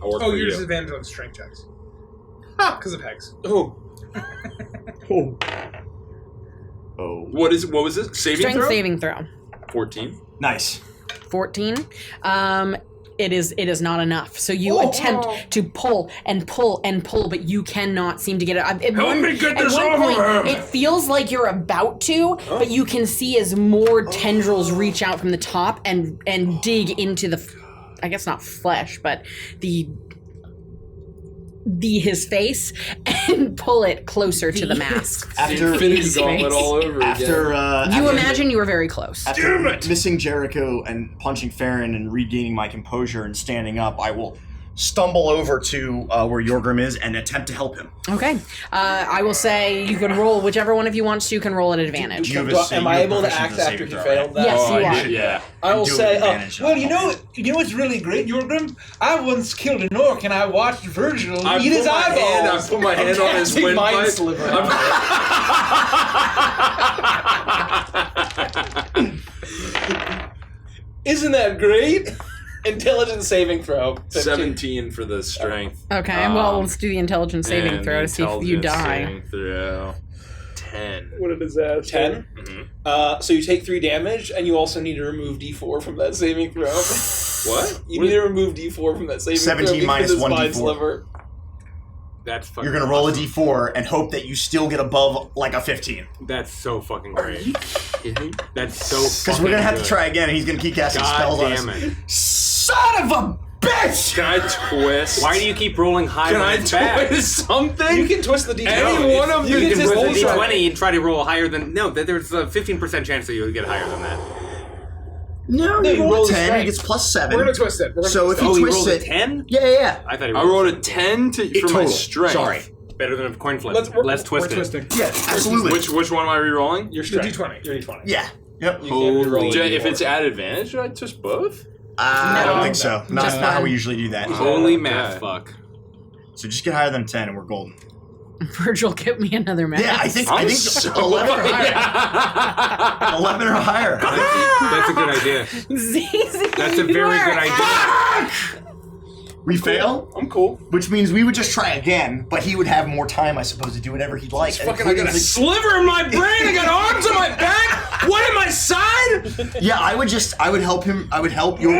Oh, you're disadvantaged on strength checks. Because of Hex. Oh. Oh. Oh. What was it? Strength saving throw. 14. Nice. 14. It is not enough. So you attempt to pull and pull and pull, but you cannot seem to get it. Help me get this off of him! It feels like you're about to, but you can see as more tendrils reach out from the top and dig into the, I guess not flesh, but his face and pull it closer to the mask. After Infinity Gauntlet all over again. You imagine you were very close. After missing Jericho and punching Farron and regaining my composure and standing up, I will stumble over to where Yorgrim is and attempt to help him. Okay. I will say you can roll, whichever one of you wants to can roll at advantage. Am I able to act after he failed that? Yes, you are. Yeah. I will say, well, you know what's really great, Yorgrim? I once killed an orc and I watched Virgil eat his eyeballs. I put my hand on his windpipe. Isn't that great? Intelligence saving throw. 17 for the strength. Okay, well, let's do the intelligence saving throw to see if you die. Saving throw. 10. What a disaster. 10? Mm-hmm. So you take 3 damage, and you also need to remove D4 from that saving throw. What? You need to remove D4 from that saving 17 throw. minus 1 mind D4. sliver. That's fucking You're gonna roll a D4 and hope that you still get above like a 15. That's so fucking great. That's so Because we're gonna have to try again and he's gonna keep casting spells on us. damn it. Son of a bitch! Can I twist? Why do you keep rolling high Can when I it's bad? twist something? You can twist the D20. Any one of You them can just twist the roll D20 and try to roll higher than... No, there's a 15% chance that you would get higher than that. No, you you roll roll a 10, strength. he gets plus 7. We're gonna twist it. So if Oh, he you twists rolled a it... 10? Yeah. I thought he I rolled a 10 for Total. my strength. Sorry. Better than a coin flip. We're Let's twist it. twisting. Yeah, absolutely. Which one am I re-rolling? Your The strength. D20. Your D20. Yeah. Yep. You can't re-roll it If anymore. it's at advantage, should I twist both? I don't No. think so. Not Just how one. we usually do that. Holy Okay. math fuck. So just get higher than 10 and we're golden. Virgil, give me another match. Yeah, I think I'm 11 or higher. 11 or higher. That's a good idea. Zizi, That's a very good idea. We fail, I'm cool. which means we would just try again, but he would have more time, I suppose, to do whatever he'd like. Fucking, I got a sliver in my brain. I got arms on my back. One in my side. Yeah, I would help him. I would help your.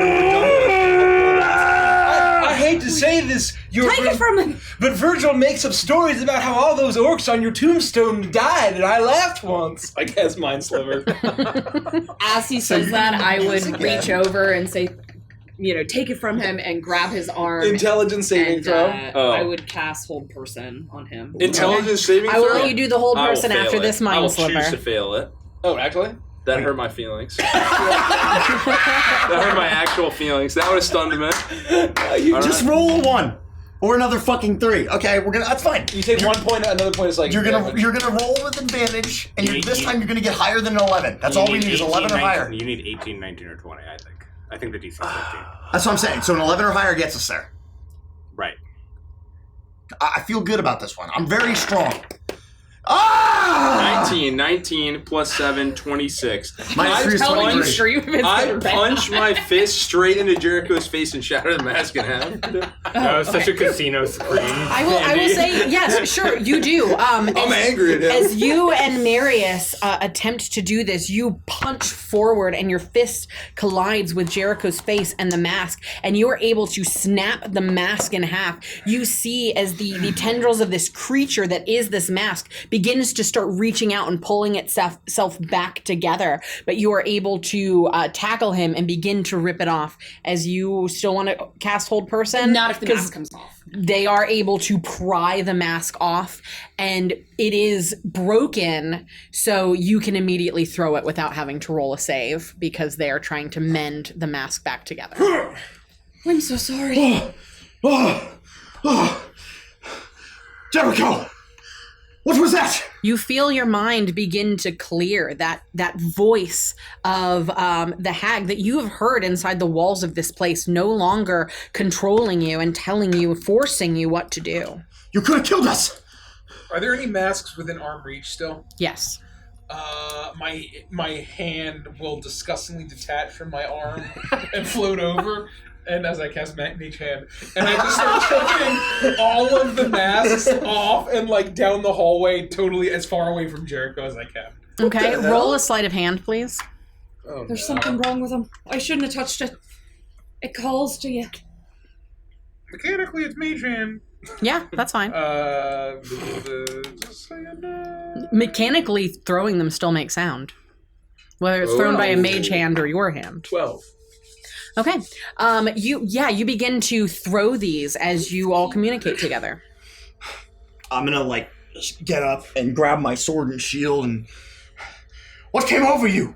I hate to say this, Take it from him. but Virgil makes up stories about how all those orcs on your tombstone died, and I laughed once. I guess mind sliver. As he says that, I would reach over and say, take it from him and grab his arm. Intelligence saving and throw. I would cast Hold Person on him. Intelligence saving I will throw? let you do the hold I will person fail after it. this I mind will choose to sliver. fail it. Oh, actually? That hurt my feelings. That hurt my actual feelings. That would have stunned me. Just roll a 1 or another fucking 3. Okay, we're gonna. That's fine. You take 1 point, another point is like... You're gonna damage. you're gonna roll with advantage, and You need- this time you're gonna get higher than an 11. That's all we need is 11 or 18, higher. 19, you need 18, 19, or 20, I think. I think the DC is 15. That's what I'm saying. So an 11 or higher gets us there. Right. I feel good about this one. I'm very strong. Ah! 19 plus 7, 26. Minus 3 is Telling you 23. stream is I gonna bang. punched my fist straight into Jericho's face and shattered the mask in half. That was such a casino scream. I will say, yes, sure, you do. I'm angry at him. As you and Marius attempt to do this, you punch forward and your fist collides with Jericho's face and the mask, and you are able to snap the mask in half. You see as the tendrils of this creature that is this mask begins to start reaching out and pulling itself back together, but you are able to tackle him and begin to rip it off. As you still want to cast Hold Person? Not if the mask comes off. They are able to pry the mask off, and it is broken, so you can immediately throw it without having to roll a save because they are trying to mend the mask back together. I'm so sorry. Jericho! What was that? You feel your mind begin to clear. That voice of the hag that you have heard inside the walls of this place, no longer controlling you and telling you, forcing you what to do. You could have killed us! Are there any masks within arm reach still? Yes. my hand will disgustingly detach from my arm and float over. And as I cast Mage Hand, and I just start taking all of the masks off and like down the hallway, totally as far away from Jericho as I can. Okay, roll a sleight of hand, please. Oh, There's something wrong with him. I shouldn't have touched it. It calls to you. Mechanically, it's Mage Hand. Yeah, that's fine. Just saying, Mechanically, throwing them still makes sound. Whether it's thrown by a mage hand or your hand. 12. Okay. You begin to throw these as you all communicate together. I'm gonna, like, just get up and grab my sword and shield and... What came over you?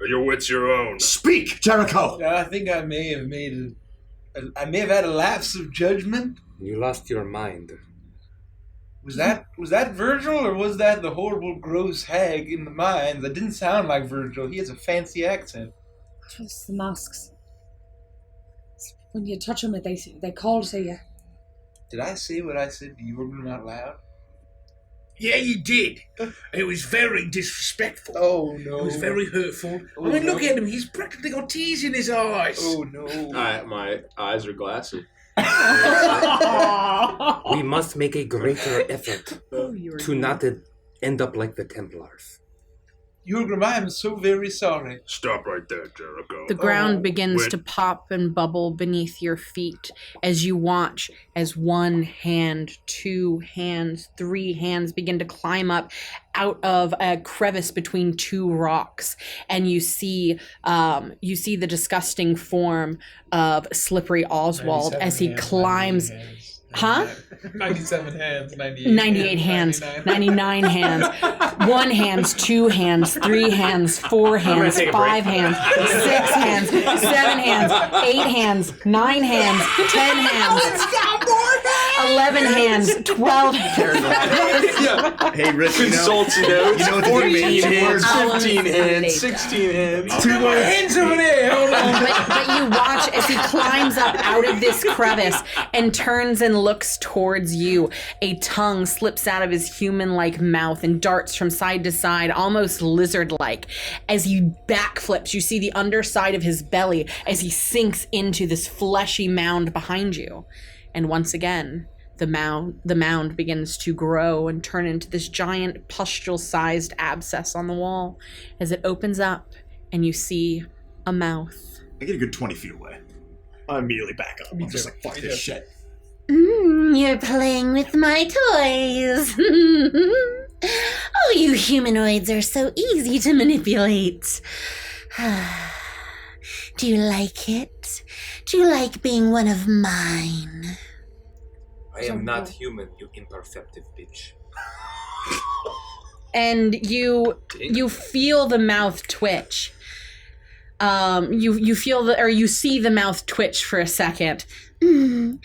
Your wit's your own. Speak, Jericho! I think I may have had a lapse of judgment. You lost your mind. Was that Virgil, or was that the horrible, gross hag in the mines? That didn't sound like Virgil. He has a fancy accent. Just the masks. When you touch them, they call to you. Did I say what I said to you out loud? Yeah, you did. It was very disrespectful. Oh, no. It was very hurtful. Oh, I mean, look no. at him. He's practically got tears in his eyes. Oh, no. My eyes are glassy. We must make a greater effort to not end up like the Templars. Jurgrim, I am so very sorry. Stop right there, Jericho. The ground begins Wait. to pop and bubble beneath your feet as you watch as 1 hand, 2 hands, 3 hands begin to climb up out of a crevice between 2 rocks, and you see the disgusting form of slippery Oswald as he climbs. 97 hands, 98 hands, 99 hands, 1 hands, 2 hands, 3 hands, 4 hands, 5 hands, 6 hands, 7 hands, 8 hands, 9 hands, 10 hands, 11 hands, 12 hands. Hey, Rich, Consults notes. you know what 14 hands, I'll 15 hands, later. 16 hands. Two more hands over there. Hold on. But you watch as he climbs up out of this crevice and turns and looks towards you. A tongue slips out of his human-like mouth and darts from side to side, almost lizard-like. As he backflips, you see the underside of his belly as he sinks into this fleshy mound behind you. And once again, the mound begins to grow and turn into this giant pustule-sized abscess on the wall as it opens up and you see a mouth. I get a good 20 feet away. I immediately back up. I'm just like, fuck this shit. You're playing with my toys. Oh, you humanoids are so easy to manipulate. Do you like it? Do you like being one of mine? I am not human, you imperceptive bitch. And you feel the mouth twitch. You see the mouth twitch for a second. You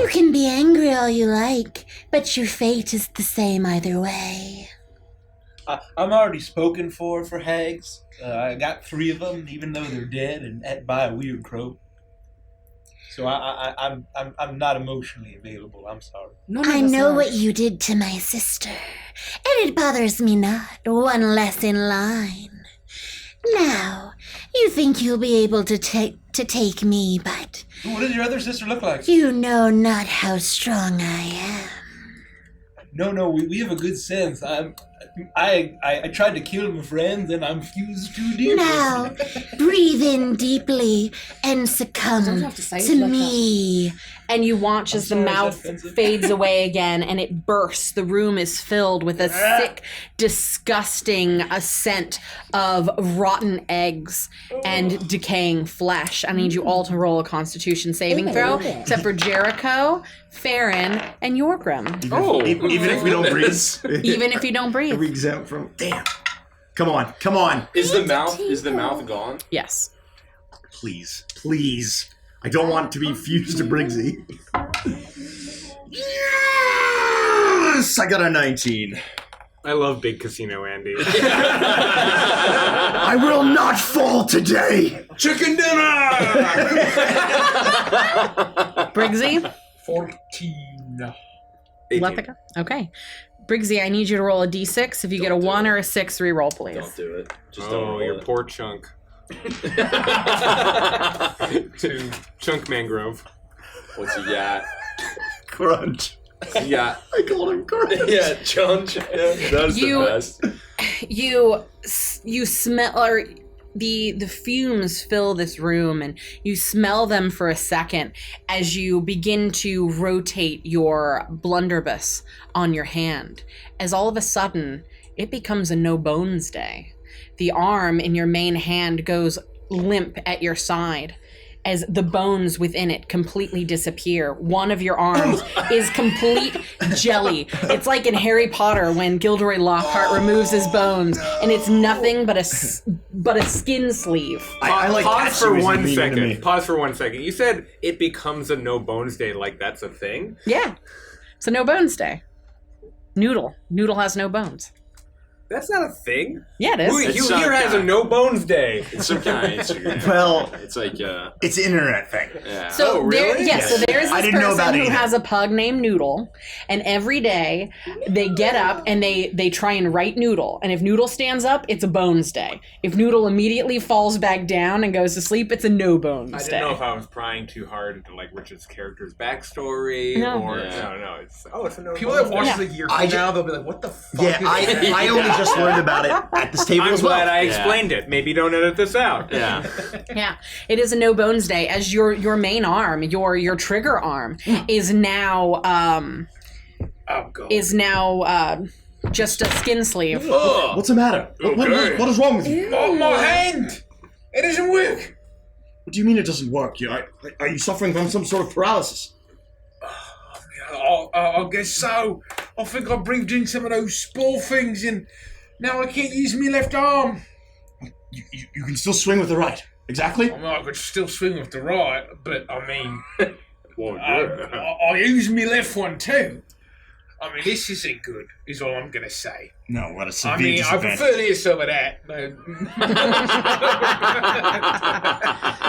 can be angry all you like, but your fate is the same either way. I'm already spoken for hags. I got 3 of them, even though they're dead and ate by a weird crow. So I'm not emotionally available. I'm sorry. I know what you did to my sister, and it bothers me not. One less in line. Now, you think you'll be able to take me, but What does your other sister look like? you know not how strong I am. No, we have a good sense. I tried to kill my friends, and I'm fused too deep. Now, breathe in deeply and succumb Don't have to say it to like me. And you watch as the sorry, is that mouth offensive? fades away again and it bursts. The room is filled with a sick, disgusting scent of rotten eggs and decaying flesh. I need you all to roll a Constitution saving throw, except for Jericho, Farron, and Yorgrim. Even if we don't breathe. Even if you don't Are breathe. we exempt from... Damn. Come on. Is the mouth gone? Yes. Please. I don't want to be fused to Briggsy. Yes! I got a 19. I love Big Casino Andy. I will not fall today! Chicken dinner! Briggsy? 14. 18. Lethica? Okay. Briggsy, I need you to roll a d6. If you get a 1 or a 6, reroll, please. Don't do it. Just don't roll your it. poor chunk. 2 chunk mangrove. What's he got? Crunch. Yeah. I called him Crunch. Yeah, Chunch. Yeah, that's the best. You smell, or the fumes fill this room, and you smell them for a second as you begin to rotate your blunderbuss on your hand. As all of a sudden, it becomes a no bones day. The arm in your main hand goes limp at your side as the bones within it completely disappear. One of your arms is complete jelly. It's like in Harry Potter when Gilderoy Lockhart removes his bones, and it's nothing but a skin sleeve. I like Pause for Katsu's 1 mean to me. second. Pause for 1 second. You said it becomes a no bones day, like that's a thing? Yeah. It's a no bones day. Noodle has no bones. That's not a thing. Yeah, it is. Who here has a no bones day? It's some kind of Instagram. Well, it's like it's an internet thing. Yeah. So really? So there's I this didn't know about person it who either. has a pug named Noodle, and every day they get up and they try and write Noodle, and if Noodle stands up, it's a bones day. If Noodle immediately falls back down and goes to sleep, it's a no bones I day. didn't know if I was prying too hard into like Richard's character's backstory No. or Yeah. no. It's it's a no. People that bones watch day. this a year I from now, they'll be like, "What the fuck?" Yeah, I only just learned about it at this table I'm as well. glad I explained it. Maybe don't edit this out. Yeah. Yeah, it is a no bones day, as your main arm, your trigger arm, is now just a skin sleeve. What's the matter? What is wrong with you? Oh, my hand! It doesn't work. What do you mean it doesn't work? Are you suffering from some sort of paralysis? I guess so. I think I breathed in some of those spore things, and now I can't use my left arm. You can still swing with the right. Exactly? I mean, I could still swing with the right, but I mean, Well, yeah. I use my left one too. I mean, this isn't good, is all I'm going to say. No, what a severe I mean, I disadvantage. prefer this over that. No.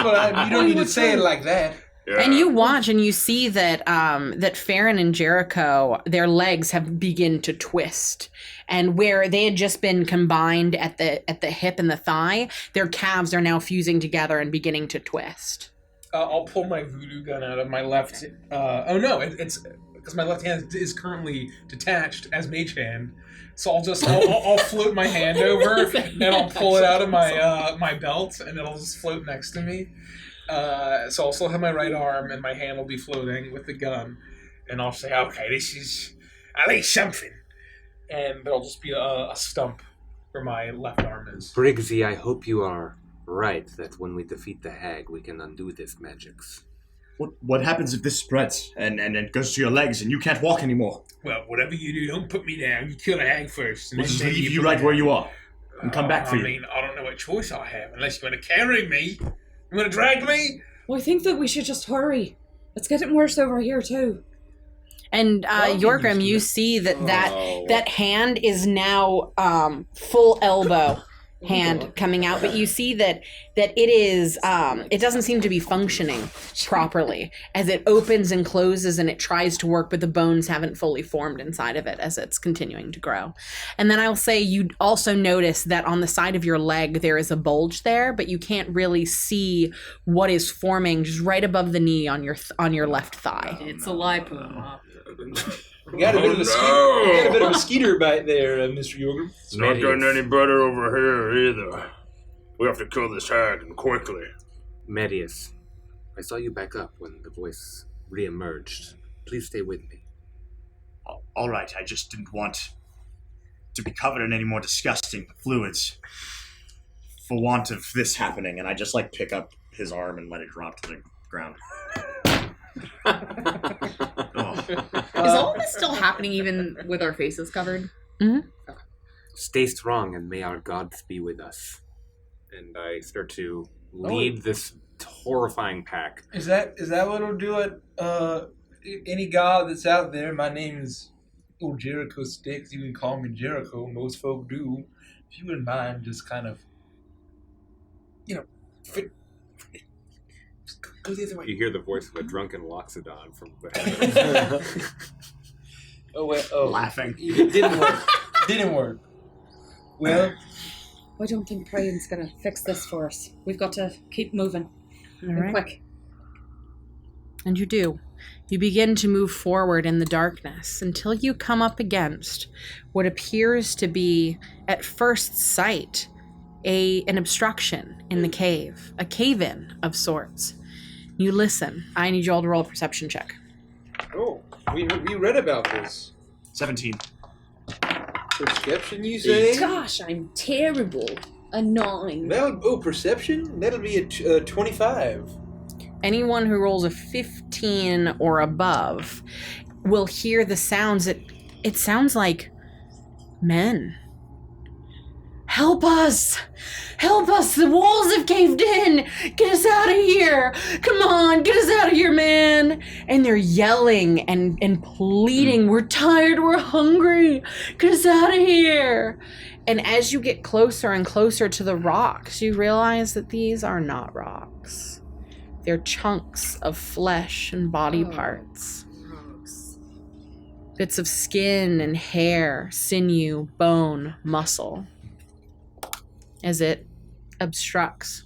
Well, you don't need to say it like that. Yeah. And you watch and you see that that Farron and Jericho, their legs have begin to twist. And where they had just been combined at the hip and the thigh, their calves are now fusing together and beginning to twist. I'll pull my voodoo gun out of my left. Oh no, it's because my left hand is currently detached as mage hand. So I'll float my hand over and I'll pull it out of my my belt and it'll just float next to me. So I'll still have my right arm and my hand will be floating with the gun, and I'll say, okay, this is at least something. And there'll just be a stump where my left arm is. Briggsy, I hope you are right that when we defeat the hag, we can undo this magics. What happens if this spreads and it goes to your legs and you can't walk anymore? Well, whatever you do, don't put me down. You kill a hag first. And We'll then just maybe leave you put right me where down. you are and come back for I you. mean, I don't know what choice I have unless you're going to carry me. You're going to drag me? Well, I think that we should just hurry. It's getting worse over here, too. And Yorgrim, you see that hand is now full elbow hand coming out, but you see that it is it doesn't seem to be functioning properly as it opens and closes and it tries to work, but the bones haven't fully formed inside of it as it's continuing to grow. And then I'll say you also notice that on the side of your leg there is a bulge there, but you can't really see what is forming just right above the knee on your left thigh. It's a lipoma. You got a bit of a skeeter, you got a bit of a skeeter bite there, Mr. Yorgrim. It's not getting any better over here either. We have to kill this hag and quickly. Medius, I saw you back up when the voice re-emerged. Please stay with me. All right, I just didn't want to be covered in any more disgusting fluids for want of this happening, and I just pick up his arm and let it drop to the ground. Is all of this still happening even with our faces covered? Mm-hmm. Stay strong and may our gods be with us. And I start to lead this horrifying pack. Is that what will do it? Any god that's out there, my name is old Jericho Sticks. You can call me Jericho. Most folk do. If you wouldn't mind, just kind of, go the other way. You hear the voice of a drunken Loxodon from the heavens. Oh, wait. Oh. Laughing. It didn't work. Didn't work. Well, I don't think praying's gonna fix this for us. We've got to keep moving. All And right. quick. And you do. You begin to move forward in the darkness until you come up against what appears to be, at first sight, an obstruction in the cave, a cave-in of sorts. You listen. I need you all to roll a perception check. oh, we read about this. 17. Perception, you say? Gosh, I'm terrible. A 9. Perception? That'll be a 25. Anyone who rolls a 15 or above will hear the sounds. It sounds like men. Help us! Help us! The walls have caved in! Get us out of here! Come on, get us out of here, man! And they're yelling and pleading, we're tired, we're hungry! Get us out of here! And as you get closer and closer to the rocks, you realize that these are not rocks. They're chunks of flesh and body parts. Gross. Bits of skin and hair, sinew, bone, muscle. As it obstructs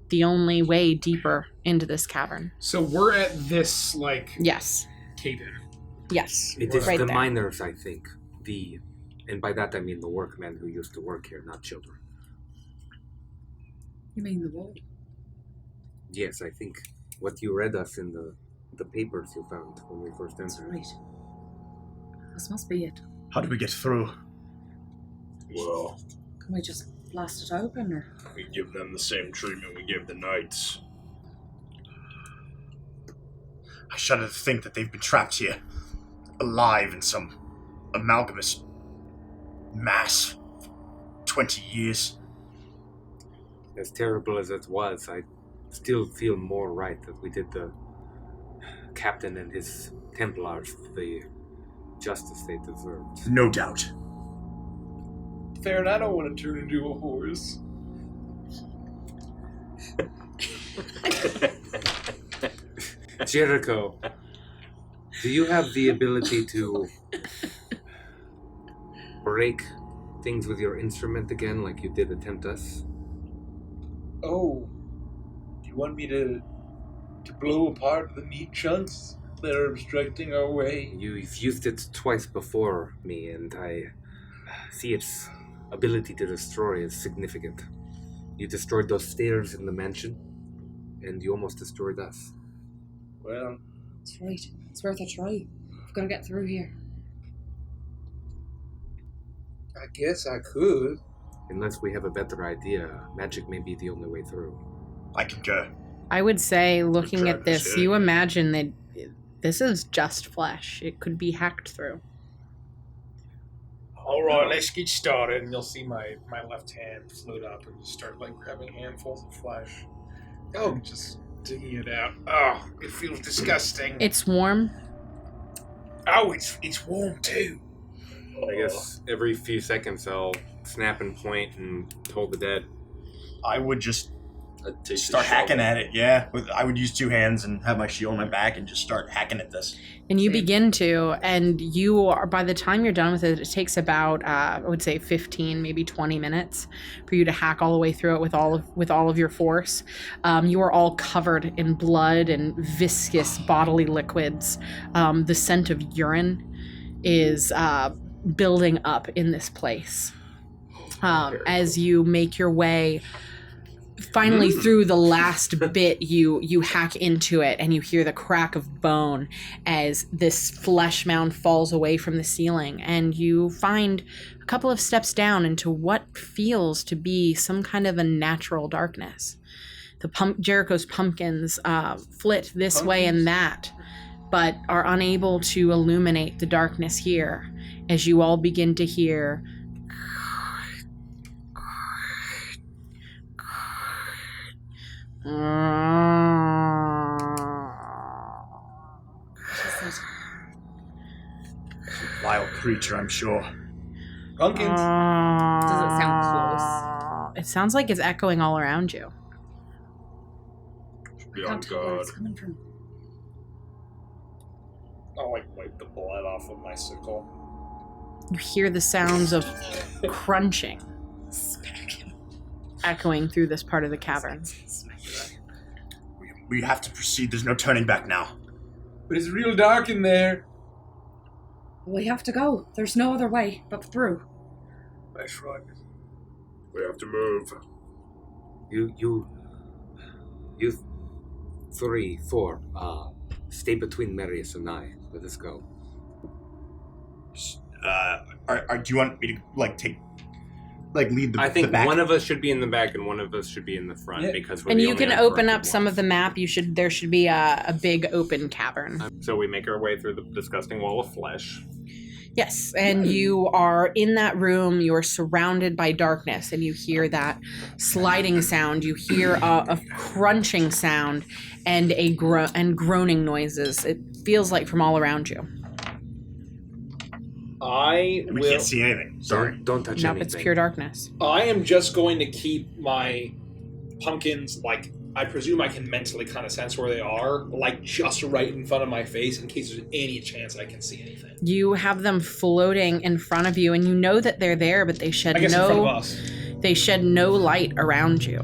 the only way deeper into this cavern. So we're at this, like, Yes. cave-in. Yes. It is right the there. miners, I think. And by that I mean the workmen who used to work here, not children. You mean the wall? Yes, I think what you read us in the papers you found when we first That's entered. right. This must be it. How do we get through? Well, Can we just blast it open, or? we give them the same treatment we give the knights. I shudder to think that they've been trapped here, alive in some amalgamous mass. 20 years. As terrible as it was, I still feel more right that we did the captain and his Templars the justice they deserved. No doubt. Farron, I don't want to turn into a horse. Jericho, do you have the ability to break things with your instrument again like you did attempt us? Oh, do you want me to blow apart the meat chunks that are obstructing our way? You've used it twice before me, and I see its ability to destroy is significant. You destroyed those stairs in the mansion, and you almost destroyed us. Well, That's right. It's worth a try. We've got to get through here. I guess I could. Unless we have a better idea, magic may be the only way through. I concur. I would say, looking at this, Practice it. you imagine that this is just flesh. It could be hacked through. All right, let's get started. And you'll see my left hand float up and just start, like, grabbing handfuls of flesh. Oh, And just digging it out. Oh, it feels disgusting. It's warm. Oh, it's warm too. I guess every few seconds I'll snap and point and hold the dead. I would just I'd take start the hacking shovel. at it, yeah. I would use two hands and have my shield on my back and just start hacking at this. And you Same. begin to, and you are, by the time you're done with it, it takes about, I would say 15, maybe 20 minutes for you to hack all the way through it with all of your force. You are all covered in blood and viscous bodily liquids. The scent of urine is building up in this place. As you make your way finally through the last bit, you hack into it and you hear the crack of bone as this flesh mound falls away from the ceiling, and you find a couple of steps down into what feels to be some kind of a natural darkness. Jericho's pumpkins flit this way and that, but are unable to illuminate the darkness here as you all begin to hear Wild creature, I'm sure. pumpkins. Does it sound It sounds like it's echoing all around you. Be I on can't tell where guard. it's coming from. I'll wipe the blood off of my sickle. You hear the sounds of crunching echoing through this part of the cavern. We have to proceed. There's no turning back now. But it's real dark in there. We have to go. There's no other way but through. That's right. We have to move. You 3, 4, stay between Marius and I. Let us go. Do you want me to lead the I think the back? one of us should be in the back and one of us should be in the front because we're And the you only can open up uncorrupted some ones. of the map. There should be a big open cavern. So we make our way through the disgusting wall of flesh. Yes, and you are in that room. You are surrounded by darkness, and you hear that sliding sound. You hear a crunching sound and groaning noises. It feels like from all around you. We can't see anything. Sorry. Don't touch Nope, anything. it's pure darkness. I am just going to keep my pumpkins, I presume I can mentally kind of sense where they are, just right in front of my face in case there's any chance I can see anything. You have them floating in front of you, and you know that they're there, but they shed I guess in front of us. They shed no light around you.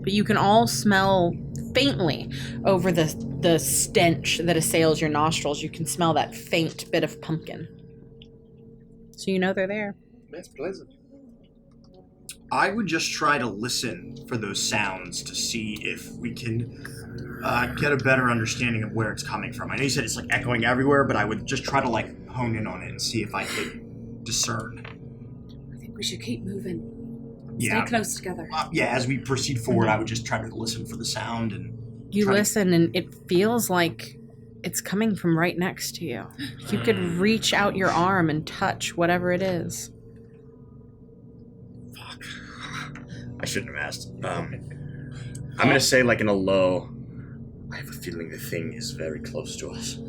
But you can all smell faintly over the stench that assails your nostrils. You can smell that faint bit of pumpkin. So you know they're there. That's pleasant. I would just try to listen for those sounds to see if we can get a better understanding of where it's coming from. I know you said it's echoing everywhere, but I would just try to hone in on it and see if I could discern. I think we should keep moving. Yeah. Stay close together. As we proceed forward, I would just try to listen for the sound and You try to- listen, and it feels like it's coming from right next to you. You could reach out your arm and touch whatever it is. I shouldn't have asked. I'm gonna say in a low, I have a feeling the thing is very close to us.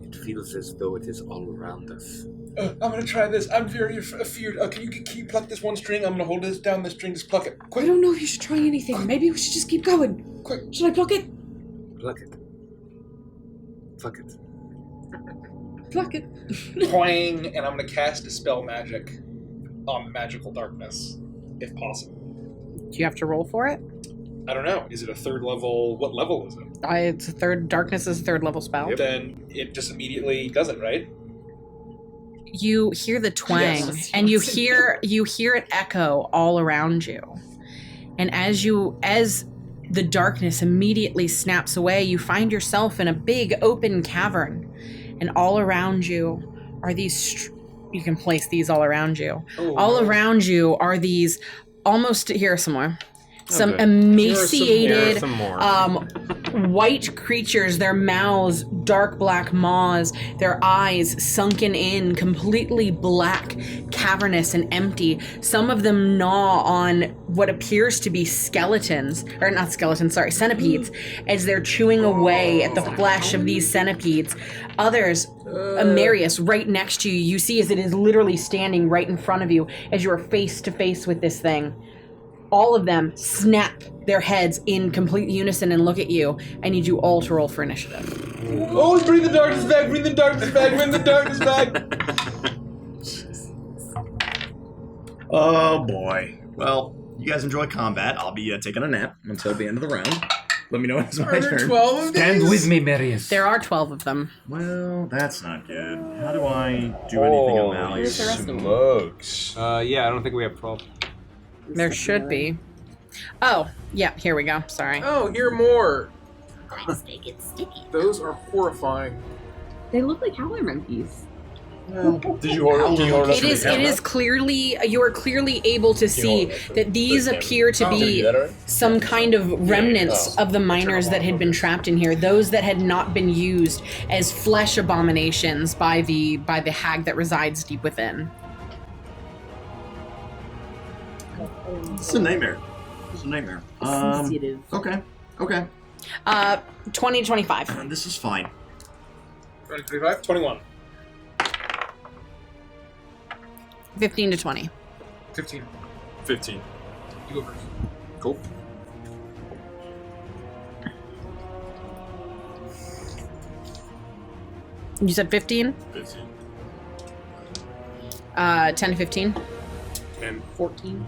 It feels as though it is all around us. I'm going to try this. I'm very afeared. Can you pluck this one string? I'm going to hold this down the string. Just pluck it. I Quick. don't know if you should try anything. Maybe we should just keep going. Quick. Should I pluck it? Pluck it. Pluck it. Pluck it. Twang, and I'm going to cast Dispel Magic on Magical Darkness, if possible. Do you have to roll for it? I don't know. Is it a third level? What level is it? It's a third. Darkness is a third level spell. Then it just immediately does it, right? You hear the twang, Yes. and you hear it echo all around you. And as the darkness immediately snaps away, you find yourself in a big open cavern, and all around you are these. You can place these all around you. Oh, All nice. around you are these almost here somewhere. Some Okay. emaciated, Some more. white creatures, their mouths, dark black maws, their eyes sunken in, completely black, cavernous and empty. Some of them gnaw on what appears to be centipedes, as they're chewing away at the flesh of these centipedes. Others, Marius, right next to you, you see as it is literally standing right in front of you as you are face to face with this thing. All of them snap their heads in complete unison and look at you. I need you all to roll for initiative. Oh, bring the darkness back! Bring the darkness back! Bring the darkness back! Oh boy. Well, you guys enjoy combat. I'll be taking a nap until the end of the round. Let me know when it's my Are there turn. 12 of Stand these? with me, Marius. There are 12 of them. Well, that's not good. How do I do anything on that? Where's the rest of them? Smokes. Yeah, I don't think we have 12. There should be. Oh, yeah, here we go. Sorry. Oh, here more. Thanks, they get sticky. Those are horrifying. They look like howler monkeys. Did you order? Can you order It is clearly, you are clearly able to see that these appear to be some kind of remnants of the miners that had been trapped in here, those that had not been used as flesh abominations by the hag that resides deep within. It's a nightmare. It's a nightmare. Sensitive. Okay. 20-25. This is fine. 25? 21. 15 to 20. 15. 15. You go first. Cool. You said 15? 15. 10 to 15. 10. 14.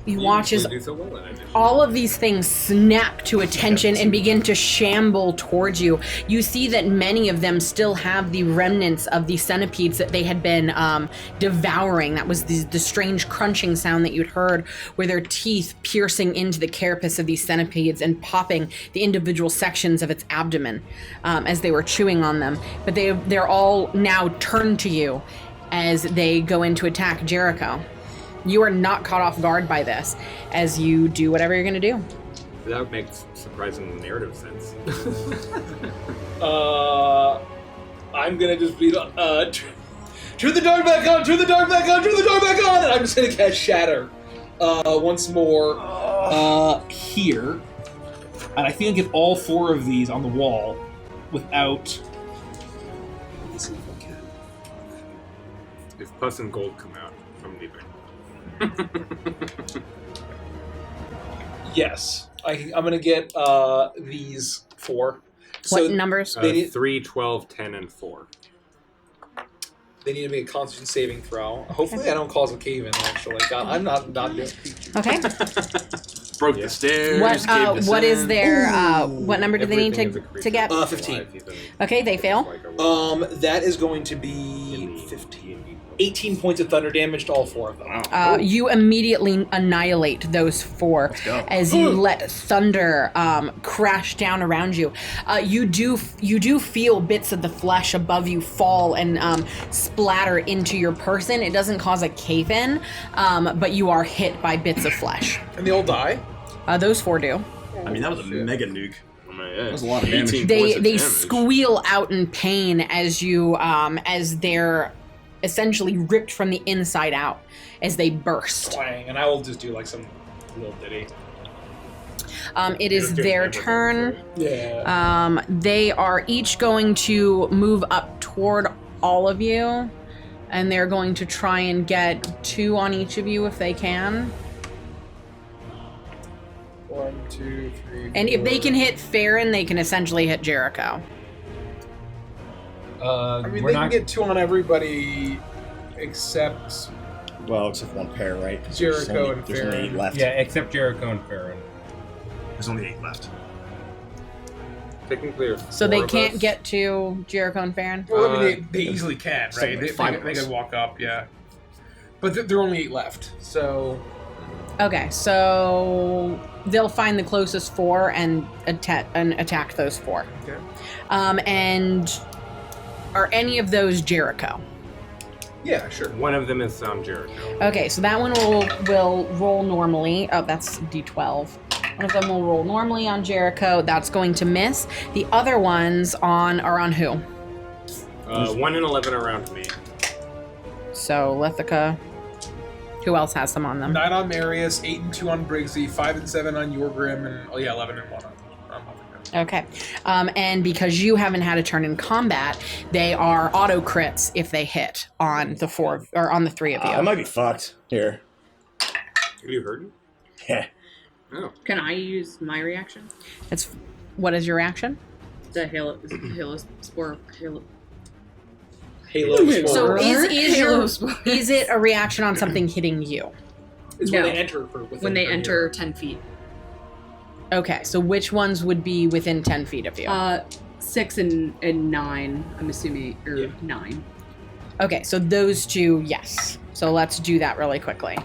You watch as do so well in it. all of these things snap to attention and begin to shamble towards you. You see that many of them still have the remnants of the centipedes that they had been devouring. That was the strange crunching sound that you'd heard, where their teeth piercing into the carapace of these centipedes and popping the individual sections of its abdomen as they were chewing on them. But they're all now turned to you as they go in to attack Jericho. You are not caught off guard by this as you do whatever you're going to do. That makes surprising narrative sense. I'm gonna just be turn the door back on, turn the door back on, turn the door back on, and I'm just gonna cast Shatter once more here, and I think I get all 4 of these on the wall without. Let me see if I can. If Pus and Gold come out, I'm leaving. Yes, I'm gonna get these 4. What numbers? 3, 12, 10, and 4. They need to make a Constitution saving throw. Hopefully, I don't cause a cave in. Actually, God, I'm not doing. Okay. Broke the stairs. What is their? What number do they need to get? 15. Okay, they fail. That is going to be 15. 18 points of thunder damage to all 4 of them. You immediately annihilate those 4 as you let thunder crash down around you. You do feel bits of the flesh above you fall and splatter into your person. It doesn't cause a cave-in, but you are hit by bits of flesh. And they all die? Those 4 do. I mean, that was a mega nuke. That was a lot of damage. They squeal out in pain as you as they're essentially ripped from the inside out as they burst. Twang, and I will just do like some little ditty. It is their turn. Yeah. They are each going to move up toward all of you, and they're going to try and get 2 on each of you if they can. 1, 2, 3. And if they can hit Farron, they can essentially hit Jericho. I mean, they can get 2 on everybody except except 1 pair, right? Jericho and There's only 8 Farron. left. Yeah, except Jericho and Farron. There's only 8 left. Technically, So they can't get to Jericho and Farron? Well, I mean, they easily can, right? They 5 of us. can walk up, yeah. But there are only 8 left, so... Okay, so they'll find the closest 4 and attack those 4. Okay. And are any of those Jericho? Yeah, sure. One of them is Jericho. Okay, so that one will roll normally. Oh, that's D12. One of them will roll normally on Jericho. That's going to miss. The other ones are on who? 1 and 11 around me. So Lethica. Who else has them on them? 9 on Marius, 8 and 2 on Briggsy, 5 and 7 on Yorgrim, and 11 and 1 on Huffington. Okay. And because you haven't had a turn in combat, they are auto crits if they hit on the 4 or on the 3 of you. I might be fucked here. Have you heard? Yeah. Oh. Can I use my reaction? What is your reaction? The Halo Spore. So Halo Spore. is it a reaction on something hitting you? It's No. when they enter. When they enter 10 feet. Okay, so which ones would be within 10 feet of you? 6 and 9, I'm assuming, or 9. Okay, so those 2, yes. So let's do that really quickly.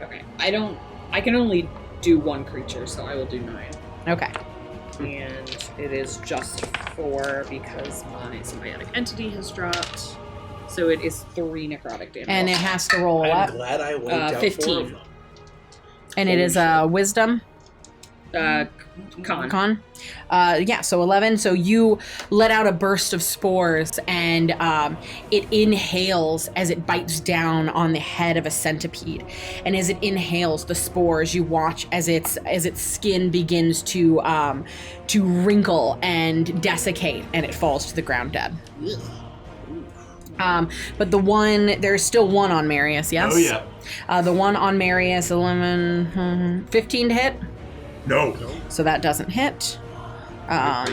Okay. I can only do 1 creature, so I will do 9. Okay. And it is just 4 because my symbiotic entity has dropped. So it is 3 necrotic damage. And it has to roll up. I'm glad I wiped out 15. 4 of them. And it is a wisdom. Con. Yeah, so 11. So you let out a burst of spores, and it inhales as it bites down on the head of a centipede. And as it inhales the spores, you watch as its skin begins to wrinkle and desiccate, and it falls to the ground dead. But there's still 1 on Marius, yes? Oh, yeah. The one on Marius, 11, 15 to hit? No. So that doesn't hit. I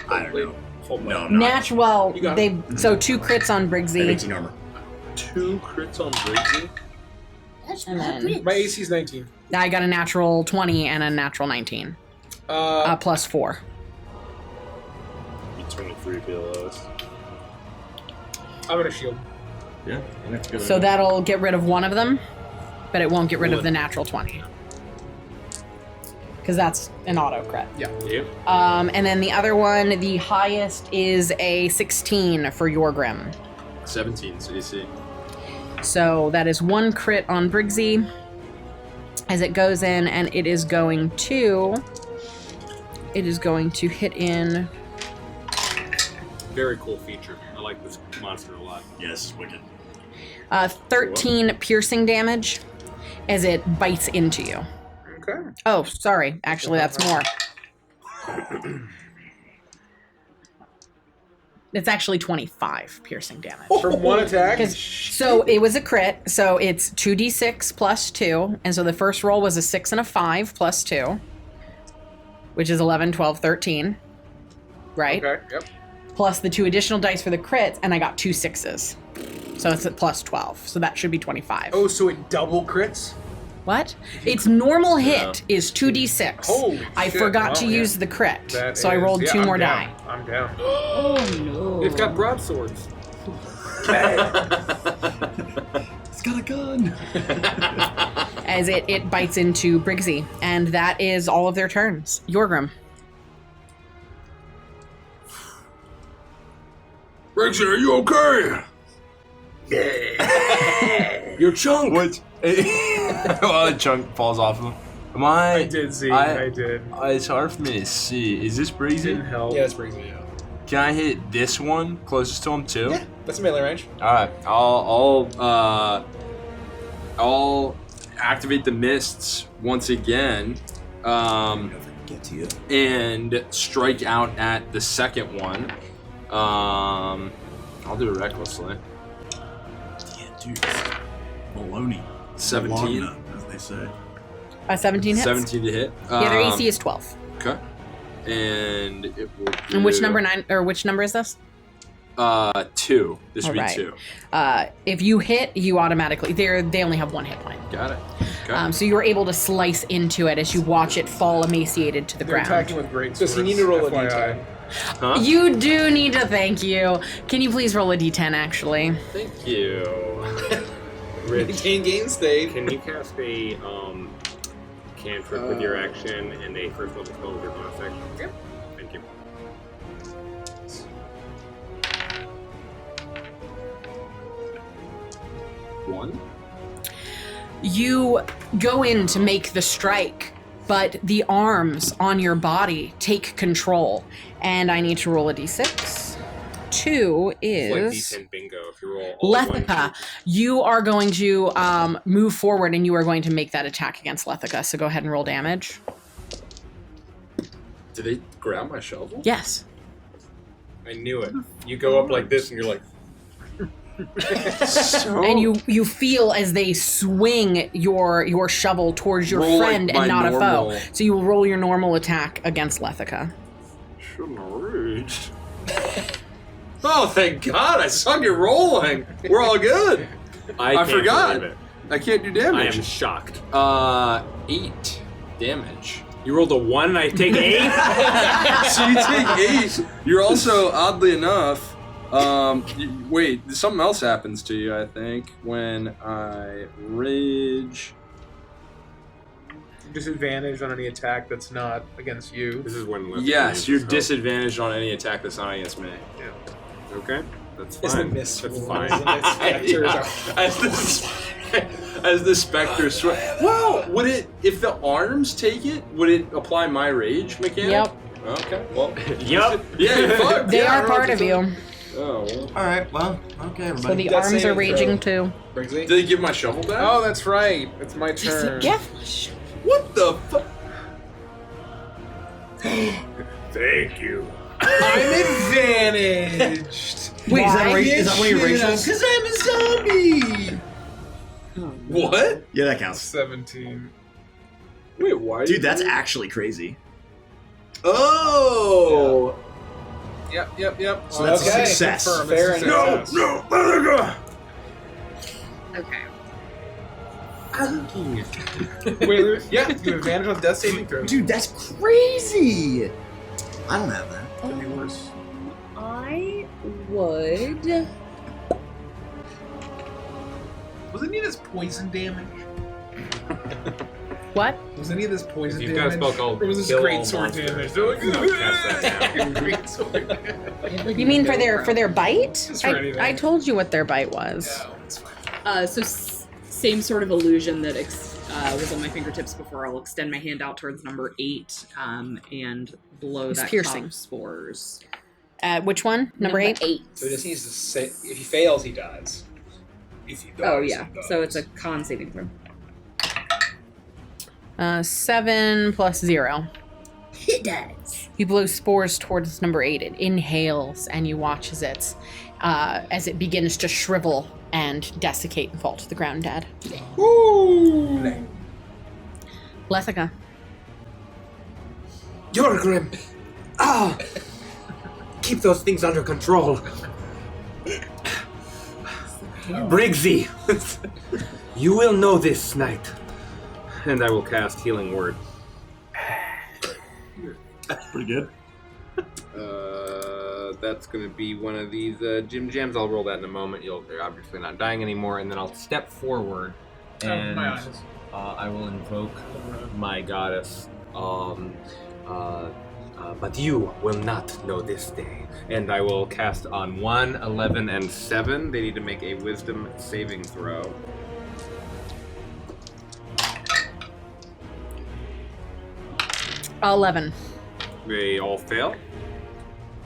don't know. No, I'm not. Natural. You got So 2 crits on I have Briggsy. 18 armor. 2 crits on Briggsy? That's And not then- rich. My AC's 19. I got a natural 20 and a natural 19. Plus 4. Be 23 for the lowest. I'm gonna shield. Yeah, that's good. So that'll get rid of one of them, but it won't get rid of the natural 20. Because that's an auto crit. Yep. And then the other one, the highest is a 16 for your Grim. 17's AC. So that is 1 crit on Briggsy as it goes in, and it is going to hit in. Very cool feature. I like this monster a lot. Yes, wicked. 13 piercing damage as it bites into you. Okay. Oh, sorry. Actually, that's more. It's actually 25 piercing damage. From one attack? So it was a crit, so it's 2d6 plus 2, and so the first roll was a 6 and a 5 plus 2, which is 11, 12, 13, right? Okay, yep. Plus the 2 additional dice for the crits, and I got 2 6s. So it's at plus 12, so that should be 25. Oh, so it double crits? What? Its normal hit is 2d6. Holy I shit. forgot to Oh, yeah. use the crit, That so I is- rolled yeah, 2 I'm more down. die. I'm down. Oh no. It's got broadswords. It's got a gun. As it bites into Briggsy, and that is all of their turns. Yorgrim. Briggsy, are you okay? Your chunk. What? Well, a chunk falls off of him. Am I did see. I did. It's hard for me to see. Is this Briggsy? Didn't help. Yeah, it's Briggsy, yeah. Can I hit this one closest to him too? Yeah, that's melee range. All right. I'll activate the mists once again. Get to you. And strike out at the second one. I'll do it recklessly. Yeah, dude. Maloney. 17. Lagna, as they say. 17 hits. 17 to hit. Yeah, their AC is 12. Okay. And it will. And which do- number which number is this? 2. This would be Alright. 2. If you hit, you automatically they only have 1 hit point. Got it. Okay. So you were able to slice into it as you watch it fall emaciated to the They're ground. attacking with great Does swords. he need to roll a FYI. d10? Huh? You do need to thank you. Can you please roll a d10 actually? Thank you. Rich, Maintain game state. can you cast a cantrip with your action and a first level spell with your bonus action? Yep. Thank you. One. You go in to make the strike, but the arms on your body take control, and I need to roll a d6. 2 It's like is D10 bingo if you roll all Lethica. You are going to move forward, and you are going to make that attack against Lethica. So go ahead and roll damage. Did they grab my shovel? Yes. I knew it. You go up like this and you're like, And you feel as they swing your shovel towards your Roll like friend my and not normal- a foe. So you will roll your normal attack against Lethica. Shouldn't have reached. Oh, thank God! I suck at rolling. We're all good. I can't forgot. believe it. I can't do I damage. am shocked. 8 damage. You rolled a 1 and I take 8? So you take 8. You're also, oddly enough, wait, something else happens to you, I think, when I rage. Disadvantage on any attack that's not against you. This is when Lethica Yes, uses you're help. disadvantaged on any attack that's not against me. Okay, that's It's the fine. mist That's rules, fine. and it's specters. As the specter well, would it, if the arms take it, would it apply my rage mechanic? Yep. Okay, well. Yup. Yeah, fuck. They yeah, I are don't know part what of to you. say. Oh, well. Alright, well, okay, everybody. So the Death arms are saving raging throw. too. Briggsy? Did they give my shovel back? Oh, that's right. It's my turn. Yeah. What the fuck? Thank you. I'm advantaged. Wait, is that, Why? is that one of your racials? Because I'm a zombie! What? Yeah, that counts. 17. Wait, why? Dude, that's actually crazy. Oh. Yep. So that's a success. Confirm, Fair it's a enough. success. Okay. Wait, yeah, you have advantage on death saving throws. Dude, that's crazy. I don't have that. Could be worse. I would. Was any of this poison damage? What? Was any of this poison You've got a damage? spell called Or was this Kill great All sword Monsters. damage? They're like, No, cast that down. great sword damage. You mean for their bite? Just for anything. I told you what their bite was. Yeah, it's fine. So same sort of illusion that was on my fingertips before. I'll extend my hand out towards number 8 and blow It's that piercing. top spores. Which one? Number 8? 8. So he just needs to say, if he fails, he dies. If he dies, Oh yeah. he dies. So it's a con saving throw. 7 plus 0. It does. You blow spores towards number 8. It inhales, and you watch as it begins to shrivel and desiccate and fall to the ground dead. Woo! Lethica. Jorgrim! Ah! Keep those things under control. Briggsy! You will know this night. And I will cast Healing Word. That's pretty good. That's going to be one of these Jim Jams. I'll roll that in a moment. You're obviously not dying anymore. And then I'll step forward and my eyes. I will invoke my goddess. But you will not know this day. And I will cast on 1, 11, and 7. They need to make a wisdom saving throw. Uh, 11. They all fail.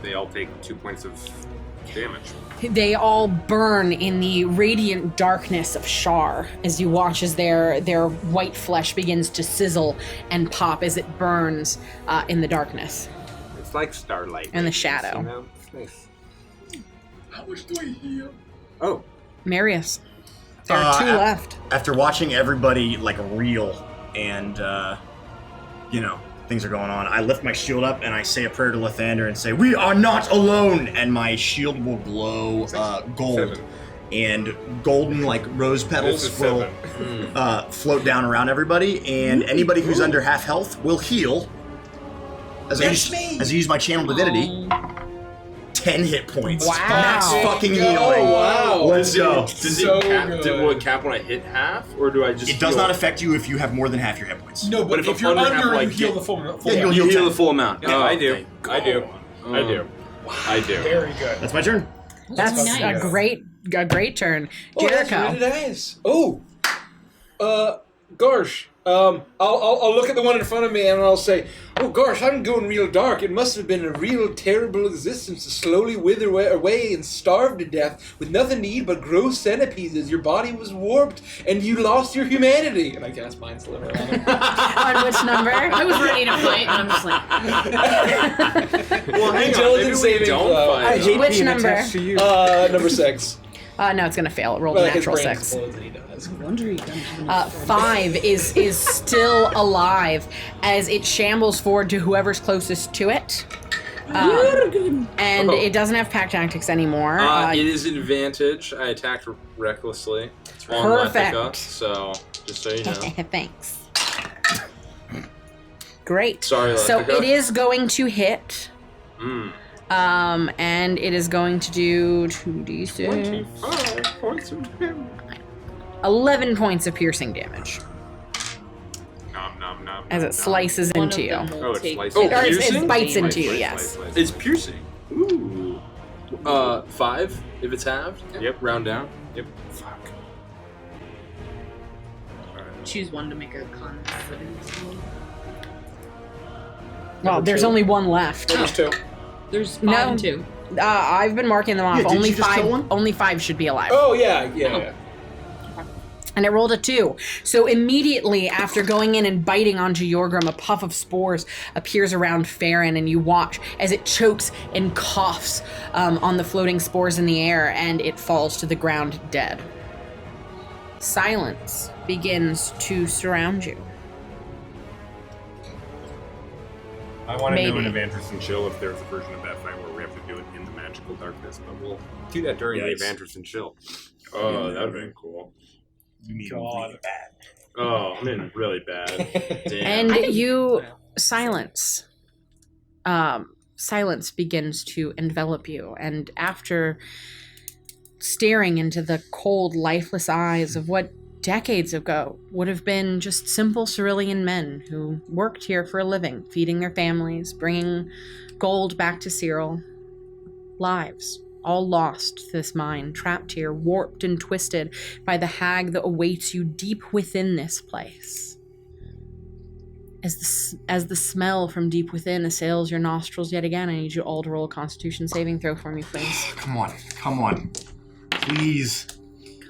They all take 2 points of damage. They all burn in the radiant darkness of Shar as you watch as their white flesh begins to sizzle and pop as it burns in the darkness. It's like starlight. And the radiance, shadow. You know? It's nice. How much do I heal? Oh. Marius. There are 2 left. After watching everybody like reel and things are going on, I lift my shield up and I say a prayer to Lathander and say, "We are not alone!" And my shield will glow gold. 7. And golden like rose petals This is will 7. float down around everybody, and anybody who's under half health will heal. As I use my channel divinity, 10 hit points. Wow. Max fucking healing. wow. Let's go. Does So it cap? good. Will it cap when I hit half, or do I just? It does heal? not affect you if you have more than half your hit points. No, but if if I'm you're under under, half, you like, heal get- the full. Yeah, you'll You heal heal 10. the full amount. Yeah, Oh, I do. thank I do. God. I do. I do. Very good. That's my turn. That's nice. a great turn. Oh, that's Jericho. really nice. Oh, gosh. I'll look at the one in front of me and I'll say, "Oh gosh, I'm going real dark. It must have been a real terrible existence to slowly wither away and starve to death with nothing to eat but gross centipedes as your body was warped and you lost your humanity." And I cast Mind Sliver on him. On which number? I was ready to fight, and I'm just like, Well, hang on. Intelligence Maybe we saving don't throw. fight. I hate Which being number? attached to you. Number 6. No, it's gonna fail. It rolled Well, a his natural brain 6. explodes and he dies. wonder you don't have 5 is still alive as it shambles forward to whoever's closest to it. And it doesn't have pack tactics anymore. It is an advantage. I attacked recklessly. On Perfect. Lethica, so just so you know. Thanks. Great. Sorry, So Lethica. it is going to hit. And it is going to do 2d6. 25 points of damage. 11 points of piercing damage Nom, nom, nom, as nom, it slices one into of you. them will Oh, it's take slicing. Or it piercing? bites damage. into you, Slice, yes. slice, slice. It's piercing. Ooh. 5 if it's halved. Yep. Round down. Yep. Fuck. Choose one to make a con saving throw. Well, there's only one left. There's 2. There's 5 No. and 2. I've been marking them off. Yeah, didn't only you just kill 5. one? Only 5 should be alive. Oh, yeah. And it rolled a 2. So immediately after going in and biting onto Yorgrim, a puff of spores appears around Farron, and you watch as it chokes and coughs on the floating spores in the air, and it falls to the ground dead. Silence begins to surround you. I want to know in Maybe. Adventures and Chill if there's a version of that fight where we have to do it in the magical darkness, but we'll do that during the Yikes. Adventures and Chill. Oh, that'd be cool. You mean God. really bad. Oh, I mean, really bad. Damn. And you silence. Silence begins to envelop you, and after staring into the cold, lifeless eyes of what decades ago would have been just simple Cerulean men who worked here for a living, feeding their families, bringing gold back to Cyril, lives all lost to this mine, trapped here, warped and twisted by the hag that awaits you deep within this place. As the smell from deep within assails your nostrils yet again, I need you all to roll a Constitution saving throw for me, please. Come on. Please.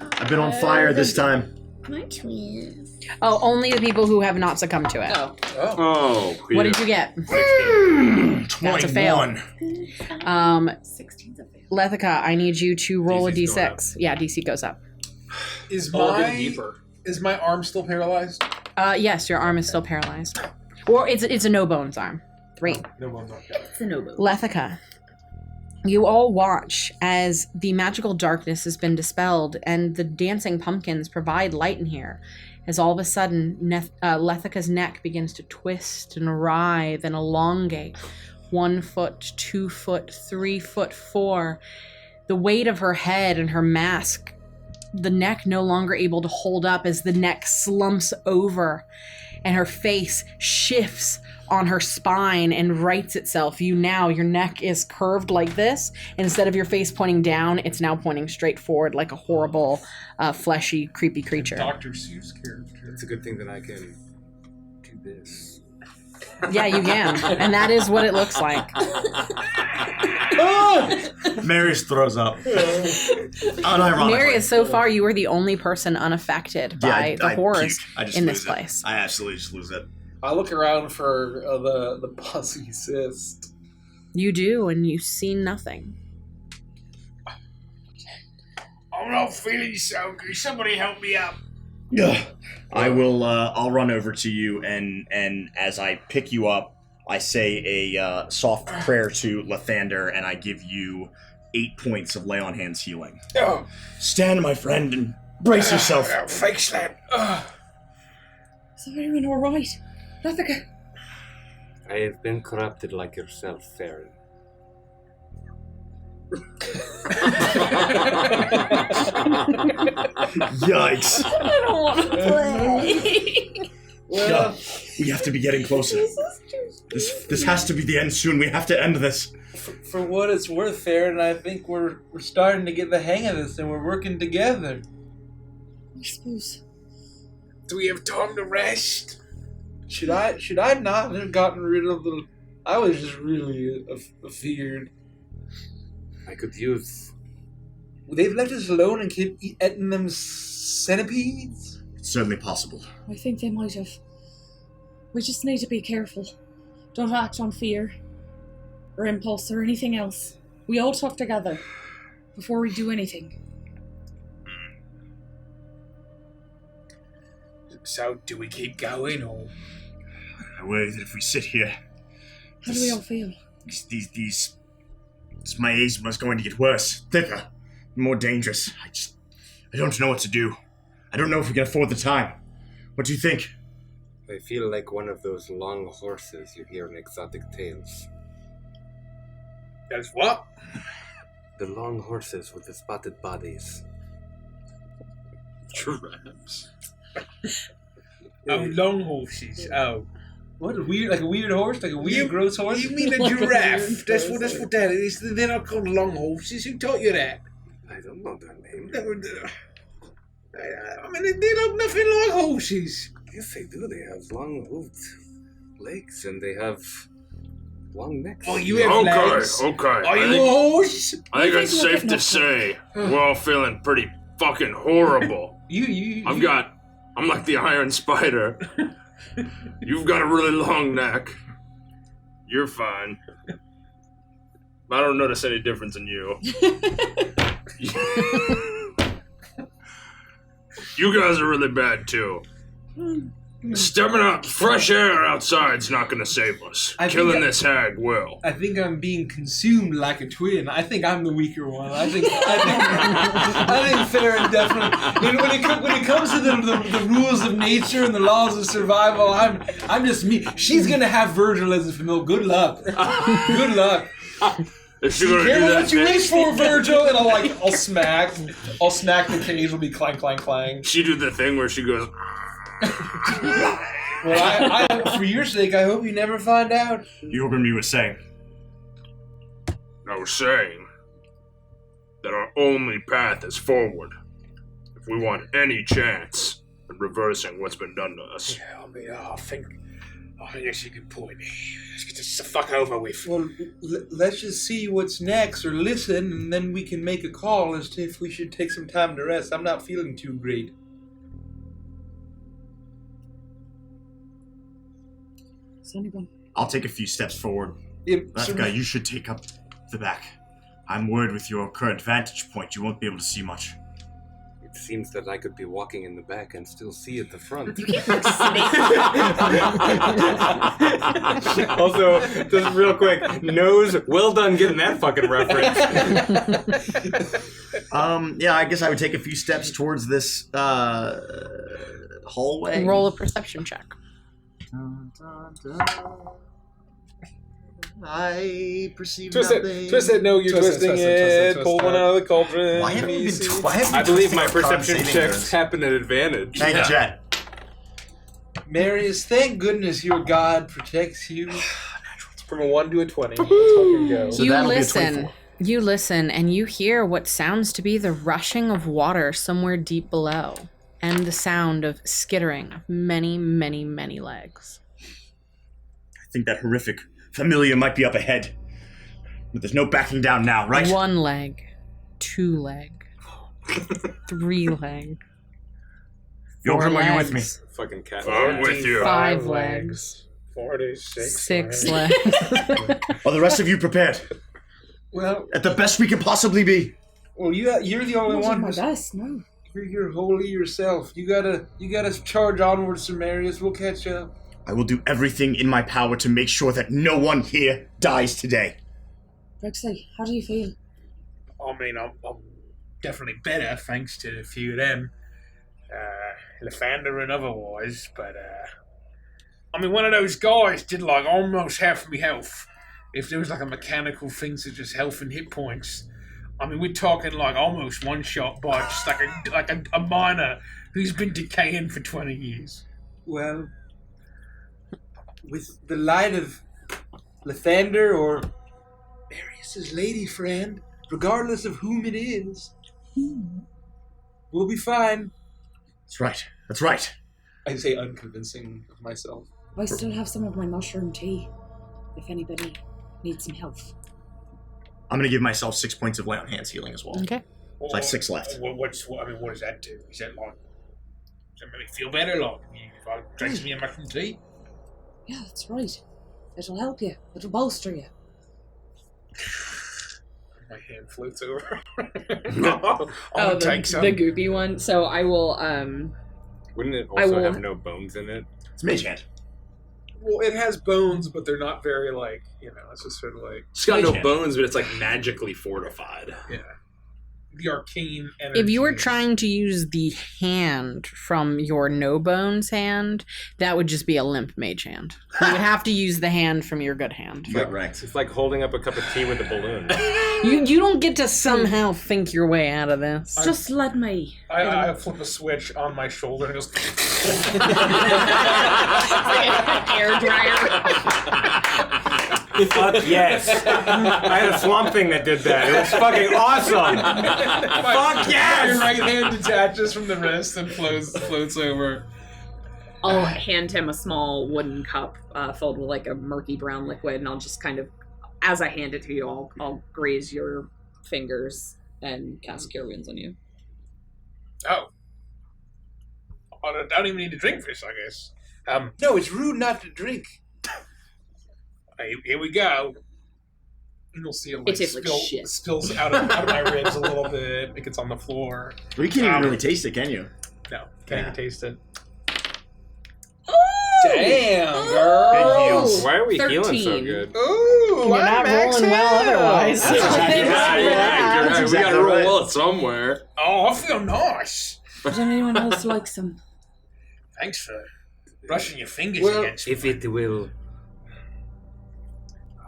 I've been on fire this time. My twins. Oh, only the people who have not succumbed to it. Oh. Oh, What did you get? 21. That's a fail. 16's a fail. Lethica, I need you to roll DC's a going d6. Yeah, DC goes up. Is Or get my deeper. is my arm still paralyzed? Yes, your arm is still paralyzed. Or it's a no bones arm. 3. No one's on. It's a no-bo. Lethica, you all watch as the magical darkness has been dispelled and the dancing pumpkins provide light in here. As all of a sudden, Lethica's neck begins to twist and writhe and elongate. 1 foot, 2 foot, 3 foot, 4. The weight of her head and her mask, the neck no longer able to hold up as the neck slumps over and her face shifts on her spine and rights itself. Your neck is curved like this. Instead of your face pointing down, it's now pointing straight forward like a horrible, fleshy, creepy creature. Dr. Seuss character. It's a good thing that I can do this. Yeah, you can. And that is what it looks like. Marius throws up. Unironically. Marius, so far, you are the only person unaffected by the horrors puke. I just in lose this it. place. I absolutely just lose it. I look around for the pussy cyst. You do, and you see nothing. I'm not feeling so good. Somebody help me up. Ugh. I will. I'll run over to you, and as I pick you up, I say a soft prayer to Lathander, and I give you 8 points of lay on hands healing. Oh, Stand, my friend, and brace yourself. fake slap. Is everyone all right? Lethica. I have been corrupted like yourself, Farron. Yikes! I don't want to play. Well, we have to be getting closer. This has to be the end soon. We have to end this. For what it's worth, Farron, I think we're starting to get the hang of this, and we're working together. I suppose. Do we have time to rest? Should I not have gotten rid of the? I was just really afeared. I could use. They've left us alone and keep eating them centipedes. It's certainly possible. I think they might have. We just need to be careful. Don't act on fear or impulse or anything else. We all talk together before we do anything. So, do we keep going, or? I worry that if we sit here, How do we all feel? these miasma is going to get worse, thicker, more dangerous. I don't know what to do. I don't know if we can afford the time. What do you think? I feel like one of those long horses you hear in exotic tales. That's what? The long horses with the spotted bodies. Giraffes. Oh, long horses. Oh. What a weird horse, like a weird gross horse. You mean a giraffe? That's what that is. They're not called long horses. Who taught you that? I don't know their name. I mean, they look nothing like horses. Yes, they do. They have long hooved legs and they have long necks. Oh, you have legs. Okay. Are you a horse? I think it's safe to say we're all feeling pretty fucking horrible. I'm like the Iron Spider. You've got a really long neck. You're fine. I don't notice any difference in you. You guys are really bad too. Stepping out, fresh air outside's not gonna save us. Killing this hag will. I think I'm being consumed like a twin. I think I'm the weaker one. I think fair and definitely. And when it comes to the rules of nature and the laws of survival, I'm just me. She's gonna have Virgil as a familiar. Good luck. Good luck. If you're gonna do Careful that, what you wish for, Virgil. And I'll smack the cage. Will be clang, clang, clang. she do the thing where she goes. Well, I for your sake, I hope you never find out. You remember you were saying. I was saying that our only path is forward. If we want any chance of reversing what's been done to us. Yeah, I think that's a good point. Let's get this the fuck over with. Well, let's just see what's next, or listen, and then we can make a call as to if we should take some time to rest. I'm not feeling too great. Is anyone? I'll take a few steps forward. Yep, Lefka, you should take up the back. I'm worried with your current vantage point, you won't be able to see much. It seems that I could be walking in the back and still see at the front. You can't like snake. Also, just real quick, nose, well done getting that fucking reference. Yeah, I guess I would take a few steps towards this hallway. Roll a perception check. I perceive Twist nothing. it. Twist it. No, you're twisting it. Pull one out of the cauldron. Why haven't you been? Why haven't you I believe twisting my up con perception saving checks throws? happen at advantage. Thank you, Jet. Marius, thank goodness your God protects you. From a 1 to a 20. Let's fucking go. So you that'll be a listen. 24. You listen, and you hear what sounds to be the rushing of water somewhere deep below, and the sound of skittering of many, many, many legs. I think that horrific familiar might be up ahead. But there's no backing down now, right? 1 leg, 2 leg, 3 leg. Yogrim, 4 are you with me? legs, Fucking cat. I'm with you. 5 legs, 46. 6 legs. Are the rest of you prepared? Well, At the best we can possibly be. you're the only I'm one. my best, no. You're holy yourself. You gotta charge onward, Sir Marius. We'll catch up. I will do everything in my power to make sure that no one here dies today. Brixley, how do you feel? I mean, I'm definitely better thanks to a few of them. Lathander and otherwise, but I mean, one of those guys did like almost half my health. If there was like a mechanical thing to just health and hit points, I mean, we're talking like almost one shot by just like a miner who's been decaying for 20 years. Well, with the light of Lathander or Marius's lady friend, regardless of whom it is, we'll be fine. That's right. That's right. I say unconvincing of myself. I still have some of my mushroom tea, if anybody needs some health. I'm gonna give myself 6 points of lay on hands healing as well. Okay. It's like 6 left. What does that do? Is that like? Does that make me feel better? Like, if I drink me a mushroom tea? Yeah, that's right. It'll help you. It'll bolster you. My hand floats over. Oh, take some. the goopy one. So I will. Wouldn't it I also will- have no bones in it? It's mage hand. Well, it has bones, but they're not very it's just sort of like It's got no Mage hand. bones, but it's like magically fortified. the arcane energy. If you were trying to use the hand from your no bones hand, that would just be a limp mage hand. You would have to use the hand from your good hand. Correct. It's like holding up a cup of tea with a balloon. You don't get to somehow think your way out of this. Just let me. I flip a switch on my shoulder and it goes. Air dryer. Fuck yes. I had a swamp thing that did that. It was fucking awesome. Fuck Your yes. right hand detaches from the wrist and floats over. I'll hand him a small wooden cup filled with like a murky brown liquid, and I'll just kind of, as I hand it to you, I'll graze your fingers and cast Cure Wounds on you. Oh. I don't even need to drink this, I guess. No, it's rude not to drink. Here we go. And you'll see it It tastes like shit. spills out of my ribs a little bit. It gets on the floor. Well, you can't even really taste it, can you? No, can't even taste it. Why are we healing so 13. good? Ooh, You're not rolling well otherwise. That's exactly Yeah, right. you're That's right. We exactly gotta roll right. well somewhere. Oh, I feel nice. Does anyone else like some? Thanks for brushing your fingers Well, against if me. it will.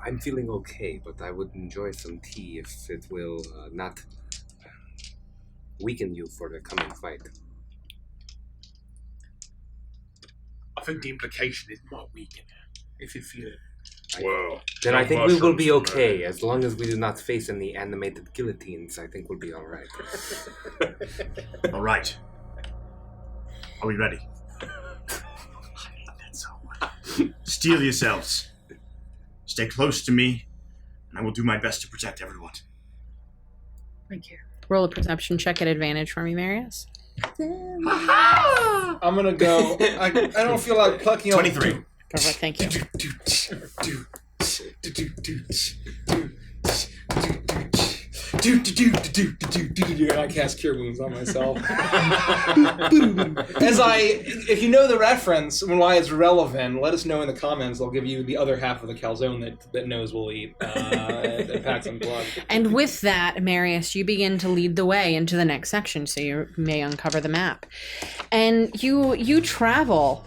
I'm feeling okay, but I would enjoy some tea if it will not weaken you for the coming fight. I think the implication is might weaken if you feel it. Well, Then no I think we will mushrooms be for okay, me. as long as we do not face any animated guillotines. I think we'll be all right. All right. Are we ready? Steel yourselves. Stay close to me, and I will do my best to protect everyone. Thank you. Roll a perception check at advantage for me, Marius. I'm gonna go. I don't feel like plucking on 23. Perfect, thank you. And I cast Cure Wounds on myself. If you know the reference and why it's relevant, let us know in the comments. I'll give you the other half of the calzone that knows we'll eat and pack some blood. And with that, Marius, you begin to lead the way into the next section, so you may uncover the map. And you travel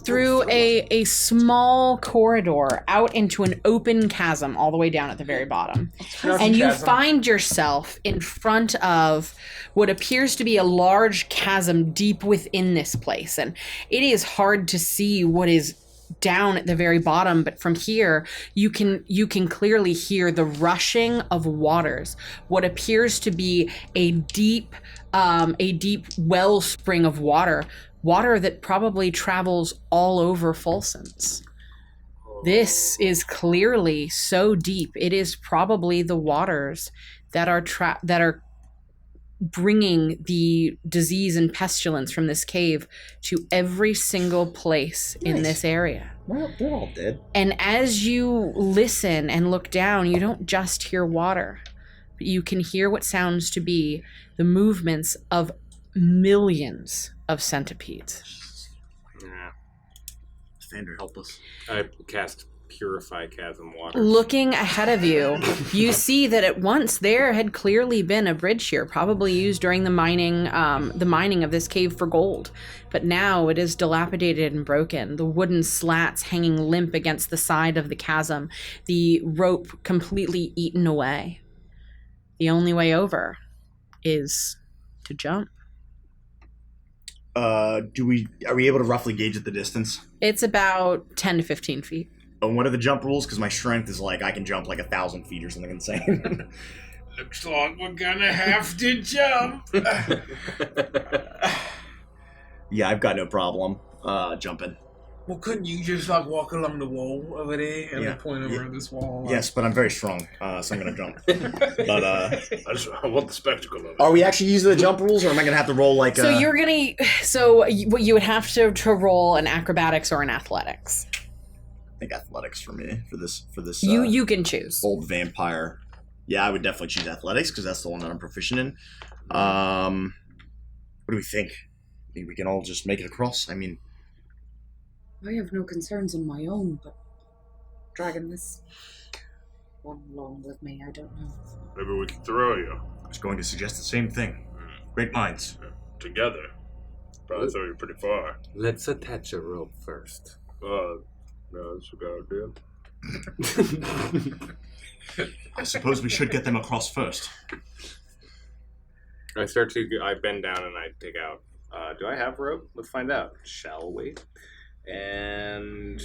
through a small corridor out into an open chasm all the way down at the very bottom. And you find yourself in front of what appears to be a large chasm deep within this place. And it is hard to see what is down at the very bottom, but from here you can clearly hear the rushing of waters, what appears to be a deep wellspring of water that probably travels all over Folson's. This is clearly so deep. It is probably the waters that are bringing the disease and pestilence from this cave to every single place in this area. Well, they're all dead. And as you listen and look down, you don't just hear water, but you can hear what sounds to be the movements of millions of centipedes. Yeah. Vander, help us. I cast Purify Chasm Water. Looking ahead of you, you see that at once there had clearly been a bridge here, probably used during the mining of this cave for gold. But now it is dilapidated and broken, the wooden slats hanging limp against the side of the chasm, the rope completely eaten away. The only way over is to jump. Are we able to roughly gauge at the distance? It's about 10 to 15 feet. And what are the jump rules? Because my strength is like I can jump like 1,000 feet or something insane. Looks like we're gonna have to jump. Yeah, I've got no problem jumping. Well, couldn't you just like walk along the wall over there and Yeah. point over this wall? Yes, but I'm very strong, so I'm gonna jump. But I want the spectacle of it. are we actually using the jump rules, or am I gonna have to roll like? So you would have to roll an acrobatics or an athletics. I think athletics for me for this. You can choose. Old vampire. Yeah, I would definitely choose athletics because that's the one that I'm proficient in. What do we think? I mean, we can all just make it across. I mean, I have no concerns on my own, but dragging this one along with me, I don't know. Maybe we can throw you I was going to suggest the same thing. Great minds. together. Probably throw you pretty far. Let's attach a rope first. No, that's a good idea. I suppose we should get them across first. I bend down and I dig out. Do I have rope? Let's find out. Shall we? And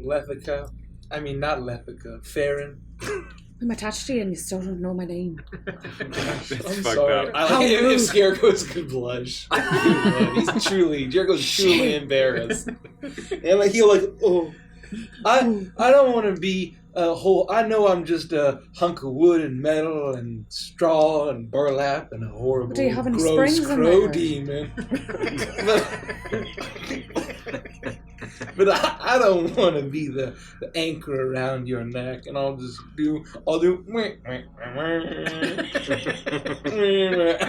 Lethica. I mean, not Lethica. Farron. I'm attached to you and you still don't know my name. I'm fucked sorry. up. I like if Scarecrow's could blush. Jericho's truly embarrassed. And like he'll I don't want to be a whole. I know I'm just a hunk of wood and metal and straw and burlap and a horrible, Do you have any gross springs in crow there? demon. But I don't want to be the anchor around your neck, and I'll do. I'm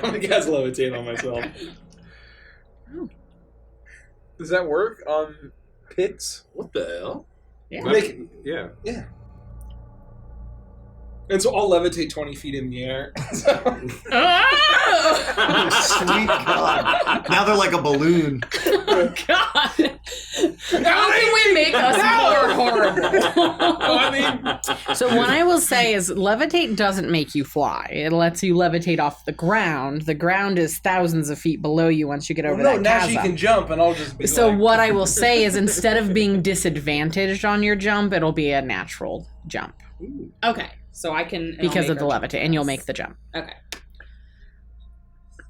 gonna cast levitate on myself. Oh. Does that work on pits. What the hell? Yeah. Yeah. Yeah. And so I'll levitate 20 feet in the air. Sweet God. Now they're like a balloon. God. How can we make us more horrible? So what I will say is levitate doesn't make you fly. It lets you levitate off the ground. The ground is thousands of feet below you once you get over that now chasm. she can jump, and I'll just be So like, what I will say is instead of being disadvantaged on your jump, it'll be a natural jump Okay, so I can because of the levitate, and you'll make the jump. Okay.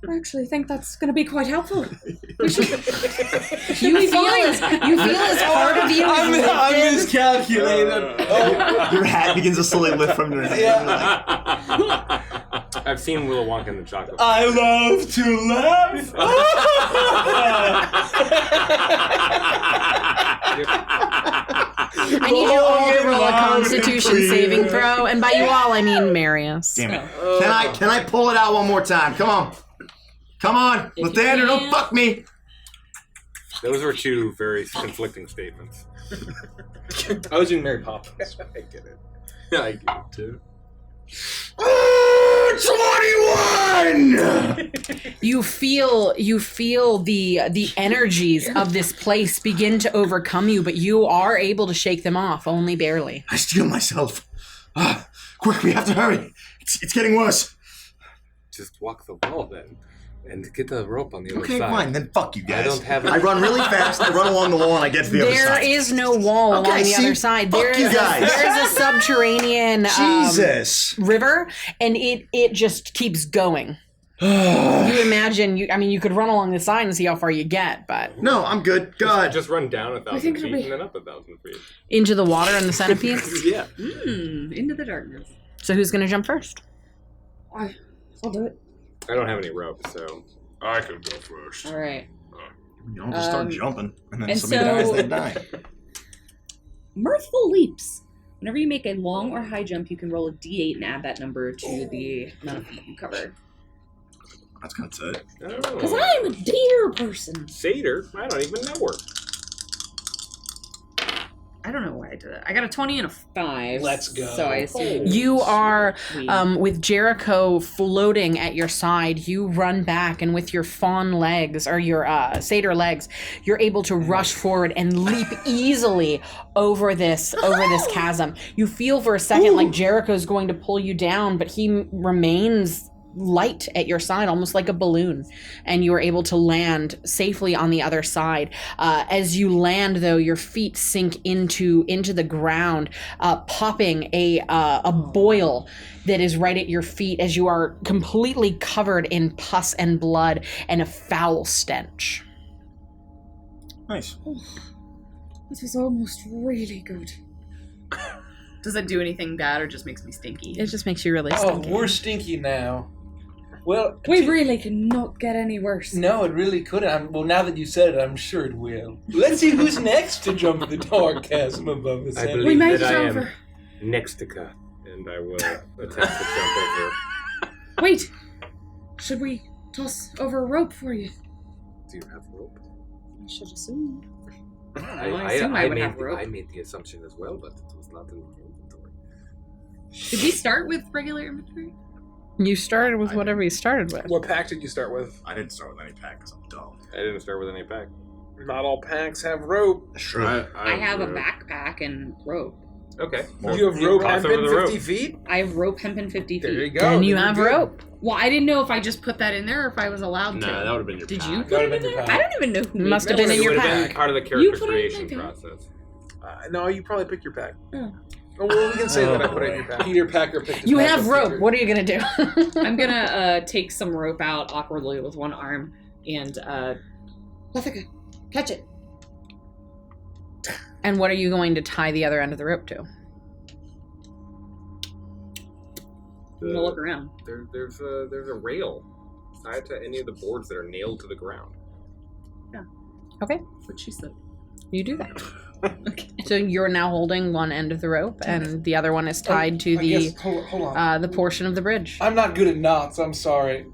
I actually think that's going to be quite helpful. You feel as part of you is I'm lifted. miscalculated. Your hat begins to slowly lift from your head. Yeah. I've seen Willy Wonka in the Chocolate. I love to laugh. I need you all to roll a Constitution saving throw, and by you all I mean Marius. Damn it. Can I pull it out one more time? Come on. Come on. If Lathander, you don't can. fuck me. Those were two very conflicting statements. I was doing Mary Poppins. I get it. I get it too. 21! You feel the energies of this place begin to overcome you, but you are able to shake them off, only barely. I steel myself. Quick, we have to hurry. It's getting worse. Just walk the wall then, and get a rope on the other Okay, side. fine. Then fuck you guys. I don't have. I run really fast. I run along the wall, and I get to the other There side. is no wall Okay, along the see? other side. Fuck you guys. There is a subterranean Jesus. river, and it just keeps going. You imagine, you could run along the side and see how far you get, but No, I'm good. God. Just run down 1,000 think feet it'll be- and then up 1,000 feet. into the water and the centipedes. Yeah. Into the darkness. So who's going to jump first? I'll do it. I don't have any rope, so I could go first. All right. You know, just start jumping, and then and somebody so- dies, they die. Mirthful leaps. Whenever you make a long or high jump, you can roll a d8 and add that number to the amount of feet you cover. That's kind of tight. Because oh. I'm a deer person. Satyr? I don't even know her. I don't know why I did it. I got a 20 and a 5. Let's go. So I assume You are, we- with Jericho floating at your side, you run back, and with your fawn legs, or your satyr legs, you're able to rush forward and leap easily over this chasm. You feel for a second like Jericho's going to pull you down, but he remains light at your side, almost like a balloon, and you are able to land safely on the other side. As you land, though, your feet sink into the ground, popping a boil that is right at your feet as you are completely covered in pus and blood and a foul stench. Nice. This was almost really good. Does it do anything bad or just makes me stinky? It just makes you really Oh, stinky. we're stinky now. Well, We really cannot get any worse. No, it really couldn't. Well, now that you said it, I'm sure it will. Let's see who's next to jump the dark chasm above us. I Henry. believe We made that it I over. am next to Ka, and I will attempt to jump over. Wait. Should we toss over a rope for you? Do you have rope? I should assume. I assume I would have rope. I made the assumption as well, but it was not in the inventory. Did we start with regular inventory? You started with whatever you started with. What pack did you start with? I didn't start with any pack because I'm dumb. I didn't start with any pack. Not all packs have rope. That's true. I have a backpack and rope. Okay. You have rope cross hempen over the 50 rope. feet? I have rope hempen 50 feet. There you go. Then you Then have you're good. rope. Well, I didn't know if I just put that in there or if I was allowed to. Nah, that would have been your Did pack. you That put it would've in been your there? pack. I don't even know who made Must have that. been in It your would have pack. been part of the You character put it in my creation pack. process. No, you probably picked your pack. Oh. Oh, well, we can say that I put it in your pack. Peter Packer picked his You pack have up rope. Peter. What are you gonna do? I'm gonna take some rope out awkwardly with one arm and Lethica, catch it. And what are you going to tie the other end of the rope to? I'm gonna look around. There's a rail tied to any of the boards that are nailed to the ground. Okay, What she said. you do that. So you're now holding one end of the rope, and the other one is tied to I the guess- hold on. the portion of the bridge. I'm not good at knots. I'm sorry.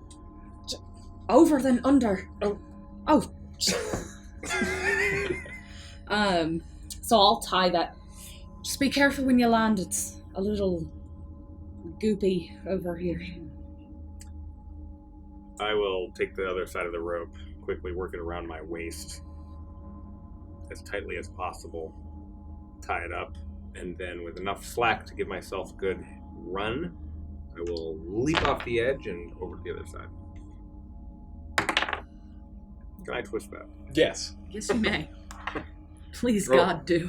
Over then under. Oh. Oh. So I'll tie that. Just be careful when you land. It's a little goopy over here. I will take the other side of the rope, quickly work it around my waist as tightly as possible, tie it up, and then with enough slack to give myself a good run, I will leap off the edge and over to the other side. Can I twist that? Yes. Yes, you may. Please, Roll. God, do.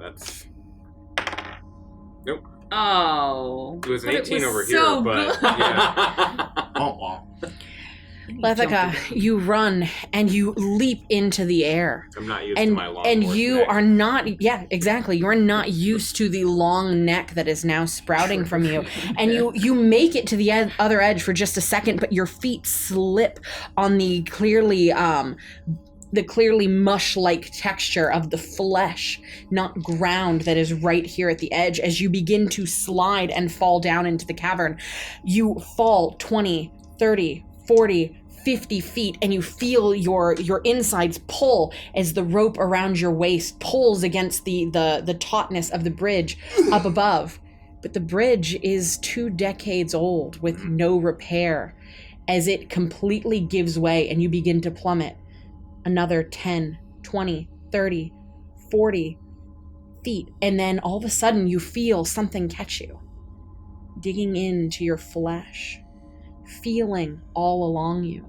That's... Nope. Oh. It was an but it 18 was over here, so but good. yeah. Lethica, you run and you leap into the air. I'm not used to And my long and horse you neck. are not, yeah, exactly. You are not used to the long neck that is now sprouting from you. And you make it to the other edge for just a second, but your feet slip on the clearly mush-like texture of the flesh, not ground, that is right here at the edge. As you begin to slide and fall down into the cavern, you fall 20, 30, 40, 50 feet, and you feel your insides pull as the rope around your waist pulls against the tautness of the bridge up above. But the bridge is 2 decades old with no repair. As it completely gives way and you begin to plummet another 10, 20, 30, 40 feet, and then all of a sudden you feel something catch you, digging into your flesh, feeling all along you.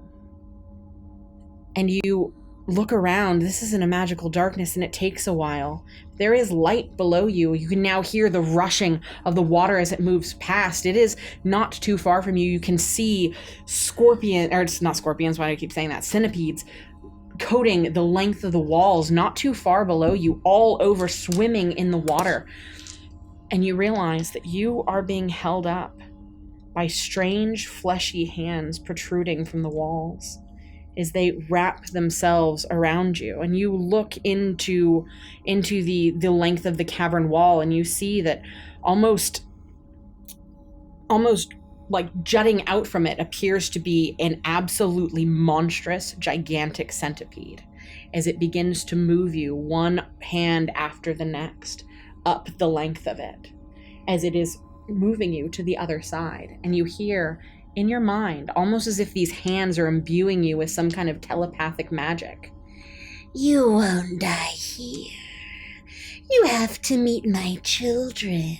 And you look around. This isn't a magical darkness, and it takes a while. There is light below you. You can now hear the rushing of the water as it moves past. It is not too far from you. You can see it's not scorpions, why do I keep saying that? Centipedes coating the length of the walls, not too far below you, all over, swimming in the water. And you realize that you are being held up by strange, fleshy hands protruding from the walls as they wrap themselves around you. And you look into the length of the cavern wall, and you see that almost like jutting out from it appears to be an absolutely monstrous, gigantic centipede as it begins to move you one hand after the next up the length of it, as it is moving you to the other side. And you hear in your mind, almost as if these hands are imbuing you with some kind of telepathic magic, You won't die here. You have to meet my children.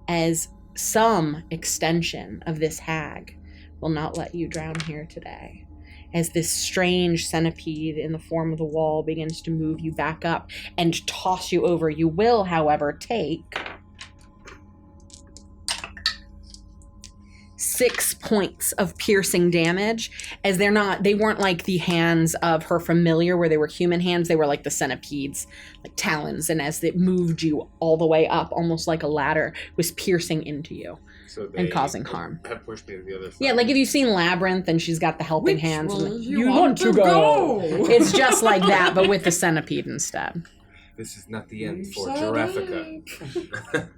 as some extension of this hag will not let you drown here today. As this strange centipede in the form of the wall begins to move you back up and toss you over. You will, however, take 6 points of piercing damage, as they weren't like the hands of her familiar where they were human hands. They were like the centipede's like talons, and as it moved you all the way up, almost like a ladder, was piercing into you and causing harm. Have pushed me to the other side. Yeah, like if you've seen Labyrinth and she's got the helping hands. will And you want to go? It's just like that, but with the centipede instead. This is not the end for Giraffica.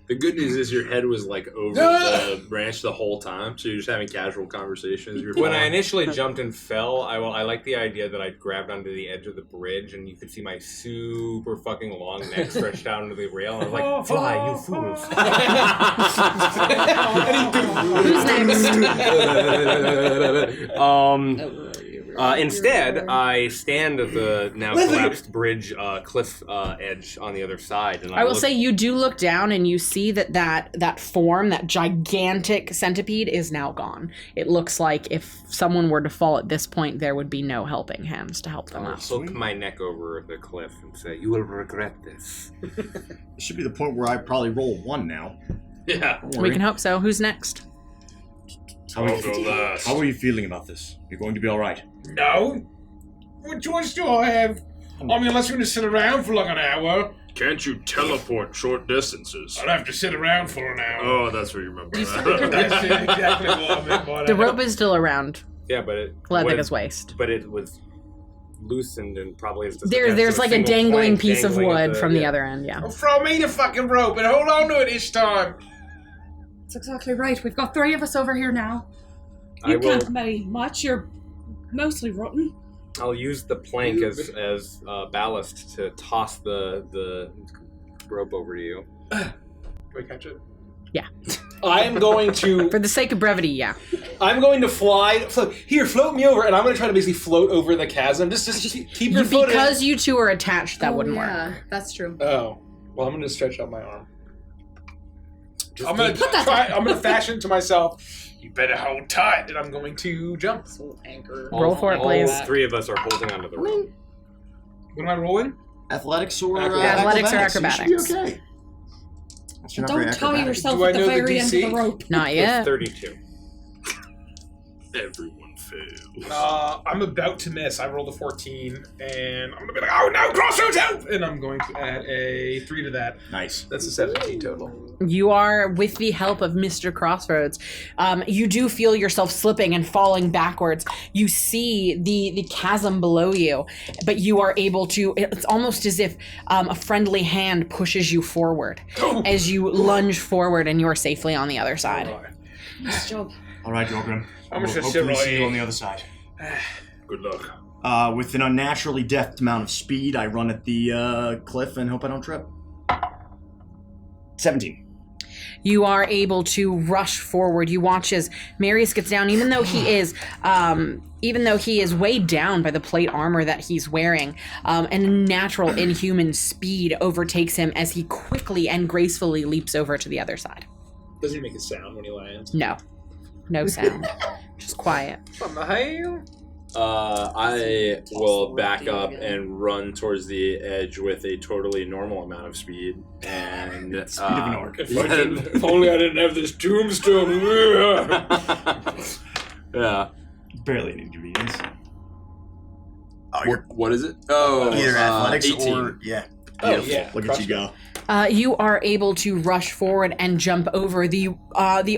The good news is your head was like over the branch the whole time, so you're just having casual conversations. You're When I fine. initially jumped and fell, I like the idea that I grabbed onto the edge of the bridge and you could see my super fucking long neck stretched out into the rail. And I was like, fly, you fools. Who's next? Instead, I stand at the now collapsed bridge cliff edge on the other side. And I will say you do look down and you see that form, that gigantic centipede, is now gone. It looks like if someone were to fall at this point, there would be no helping hands to help them I'll up. hook my neck over the cliff and say, You will regret this. It should be the point where I probably roll 1 now. Yeah. Don't We worry. can hope so. Who's next? How I'll go last. are you feeling about this? You're going to be all right. No. What choice do I have? I mean, unless we're going to sit around for like an hour. Can't you teleport short distances? I'd have to sit around for an hour. Oh, that's what you remember. That's exactly what I meant by that. The rope is still around yeah, but it Leathica's waist. But it was loosened and probably is just There's like a dangling piece of wood from the other end, yeah. Well, throw me the fucking rope and hold on to it this time. That's exactly right. We've got 3 of us over here now. I You will- can't weigh much. You're mostly rotten. I'll use the plank as ballast to toss the rope over to you. Do I catch it? Yeah. I am going to. For the sake of brevity, yeah. I'm going to fly. Float me over, and I'm going to try to basically float over the chasm. Just keep your foot in. Because you two are attached, that wouldn't work. That's true. Oh, well, I'm going to stretch out my arm. Just I'm going to fashion to myself. You better hold tight, and I'm going to jump. Anchor. Roll for it, please. All 3 of us are holding onto the rope. What am I rolling? Athletics or Athletics or acrobatics. You should be acrobatics. okay. You're not very Don't tie acrobatic. yourself Do I at the know the very end of the DC? rope. Not It's yet. 32. Everyone fails. I'm about to miss. I rolled a 14, and I'm going to be like, oh no, crossroads help! And I'm going to add a 3 to that. Nice. That's a 17 total. You are, with the help of Mr. Crossroads, you do feel yourself slipping and falling backwards. You see the chasm below you, but you are able to, it's almost as if a friendly hand pushes you forward as you lunge forward and you are safely on the other side. Nice job. All right, Jorgrim. I'm We'll just sit hopefully right see you here. on the other side. Good luck. With an unnaturally deft amount of speed, I run at the cliff and hope I don't trip. 17. You are able to rush forward. You watch as Marius gets down, even though he is weighed down by the plate armor that he's wearing, and natural inhuman speed overtakes him as he quickly and gracefully leaps over to the other side. Doesn't he make a sound when he lands? No sound. Just quiet. From the hail. I will back up and run towards the edge with a totally normal amount of speed. And Speed of an orc. If only I didn't have this tombstone. Yeah. Barely an inconvenience. What is it? Oh, Either athletics 18. or yeah. Oh, Beautiful. yeah. Look at you go. You are able to rush forward and jump over the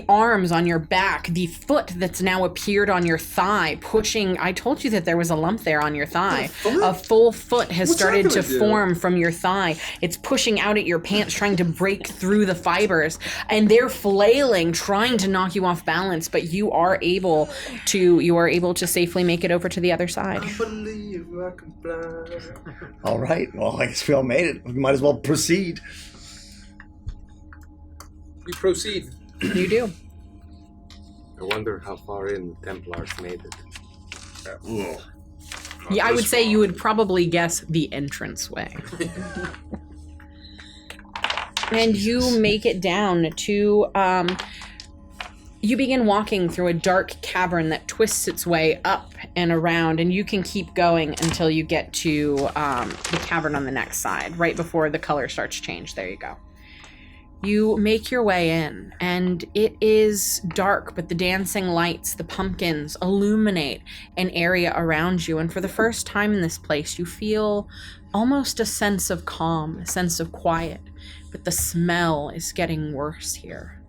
arms on your back, the foot that's now appeared on your thigh, pushing. I told you that there was a lump there on your thigh. A full foot has started to form from your thigh. It's pushing out at your pants, trying to break through the fibers, and they're flailing, trying to knock you off balance. But you are able to safely make it over to the other side. I believe I can fly. All right. Well, I guess we all made it. We might as well proceed. We proceed. You do. I wonder how far in Templars made it. Ooh. Yeah, I would say you would probably guess the entranceway. And you make it down to, you begin walking through a dark cavern that twists its way up and around, and you can keep going until you get to the cavern on the next side, right before the color starts to change. There you go. You make your way in, and it is dark, but the dancing lights, the pumpkins, illuminate an area around you. And for the first time in this place, you feel almost a sense of calm, a sense of quiet. But the smell is getting worse here.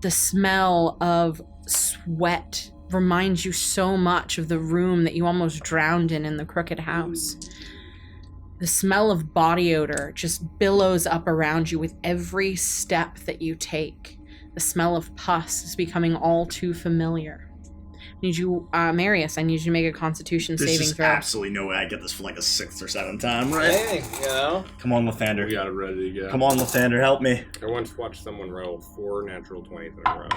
The smell of sweat reminds you so much of the room that you almost drowned in the Crooked House. The smell of body odor just billows up around you with every step that you take. The smell of pus is becoming all too familiar. I need you, Marius, I need you to make a Constitution There's saving just throw. absolutely no way I get this for like a 6th or 7th time, right? Dang, you know? Come on, Lathander. We got it ready to go. Come on, Lathander, help me. I once watched someone roll 4 natural 20s in a row.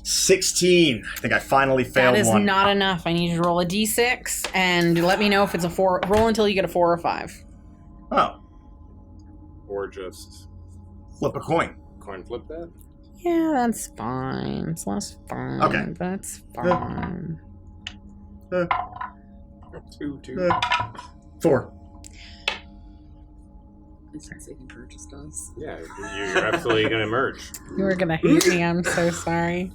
16. I think I finally failed That is one. not enough. I need you to roll a d6 and let me know if it's a 4. Roll until you get a 4 or 5. Oh, Or just flip a coin. coin flip that? Yeah, that's fine. It's less fun. Okay. That's fine. 2. 4. It's like he purchased us. Yeah, you're absolutely gonna merge. You were gonna hate me. I'm so sorry.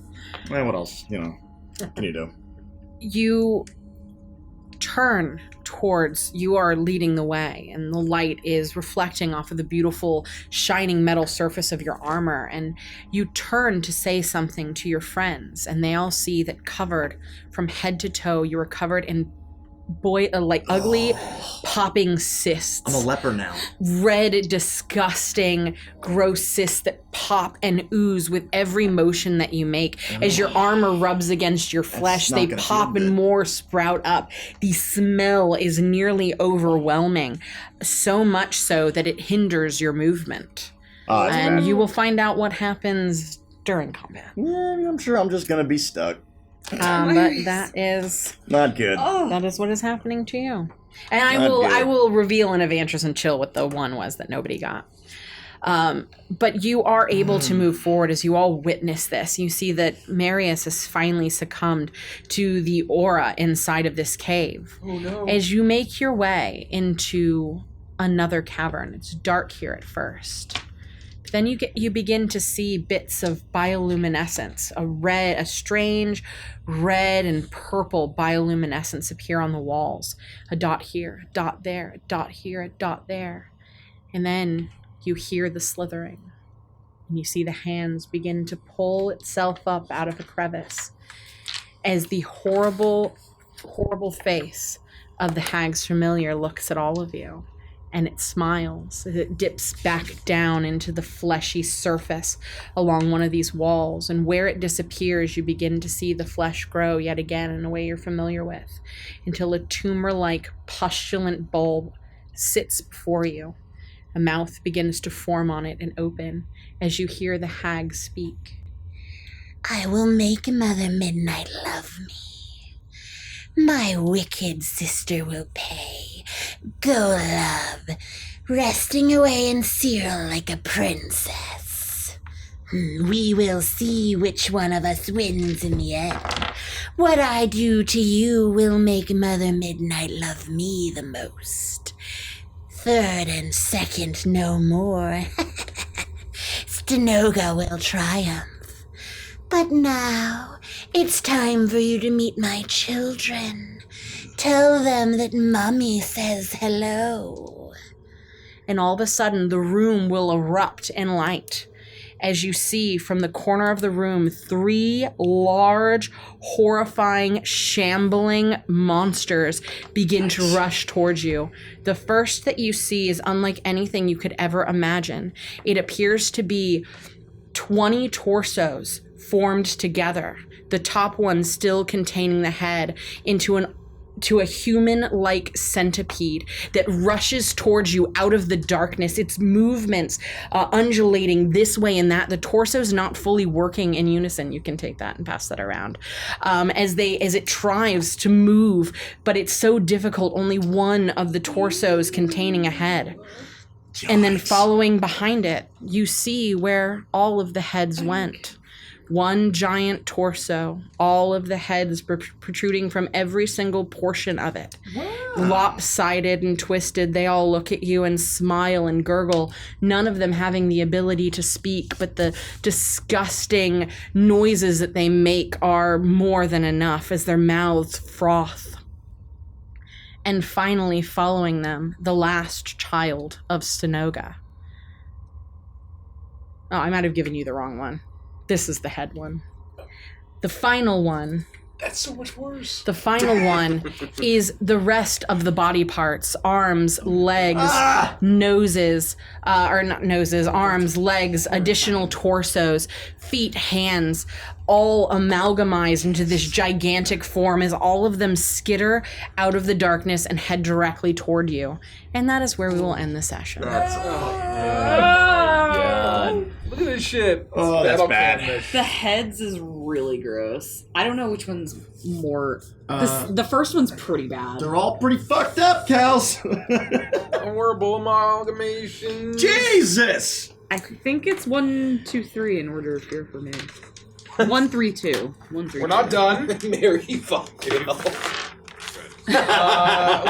Well, what else? What can you do? You turn towards, you are leading the way, and the light is reflecting off of the beautiful shining metal surface of your armor, and you turn to say something to your friends, and they all see that covered from head to toe, you are covered in ugly popping cysts. I'm a leper now. Red, disgusting, gross cysts that pop and ooze with every motion that you make. As your armor rubs against your flesh, they pop and more sprout up. The smell is nearly overwhelming, so much so that it hinders your movement. And you will find out what happens during combat. Yeah, I'm sure I'm just gonna be stuck. But that is not good. That is what is happening to you. And I will reveal in Evantris and Chill what the one was that nobody got. But you are able to move forward as you all witness this. You see that Marius has finally succumbed to the aura inside of this cave. Oh no. As you make your way into another cavern, it's dark here at first. Then you begin to see bits of bioluminescence, a strange red and purple bioluminescence appear on the walls. A dot here, a dot there, a dot here, a dot there. And then you hear the slithering. And you see the hands begin to pull itself up out of a crevice as the horrible, horrible face of the Hag's Familiar looks at all of you. And it smiles as it dips back down into the fleshy surface along one of these walls. And where it disappears, you begin to see the flesh grow yet again in a way you're familiar with, until a tumor-like pustulent bulb sits before you. A mouth begins to form on it and open as you hear the hag speak. I will make Mother Midnight love me. My wicked sister will pay. Go, love, resting away in Cyril like a princess. We will see which one of us wins in the end. What I do to you will make Mother Midnight love me the most. Third and second no more. Stenoga will triumph. But now, it's time for you to meet my children. Tell them that Mummy says hello. And all of a sudden, the room will erupt in light as you see from the corner of the room 3 large, horrifying, shambling monsters begin to rush towards you. The first that you see is unlike anything you could ever imagine. It appears to be 20 torsos formed together, the top one still containing the head, into a human-like centipede that rushes towards you out of the darkness, its movements undulating this way and that. The torso's not fully working in unison. You can take that and pass that around. As it tries to move, but it's so difficult, only one of the torsos containing a head. And then following behind it, you see where all of the heads went. One giant torso, all of the heads protruding from every single portion of it. Wow. Lopsided and twisted, they all look at you and smile and gurgle, none of them having the ability to speak, but the disgusting noises that they make are more than enough as their mouths froth. And finally, following them, the last child of Stenoga. Oh, I might have given you the wrong one. This is the head one. The final one. That's so much worse. The final one is the rest of the body parts. Arms, legs, noses, arms, legs, additional torsos, feet, hands, all amalgamized into this gigantic form as all of them skitter out of the darkness and head directly toward you. And that is where we will end the session. Look at this shit. Oh, that's bad. The heads is really gross. I don't know which one's more. The first one's pretty bad. They're all pretty fucked up, Kels. Horrible amalgamation. Jesus! I think it's 1, 2, 3 in order here for me. 1, 3, 2. 1, 3, We're not done. Mary, fucking hell.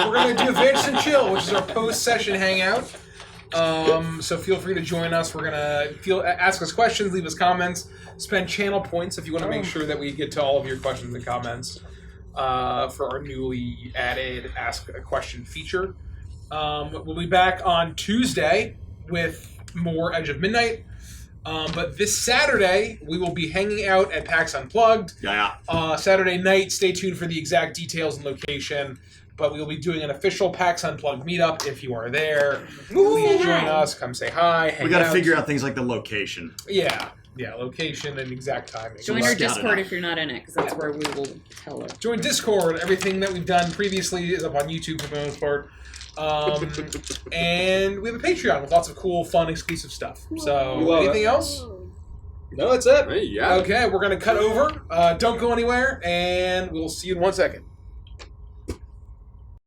We're gonna do Advance and Chill, which is our post-session hangout. So feel free to join us. We're gonna ask us questions, leave us comments, spend channel points if you want to make sure that we get to all of your questions and comments for our newly added Ask a Question feature. We'll be back on Tuesday with more Edge of Midnight. But this Saturday, we will be hanging out at PAX Unplugged. Yeah. Saturday night, stay tuned for the exact details and location. but we'll be doing an official PAX Unplugged meetup. If you are there, please join us. Come say hi. Hang We got to out. figure out things like the location. Yeah, location and exact timing. Join our Scout it Discord out. if you're not in it, because that's where we will tell it. Join Discord. Everything that we've done previously is up on YouTube for the most part. And we have a Patreon with lots of cool, fun, exclusive stuff. So, Love anything else? No, that's it. Hey, yeah. Okay, we're going to cut over. Don't go anywhere, and we'll see you in 1 second.